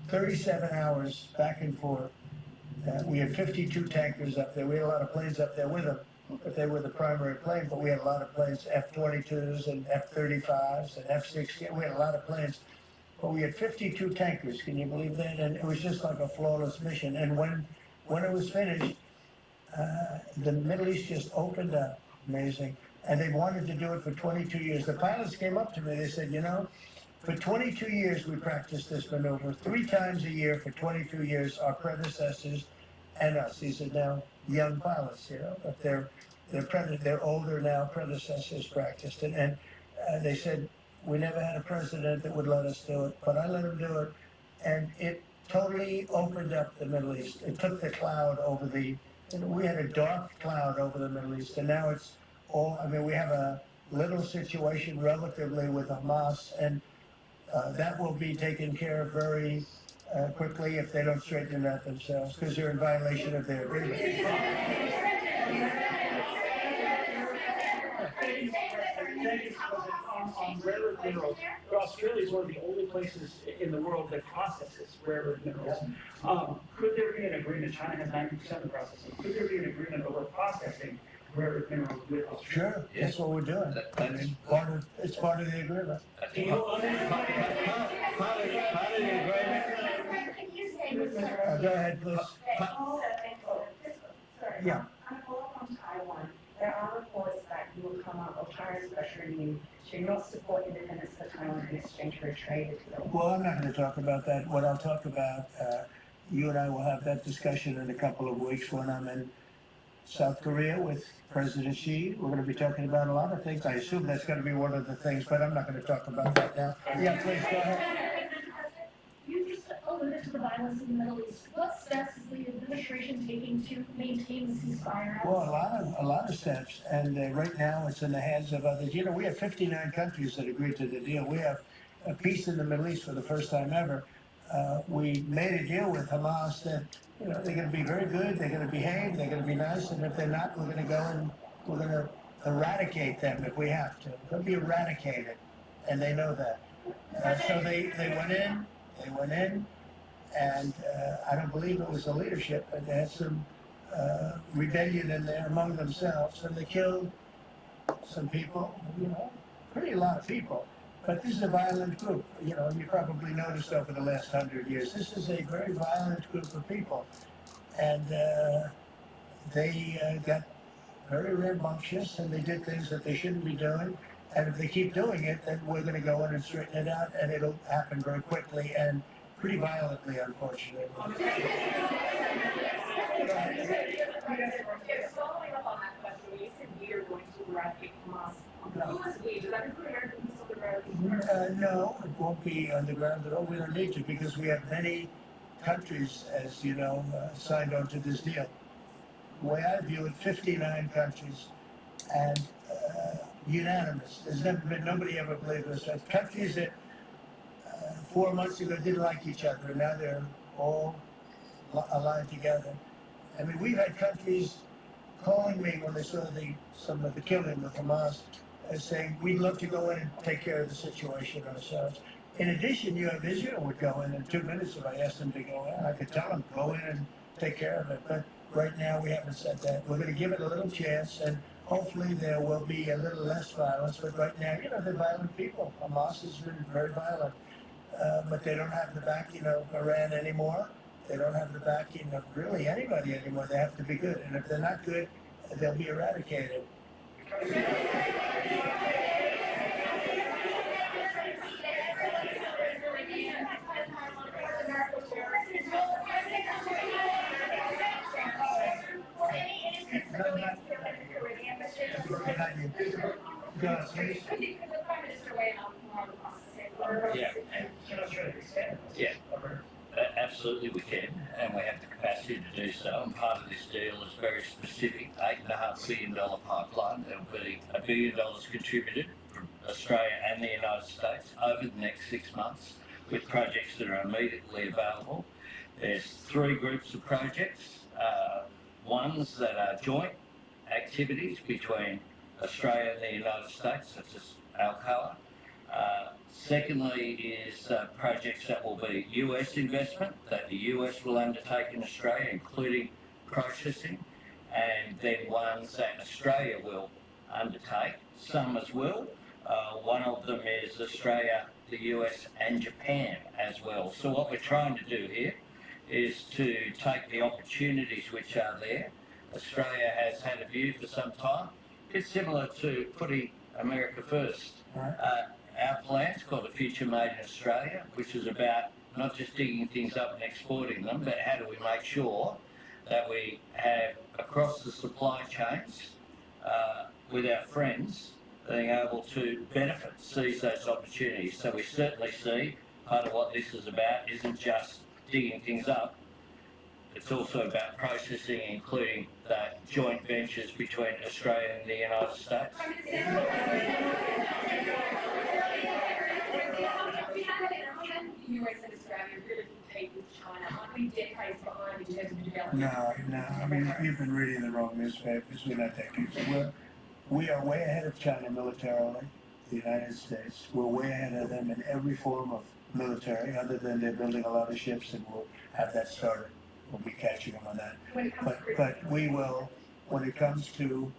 37 hours back and forth. We had 52 tankers up there. We had a lot of planes up there with them, but they were the primary plane. But we had a lot of planes, F-22s and F-35s and F-16. We had a lot of planes, but we had 52 tankers. Can you believe that? And it was just like a flawless mission. And when it was finished, the Middle East just opened up. Amazing. And they wanted to do it for 22 years. The pilots came up to me. They said, you know, for 22 years we practiced this maneuver 3 times a year for 22 years. Our predecessors and us. These are now young pilots, you know, but they're older now. Predecessors practiced it, and they said we never had a president that would let us do it, but I let him do it, and it totally opened up the Middle East. It took the cloud over we had a dark cloud over the Middle East, and now it's all. I mean, we have a little situation relatively with Hamas, and that will be taken care of very quickly if they don't straighten it out themselves, because they're in violation of their agreement. On rare earth minerals, Australia is one of the only places in the world that processes rare earth minerals. Could there be an agreement? China has 90% of the processing. Could there be an agreement over processing rare earth minerals with Australia? Sure, that's what we're doing. I mean, it's part of the agreement. Go ahead, please. Yeah. On follow-up on Taiwan, there are reports that you will come up, or China's pressuring you to not support independence for Taiwan in exchange for a trade deal. Well, I'm not going to talk about that. What I'll talk about, you and I will have that discussion in a couple of weeks when I'm in South Korea with President Xi. We're going to be talking about a lot of things. I assume that's going to be one of the things, but I'm not going to talk about that now. Yeah, please, go ahead. You just alluded to the violence in the Middle East. What steps is the administration taking to maintain the ceasefire? Well, a lot of steps, and right now it's in the hands of others. You know, we have 59 countries that agreed to the deal. We have a peace in the Middle East for the first time ever. We made a deal with Hamas that, you know, they're going to be very good, they're going to behave, they're going to be nice, and if they're not, we're going to go and we're going to eradicate them if we have to. They'll be eradicated, and they know that. So they went in, and I don't believe it was the leadership, but they had some rebellion in there among themselves, and they killed some people, you know, a lot of people. But this is a violent group, you know, you probably noticed over the last 100 years. This is a very violent group of people, and they got very rambunctious, and they did things that they shouldn't be doing. And if they keep doing it, then we're going to go in and straighten it out, and it'll happen very quickly and pretty violently, unfortunately. Following up on that question, when you said we are going to eradicate Hamas, who is we? Does that include Americans on the ground? No, it won't be on the ground at all. We don't need to, because we have many countries, as you know, signed on to this deal. The way I view it, 59 countries, and unanimous. There's never been, nobody ever believed us. Countries that 4 months ago didn't like each other, and now they're all aligned together. I mean, we've had countries calling me when they saw some of the killing of Hamas, saying, we'd love to go in and take care of the situation ourselves. In addition, you have Israel would go in 2 minutes if I asked them to go in. I could tell them, go in and take care of it. But right now, we haven't said that. We're going to give it a little chance, and hopefully there will be a little less violence. But right now, you know, they're violent people. Hamas has been very violent. But they don't have the backing of Iran anymore. They don't have the backing of really anybody anymore. They have to be good. And if they're not good, they'll be eradicated. Yeah, absolutely we can, and we have the capacity to do so. And part of this deal is very specific, $8.5 billion pipeline. There will be $1 billion contributed from Australia and the United States over the next 6 months, with projects that are immediately available. There's 3 groups of projects, ones that are joint activities between Australia and the United States, such as Alcoa. Secondly is projects that will be US investment, that the US will undertake in Australia, including processing, and then ones that Australia will undertake. Some as well. One of them is Australia, the US and Japan as well. So what we're trying to do here is to take the opportunities which are there. Australia has had a view for some time. It's similar to putting America first. Our plan's called the Future Made in Australia, which is about not just digging things up and exporting them, but how do we make sure that we have across the supply chains with our friends being able to benefit, seize those opportunities. So we certainly see part of what this is about isn't just digging things up, it's also about processing, including the joint ventures between Australia and the United States. US and Australia really compete with China. Aren't we decades behind in terms of development? No. I mean, you've been reading the wrong newspapers. We're not decades. We are way ahead of China militarily, the United States. We're way ahead of them in every form of military, other than they're building a lot of ships, and we'll have that started. We'll be catching them on that. But we will, when it comes to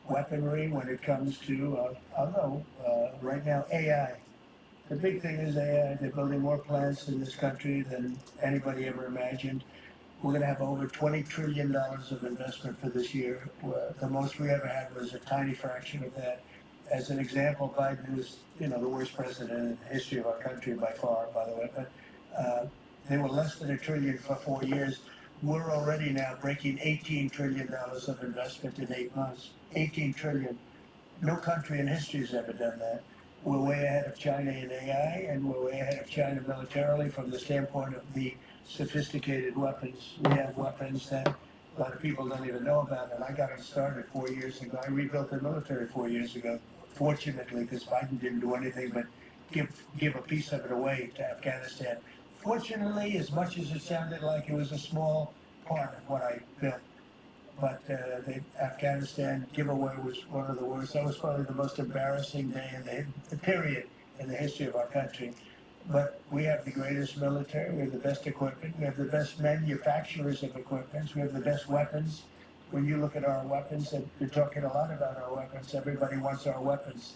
weaponry, when it comes to, right now, AI. The big thing is AI. They're building more plants in this country than anybody ever imagined. We're going to have over $20 trillion of investment for this year. The most we ever had was a tiny fraction of that. As an example, Biden was, the worst president in the history of our country by far, by the way. But they were less than $1 trillion for 4 years. We're already now breaking $18 trillion of investment in 8 months. $18 trillion. No country in history has ever done that. We're way ahead of China in AI, and we're way ahead of China militarily from the standpoint of the sophisticated weapons. We have weapons that a lot of people don't even know about, and I got them started 4 years ago. I rebuilt the military 4 years ago, fortunately, because Biden didn't do anything but give a piece of it away to Afghanistan. Fortunately, as much as it sounded like it was a small part of what I built, but the Afghanistan giveaway was one of the worst. That was probably the most embarrassing day in the period in the history of our country. But we have the greatest military, we have the best equipment, we have the best manufacturers of equipment, we have the best weapons. When you look at our weapons, and you're talking a lot about our weapons, everybody wants our weapons.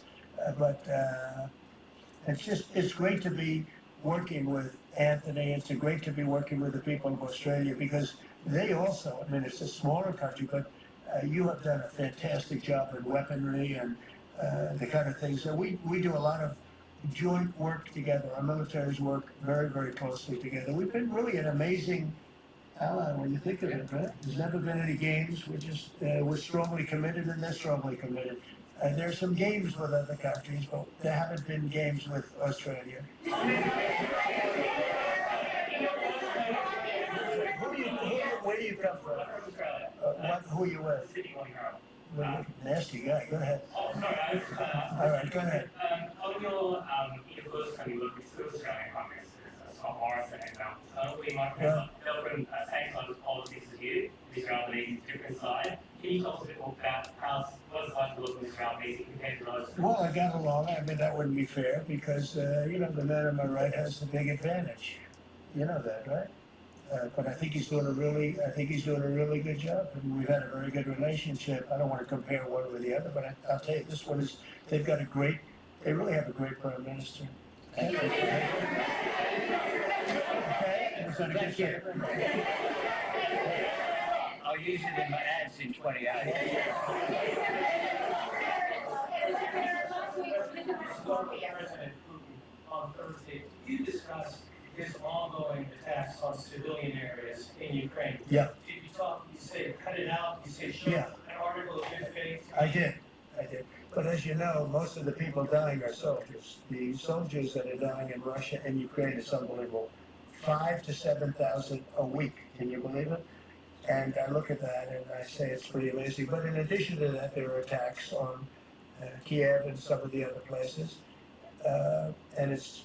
It's great to be working with Anthony. It's great to be working with the people of Australia because they also, I mean, it's a smaller country, but you have done a fantastic job in weaponry and the kind of things that we do a lot of joint work together. Our militaries work very, very closely together. We've been really an amazing ally when you think of it, right? There's never been any games. We're strongly committed and they're strongly committed. There's some games with other countries, but there haven't been games with Australia. Where do you come from? Who are you with? Nasty guy. Go ahead. Oh, sorry, All right, go ahead. On your first time you looked at two Australian Prime Ministers, Scott Morrison and we might have different same side of politics as you, Mr. Albanese, different side. Can you tell us a bit more about what it's like to look at Mr. Albanese compared to those? Well, I got along. I mean, that wouldn't be fair because, the man on my right has the big advantage. You know that, right? But I think he's doing a really good job, and we've had a very good relationship. I don't want to compare one with the other, but I'll tell you, this one is, they really have a great Prime Minister. Okay? Was that a good share? I'll use it in my ads in 28. President Putin on Thursday, you discussed his ongoing attacks on civilian areas in Ukraine. Yeah. Did you say cut it out, you say show an article of good faith? I did. But as you know, most of the people dying are soldiers. The soldiers that are dying in Russia and Ukraine is unbelievable. 5,000 to 7,000 a week. Can you believe it? And I look at that and I say it's pretty amazing. But in addition to that, there are attacks on Kiev and some of the other places. And it's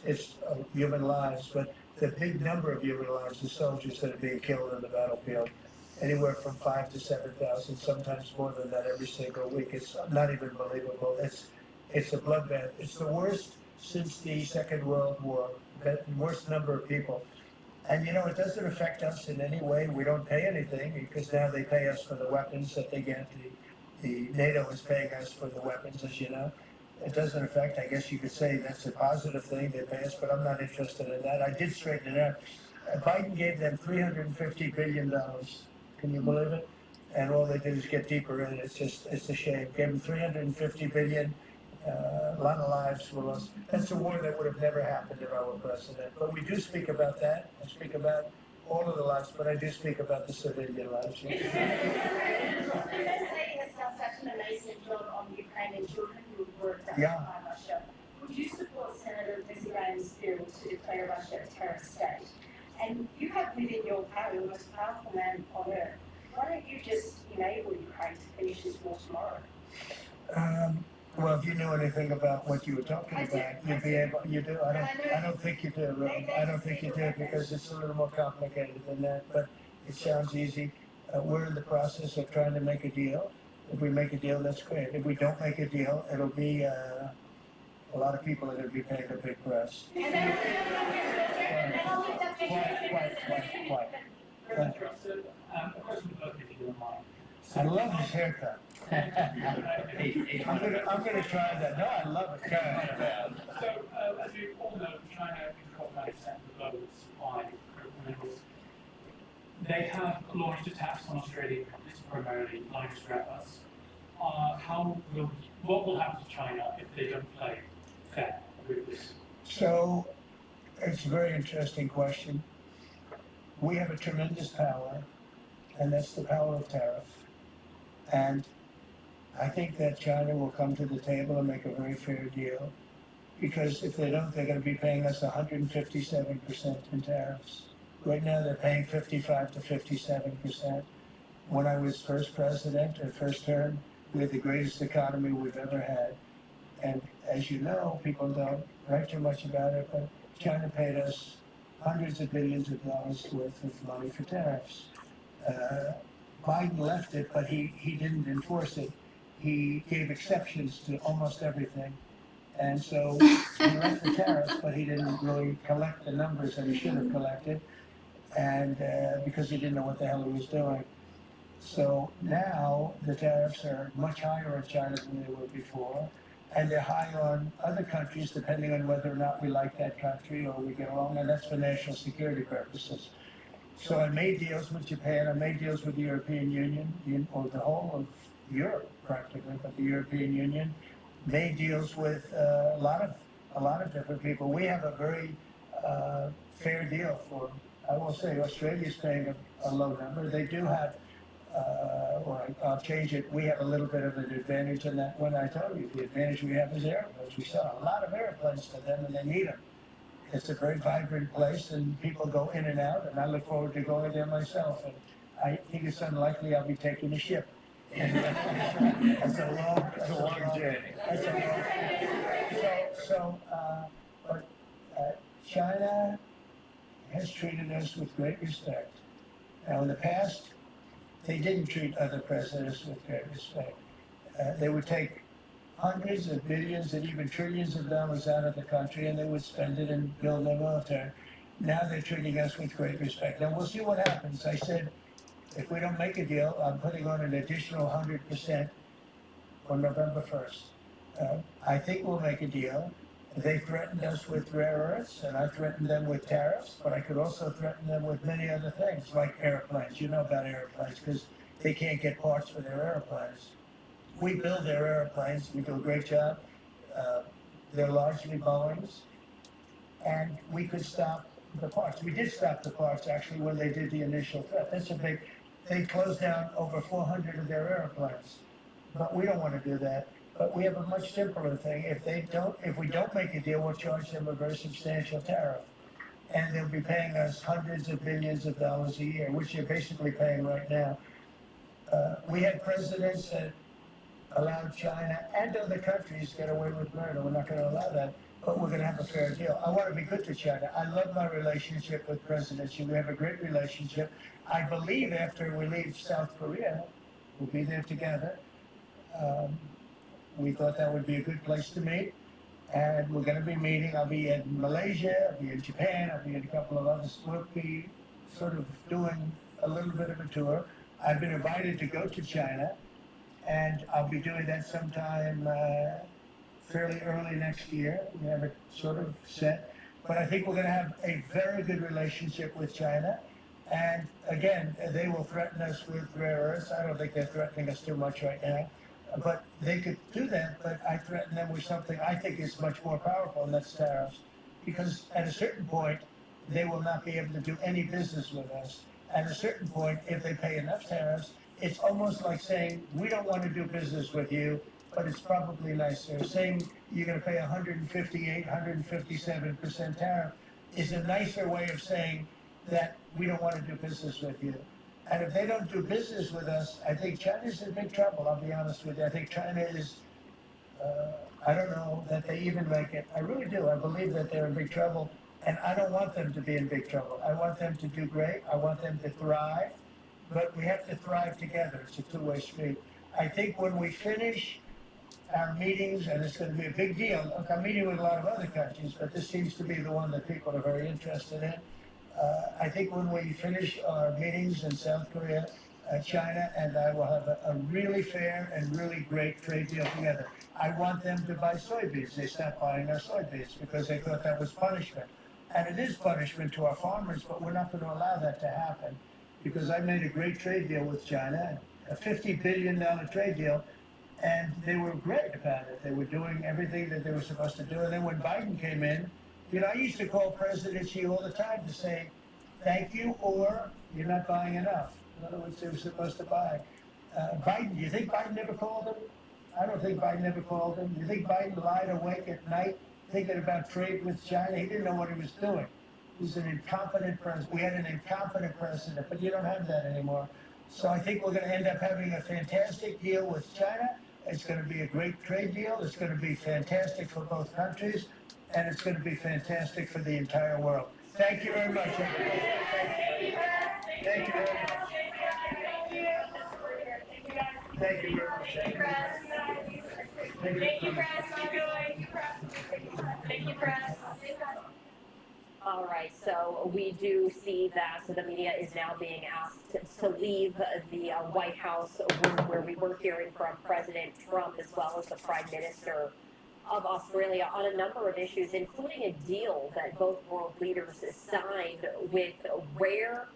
human lives, but the big number of human lives is soldiers that are being killed on the battlefield. Anywhere from 5,000 to 7,000, sometimes more than that every single week. It's not even believable. It's a bloodbath. It's the worst since the Second World War. The worst number of people. And it doesn't affect us in any way. We don't pay anything because now they pay us for the weapons that they get. The NATO is paying us for the weapons, as you know. It doesn't affect, I guess you could say that's a positive thing, they pay us, but I'm not interested in that. I did straighten it out. Biden gave them $350 billion. Can you believe it? And all they did is get deeper in it. It's a shame. Gave them $350 billion. A lot of lives were lost. That's a war that would have never happened if I were president. But we do speak about that. I speak about all of the lives, but I do speak about the civilian lives. The President has done such an amazing job on Ukrainian children who were attacked by Russia. Would you support Senator Lindsey Graham's bill to declare Russia a terrorist state? And you have within your party the most powerful man on earth. Why don't you just enable Ukraine to finish this war tomorrow? Well, if you knew anything about what you were talking about, you'd be able. You do. I don't think you do. I don't think you do because it's a little more complicated than that. But it sounds easy. We're in the process of trying to make a deal. If we make a deal, that's great. If we don't make a deal, it'll be a lot of people are going to be paying a big price. Quiet. A question for both of you, if you don't mind. I love his haircut. I'm gonna try that. No, I love it. So, as you all know, China controls 90% of the global supply of critical minerals. They have launched attacks on Australia, primarily like rare earths. What will happen to China if they don't play fair with this? So, it's a very interesting question. We have a tremendous power, and that's the power of tariff. And I think that China will come to the table and make a very fair deal, because if they don't, they're going to be paying us 157% in tariffs. Right now, they're paying 55 to 57%. When I was first president, or first term, we had the greatest economy we've ever had. And as you know, people don't write too much about it, but China paid us hundreds of billions of dollars worth of money for tariffs. Biden left it, but he didn't enforce it. He gave exceptions to almost everything. And so he left the tariffs, but he didn't really collect the numbers that he should have collected, and because he didn't know what the hell he was doing. So now the tariffs are much higher on China than they were before, and they're high on other countries depending on whether or not we like that country or we get along, and that's for national security purposes. So I made deals with Japan, I made deals with the European Union, or the whole of Europe practically, but the European Union made deals with a lot of different people. We have a very fair deal for, I will say, Australia's paying a low number. They do have, I'll change it, we have a little bit of an advantage in that when I told you, the advantage we have is airplanes. We sell a lot of airplanes to them and they need them. It's a very vibrant place and people go in and out, and I look forward to going there myself. And I think it's unlikely I'll be taking a ship. That's a long journey. But China has treated us with great respect. Now, in the past, they didn't treat other presidents with great respect. They would take hundreds of billions and even trillions of dollars out of the country and they would spend it and build their military. Now they're treating us with great respect. Now we'll see what happens. I said, if we don't make a deal, I'm putting on an additional 100% on November 1st. I think we'll make a deal. They threatened us with rare earths, and I threatened them with tariffs, but I could also threaten them with many other things, like airplanes. You know about airplanes, because they can't get parts for their airplanes. We build their airplanes, we do a great job. They're largely Boeings, and we could stop the parts. We did stop the parts, actually, when they did the initial threat. They closed down over 400 of their airplanes. But we don't want to do that. But we have a much simpler thing. If we don't make a deal, we'll charge them a very substantial tariff. And they'll be paying us hundreds of billions of dollars a year, which they're basically paying right now. We had presidents that allowed China and other countries to get away with murder. We're not going to allow that, but we're going to have a fair deal. I want to be good to China. I love my relationship with President Xi. We have a great relationship. I believe after we leave South Korea, we'll be there together. We thought that would be a good place to meet, and we're going to be meeting. I'll be in Malaysia, I'll be in Japan, I'll be in a couple of others. We'll be sort of doing a little bit of a tour. I've been invited to go to China, and I'll be doing that sometime fairly early next year. We have it sort of set, but I think we're going to have a very good relationship with China. And again, they will threaten us with rare earths. I don't think they're threatening us too much right now, but they could do that. But I threaten them with something I think is much more powerful, and that's tariffs. Because at a certain point, they will not be able to do any business with us. At a certain point, if they pay enough tariffs, it's almost like saying, we don't want to do business with you, but it's probably nicer. Saying you're going to pay 158, 157% tariff is a nicer way of saying that we don't want to do business with you. And if they don't do business with us, I think China's in big trouble, I'll be honest with you. I think China is, I don't know that they even make it. I really do. I believe that they're in big trouble, and I don't want them to be in big trouble. I want them to do great. I want them to thrive, but we have to thrive together. It's a two-way street. I think when we finish our meetings, and it's going to be a big deal. Look, I'm meeting with a lot of other countries, but this seems to be the one that people are very interested in. I think when we finish our meetings in South Korea, China and I will have a really fair and really great trade deal together. I want them to buy soybeans. They stopped buying our soybeans because they thought that was punishment. And it is punishment to our farmers, but we're not going to allow that to happen because I made a great trade deal with China, a $50 billion trade deal, and they were great about it. They were doing everything that they were supposed to do. And then when Biden came in, I used to call President Xi all the time to say, thank you, or you're not buying enough. In other words, they were supposed to buy. Biden, do you think Biden never called him? I don't think Biden ever called him. Do you think Biden lied awake at night thinking about trade with China? He didn't know what he was doing. who's an incompetent president. We had an incompetent president, but you don't have that anymore. So I think we're going to end up having a fantastic deal with China. It's going to be a great trade deal. It's going to be fantastic for both countries, and it's going to be fantastic for the entire world. Thank you very much, everybody. Thank you very much. Thank you very much. Thank you, press. Thank you, press. All right, so we do see that the media is now being asked to leave the White House room where we were hearing from President Trump as well as the Prime Minister of Australia on a number of issues, including a deal that both world leaders signed with rare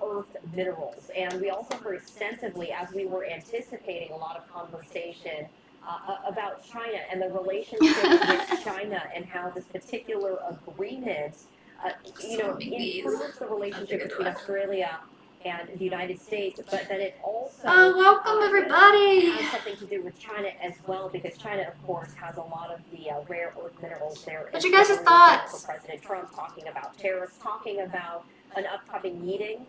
earth minerals. And we also heard extensively, as we were anticipating, a lot of conversation about China and the relationship with China and how this particular agreement improves the relationship between Australia and the United States, but then it also welcome everybody. has something to do with China as well, because China, of course, has a lot of the rare earth minerals there. What's your guys' thoughts? For President Trump talking about tariffs, talking about an upcoming meeting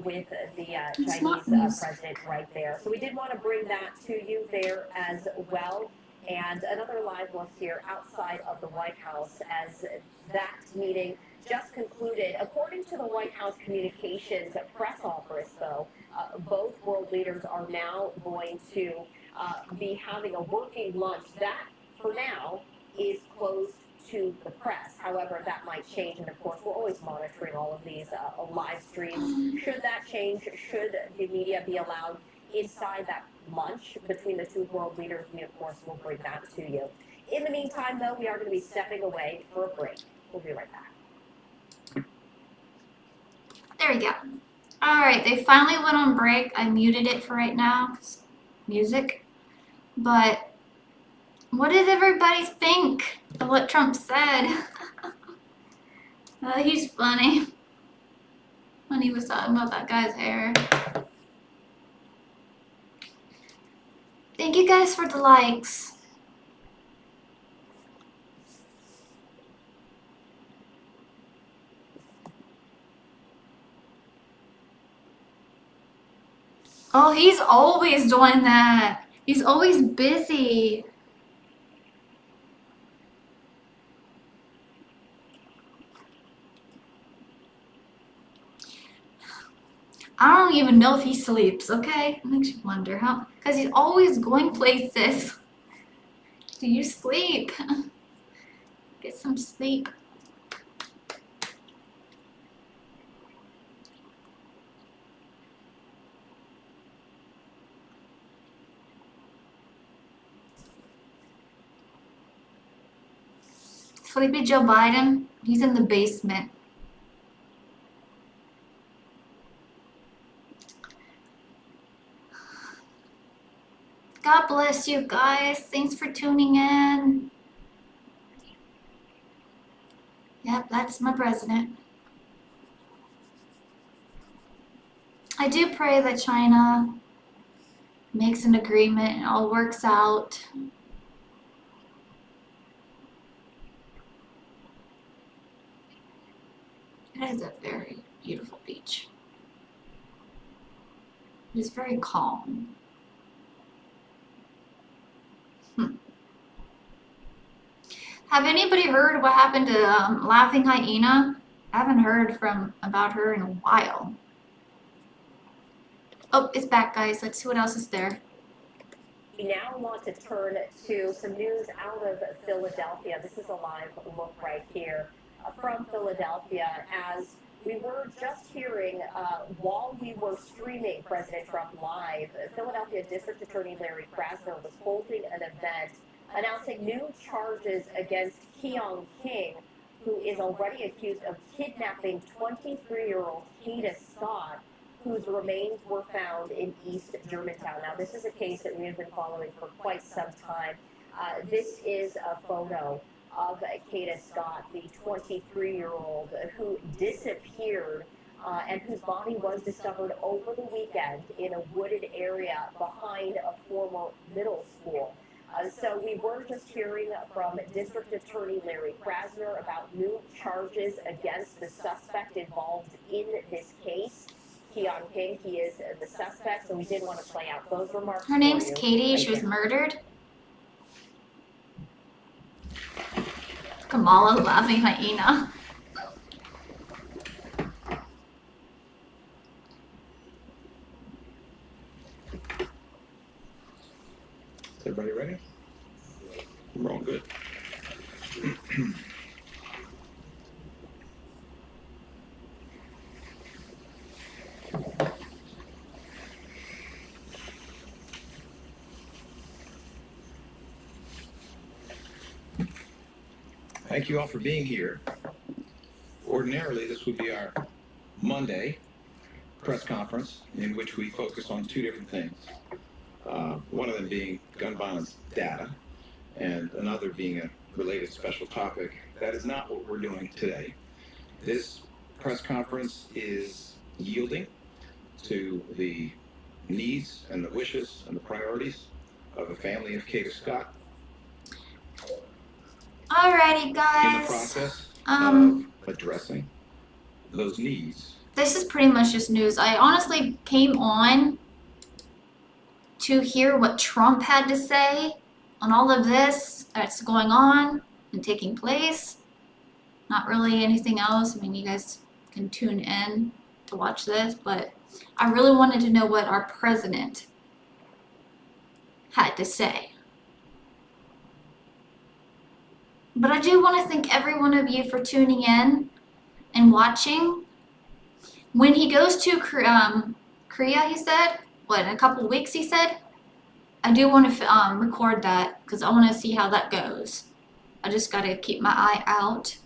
with the Chinese president right there. So we did want to bring that to you there as well. And another live look here outside of the White House as that meeting just concluded. According to the White House Communications Press Office, though, both world leaders are now going to be having a working lunch. That, for now, is closed to the press. However, that might change, and of course, we're always monitoring all of these live streams. Should that change, should the media be allowed inside that lunch between the two world leaders, we, of course, will bring that to you. In the meantime, though, we are going to be stepping away for a break. We'll be right back. There we go. All right, they finally went on break. I muted it for right now, 'cause music. But what did everybody think of what Trump said? He's funny. When he was talking about that guy's hair. Thank you guys for the likes. Oh, he's always doing that. He's always busy. I don't even know if he sleeps, okay? It makes you wonder how, because he's always going places. Do you sleep? Get some sleep. Sleepy Joe Biden, he's in the basement. God bless you guys. Thanks for tuning in. Yep, that's my president. I do pray that China makes an agreement and all works out. It is a very beautiful beach. It is very calm. Have anybody heard what happened to Laughing Hyena? I haven't heard about her in a while. Oh, it's back, guys. Let's see what else is there. We now want to turn to some news out of Philadelphia. This is a live look right here from Philadelphia, as we were just hearing while we were streaming President Trump live. Philadelphia District Attorney Larry Krasner was holding an event announcing new charges against Keong King, who is already accused of kidnapping 23-year-old Kata Scott, whose remains were found in East Germantown. Now, this is a case that we have been following for quite some time. This is a photo of Kata Scott, the 23-year-old who disappeared and whose body was discovered over the weekend in a wooded area behind a former middle school. So we were just hearing from District Attorney Larry Krasner about new charges against the suspect involved in this case. Keon King, he is the suspect, so we did want to play out those remarks. Her name's for you. Katie. She was murdered. Kamala laughing hyena. Is everybody ready? We're all good. Thank you all for being here. Ordinarily, this would be our Monday press conference in which we focus on two different things. One of them being gun violence data, and another being a related special topic. That is not what we're doing today. This press conference is yielding to the needs and the wishes and the priorities of the family of Kata Scott. Alrighty, guys. In the process of addressing those needs. This is pretty much just news. I honestly came on to hear what Trump had to say on all of this that's going on and taking place. Not really anything else. I mean, you guys can tune in to watch this, but I really wanted to know what our president had to say. But I do want to thank every one of you for tuning in and watching. When he goes to Korea, he said, in a couple of weeks, he said, I do want to record that because I want to see how that goes. I just got to keep my eye out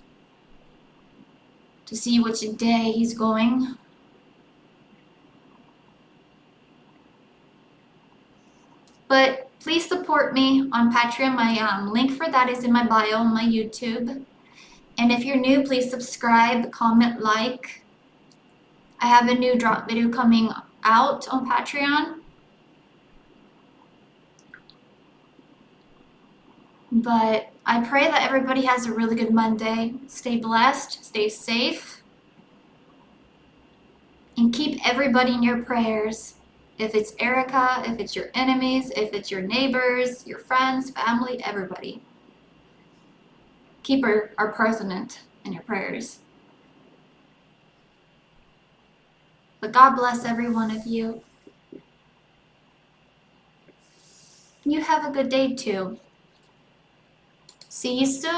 to see which day he's going. But please support me on Patreon. My link for that is in my bio on my YouTube. And if you're new, please subscribe, comment, like. I have a new drop video coming out on Patreon. But I pray that everybody has a really good Monday. Stay blessed, stay safe, and keep everybody in your prayers. If it's Erica, if it's your enemies, if it's your neighbors, your friends, family, everybody. Keep our president in your prayers. But God bless every one of you. You have a good day too. See you soon.